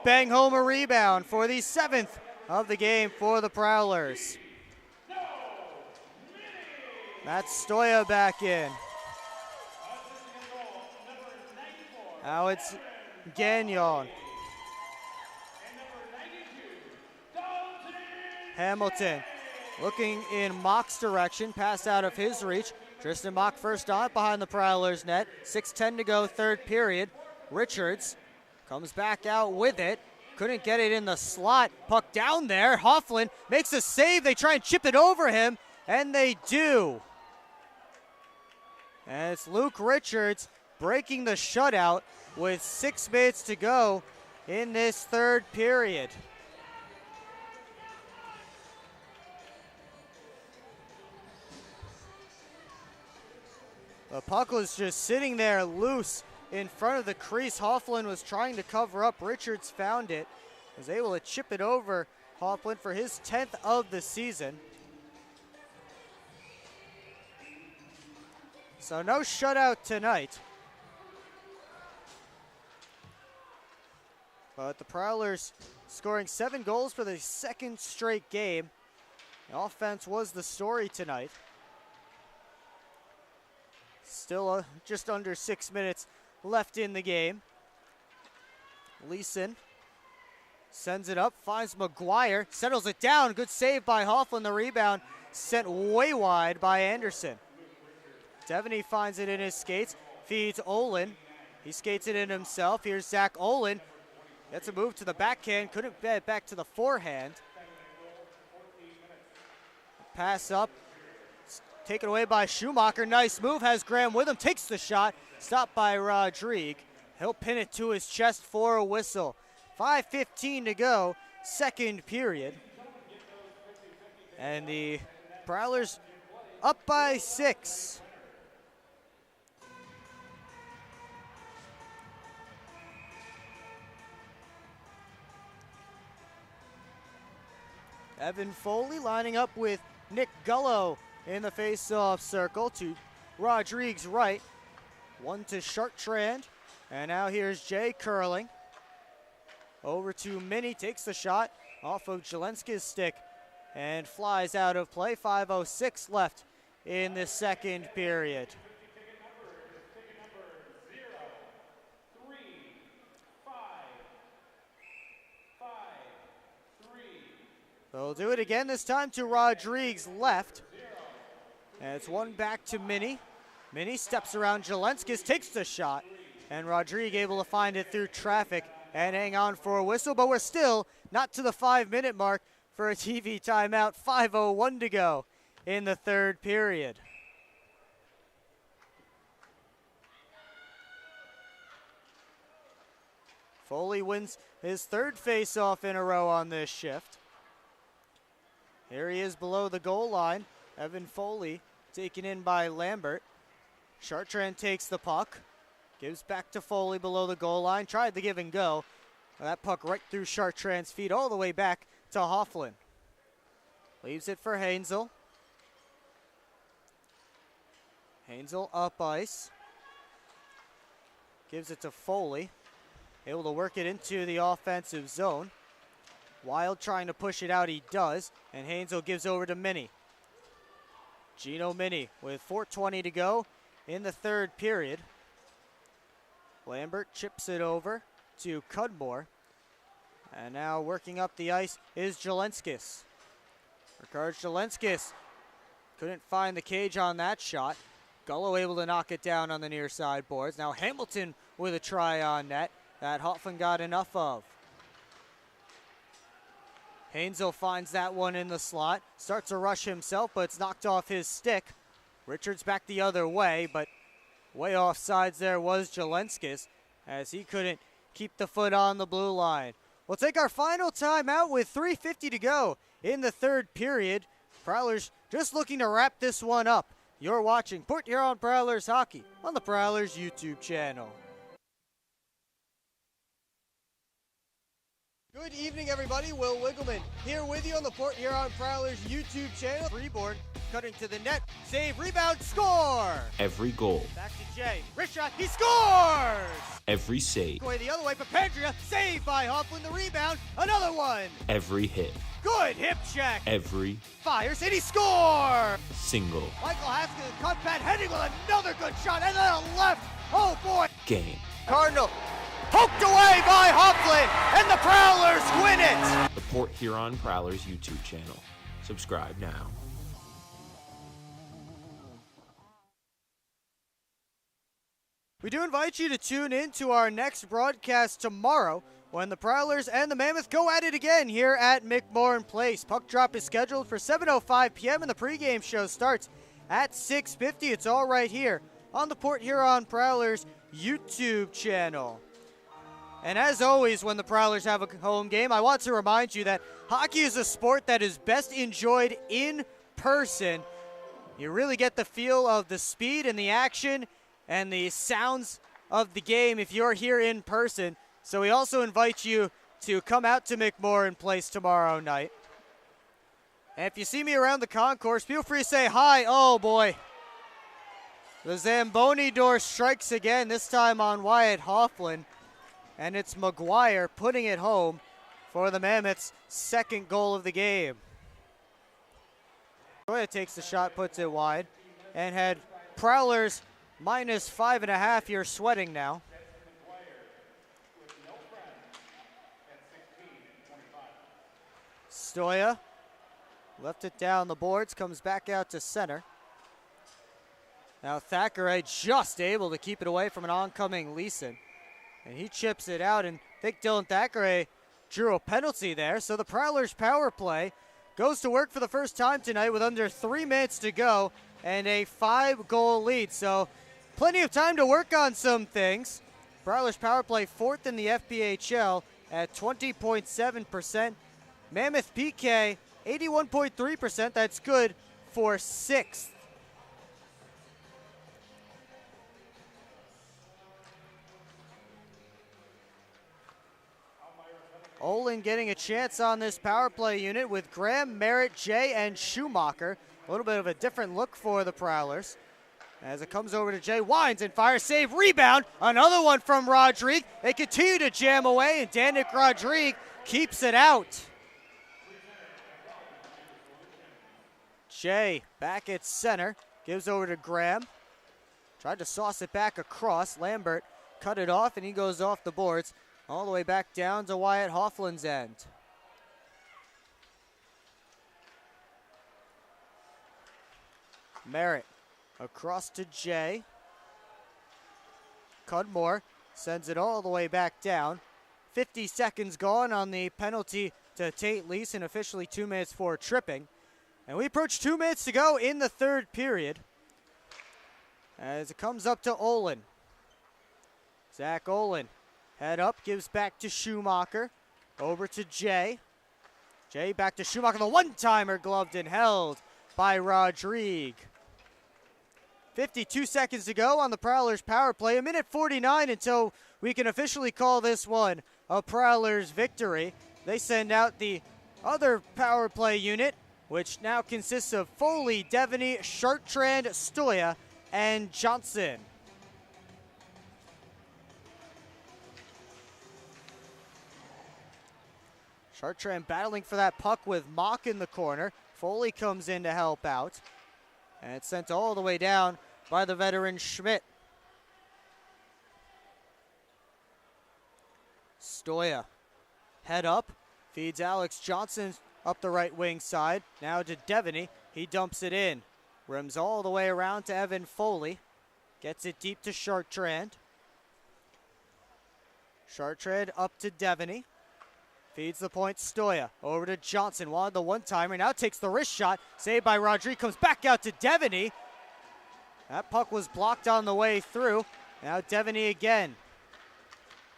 bang home a rebound for the 7th of the game for the Prowlers. Matt Stoya back in. Now it's Gagnon. Hamilton looking in Mock's direction, pass out of his reach. Tristan Mock first on behind the Prowlers net. 6:10 to go, third period. Richards comes back out with it. Couldn't get it in the slot. Puck down there. Hofflin makes a save. They try and chip it over him, and they do. And it's Luke Richards breaking the shutout with 6 minutes to go in this third period. The puck was just sitting there loose in front of the crease. Hofflin was trying to cover up. Richards found it. Was able to chip it over Hofflin for his 10th of the season. So no shutout tonight. But the Prowlers scoring 7 goals for the 2nd straight game. The offense was the story tonight. Still just under 6 minutes left in the game. Leeson sends it up, finds McGuire, settles it down. Good save by Hofflin. The rebound sent way wide by Anderson. Devony finds it in his skates, feeds Olin. He skates it in himself. Here's Zach Olin. Gets a move to the backhand, couldn't get it back to the forehand. Pass up, taken away by Schumacher. Nice move, has Graham with him, takes the shot, stopped by Rodrigue. He'll pin it to his chest for a whistle. 5:15 to go, second period. And the Prowlers up by 6. Evan Foley lining up with Nick Gullo in the face-off circle to Rodrigues' right. One to Chartrand. And now here's Jay curling. Over to Minnie, takes the shot off of Jelenski's stick and flies out of play. 5:06 left in the second period. They'll do it again, this time to Rodrigues left. And it's one back to Minnie. Minnie steps around Jelenskis, takes the shot, and Rodrigues able to find it through traffic and hang on for a whistle, but we're still not to the 5-minute mark for a TV timeout. 5:01 to go in the third period. Foley wins his third face-off in a row on this shift. Here he is below the goal line. Evan Foley taken in by Lambert. Chartrand takes the puck. Gives back to Foley below the goal line. Tried the give and go. That puck right through Chartrand's feet all the way back to Hofflin. Leaves it for Hainsel. Hainsel up ice. Gives it to Foley. Able to work it into the offensive zone. Wild trying to push it out, he does. And Hainsel gives over to Minnie. Gino Minnie with 4:20 to go in the third period. Lambert chips it over to Cudmore. And now working up the ice is Jelenskis. Ricard Jelenskis couldn't find the cage on that shot. Gullo able to knock it down on the near side boards. Now Hamilton with a try on net that Hoffman got enough of. Hainsel finds that one in the slot. Starts a rush himself, but it's knocked off his stick. Richards back the other way, but way off sides there was Jelenskis as he couldn't keep the foot on the blue line. We'll take our final timeout with 3:50 to go in the third period. Prowlers just looking to wrap this one up. You're watching Port Huron Prowlers Hockey on the Prowlers YouTube channel. Good evening, everybody. Will Wiggleman here with you on the Port Huron Prowlers YouTube channel. Freeboard cutting to the net. Save, rebound, score! Every goal, Back to Jay. Wrist shot, he scores! every save, Away the other way, Papandrea. Saved by Hoffman. The rebound. Another one. every hit, Good hip check. every Fires, and he scores! single Michael Haskins, cut pad, heading with another good shot, and then a left. Oh, boy. game. Cardinal poked away by Hoffman, and the Prowlers win it. The Port Huron Prowlers YouTube channel. Subscribe now. We do invite you to tune in to our next broadcast tomorrow when the Prowlers and the Mammoth go at it again here at McMorran Place. Puck drop is scheduled for 7:05 p.m. and the pregame show starts at 6:50. It's all right here on the Port Huron Prowlers YouTube channel. And as always, when the Prowlers have a home game, I want to remind you that hockey is a sport that is best enjoyed in person. You really get the feel of the speed and the action and the sounds of the game if you're here in person. So we also invite you to come out to McMorran Place tomorrow night. And if you see me around the concourse, feel free to say hi. Oh, boy. The Zamboni door strikes again, this time on Wyatt Hofflin. And it's McGuire putting it home for the Mammoths' second goal of the game. Goya takes the shot, puts it wide, and had Prowlers minus 5.5. You're sweating now. Stoya left it down the boards, comes back out to center. Now Thackeray just able to keep it away from an oncoming Leeson. And he chips it out, and I think Dylan Thackeray drew a penalty there. So the Prowlers power play goes to work for the first time tonight with under 3 minutes to go and a 5-goal lead. So plenty of time to work on some things. Prowlers power play 4th in the FPHL at 20.7%. Mammoth PK 81.3%. That's good for 6th. Olin getting a chance on this power play unit with Graham, Merritt, Jay, and Schumacher. A little bit of a different look for the Prowlers. As it comes over to Jay, winds and fires, save, rebound. Another one from Rodrigue. They continue to jam away, and Danik Rodrigue keeps it out. Jay back at center, gives over to Graham. Tried to sauce it back across. Lambert cut it off, and he goes off the boards all the way back down to Wyatt Hoffland's end. Merritt across to Jay. Cudmore sends it all the way back down. 50 seconds gone on the penalty to Tate Leeson, officially 2 minutes for tripping. And we approach 2 minutes to go in the third period. As it comes up to Olin. Zach Olin, head up, gives back to Schumacher. Over to Jay. Jay back to Schumacher, the one-timer gloved and held by Rodrigue. 52 seconds to go on the Prowlers power play. 1:49 until we can officially call this one a Prowlers victory. They send out the other power play unit, which now consists of Foley, Devony, Chartrand, Stoya, and Johnson. Chartrand battling for that puck with Mock in the corner. Foley comes in to help out. And it's sent all the way down by the veteran Schmidt. Stoya, head up, feeds Alex Johnson up the right wing side. Now to Devony, he dumps it in. Rims all the way around to Evan Foley. Gets it deep to Chartrand. Chartrand up to Devony. Feeds the point, Stoya. Over to Johnson, wanted the one-timer, now takes the wrist shot. Saved by Rodrigue, comes back out to Devony. That puck was blocked on the way through. Now Devony again.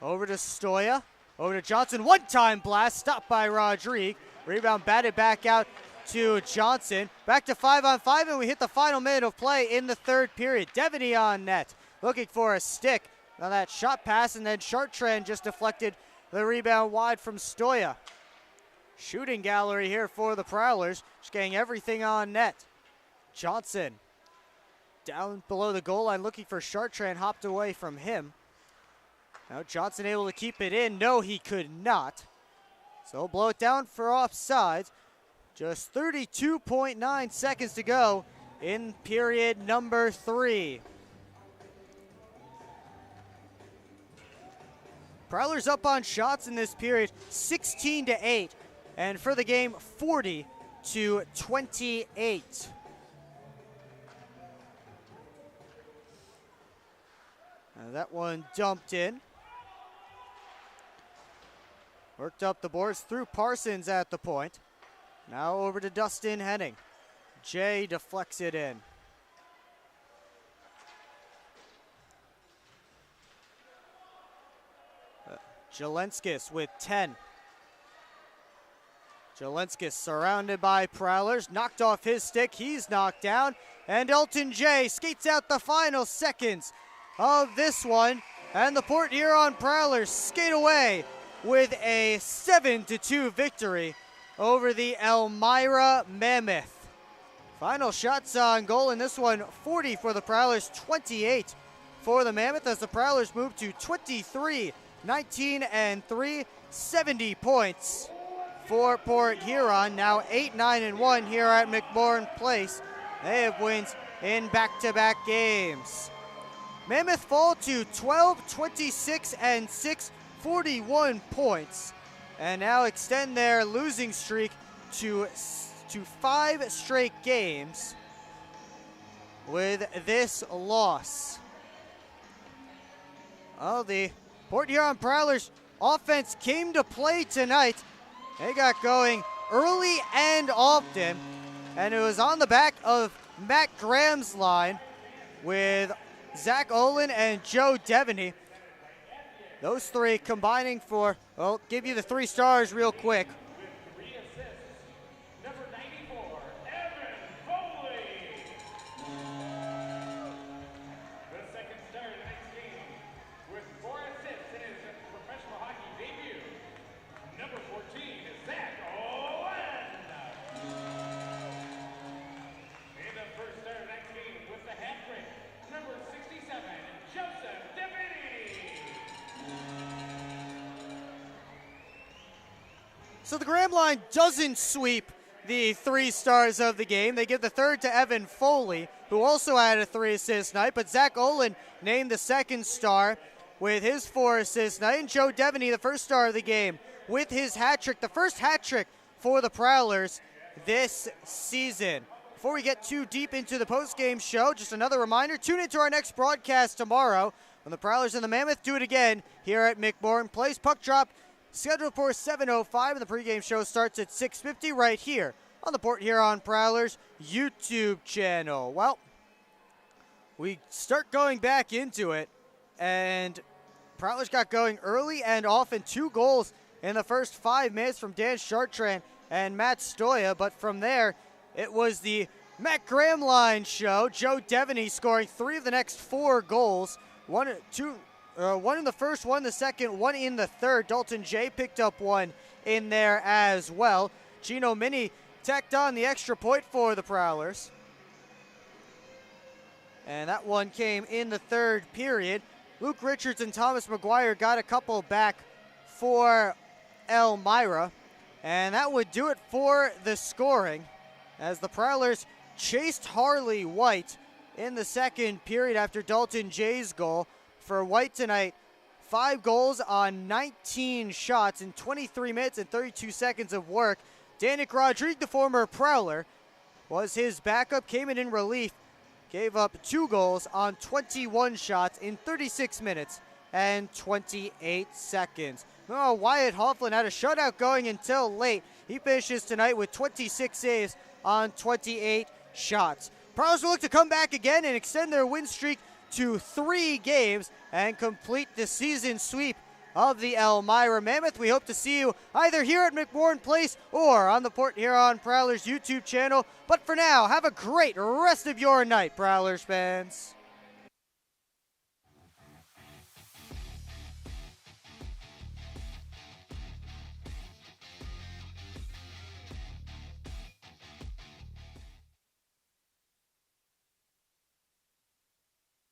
Over to Stoya. Over to Johnson, one-time blast, stopped by Rodrigue. Rebound batted back out to Johnson. Back to 5-on-5, and we hit the final minute of play in the third period. Devony on net, looking for a stick. Now that shot pass, and then Chartrand just deflected the rebound wide from Stoya. Shooting gallery here for the Prowlers, just getting everything on net. Johnson down below the goal line looking for Chartrand, hopped away from him. Now Johnson able to keep it in. No, he could not. So blow it down for offsides. Just 32.9 seconds to go in period number 3. Prowlers up on shots in this period, 16-8, and for the game, 40-28. That one dumped in. Worked up the boards through Parsons at the point. Now over to Dustin Henning. Jay deflects it in. Jelenskis with 10. Jelenskis surrounded by Prowlers, knocked off his stick, he's knocked down, and Elton Jay skates out the final seconds of this one, and the Port Huron Prowlers skate away with a 7-2 victory over the Elmira Mammoth. Final shots on goal in this one, 40 for the Prowlers, 28 for the Mammoth, as the Prowlers move to 23, 19-3, 70 points for Port Huron. Now 8-9-1 here at McMorran Place. They have wins in back-to-back games. Mammoth fall to 12, 26, and 6, 41 points, and now extend their losing streak to 5 straight games with this loss. Oh, the Port Huron Prowlers offense came to play tonight. They got going early and often, and it was on the back of Matt Graham's line with Zach Olin and Joe Devony. Those three combining for, well, give you the 3 stars real quick. So the Graham line doesn't sweep the 3 stars of the game. They give the third to Evan Foley, who also had a 3-assist night, but Zach Olin named the second star with his 4-assist night, and Joe Devony, the first star of the game, with his hat trick, the first hat trick for the Prowlers this season. Before we get too deep into the postgame show, just another reminder, tune into our next broadcast tomorrow when the Prowlers and the Mammoth do it again here at McMorran Place. Puck drop scheduled for 7:05, and the pregame show starts at 6:50 right here on the Port Huron Prowlers YouTube channel. Well, we start going back into it, and Prowlers got going early and often. 2 goals in the first 5 minutes from Dan Chartrand and Matt Stoya, but from there, it was the Matt Graham line show. Joe Devony scoring 3 of the next 4 goals. One in the first, 1 in the second, 1 in the third. Dalton Jay picked up 1 in there as well. Gino Mini tacked on the extra point for the Prowlers. And that one came in the third period. Luke Richards and Thomas McGuire got a couple back for Elmira. And that would do it for the scoring, as the Prowlers chased Harley White in the second period after Dalton Jay's goal. For White tonight, 5 goals on 19 shots in 23 minutes and 32 seconds of work. Danik Rodrigue, the former Prowler, was his backup, came in relief, gave up 2 goals on 21 shots in 36 minutes and 28 seconds. Oh, Wyatt Hofflin had a shutout going until late. He finishes tonight with 26 saves on 28 shots. Prowlers will look to come back again and extend their win streak to 3 games and complete the season sweep of the Elmira Mammoth. We hope to see you either here at McMorran Place or on the Port Huron Prowlers YouTube channel. But for now, have a great rest of your night, Prowlers fans.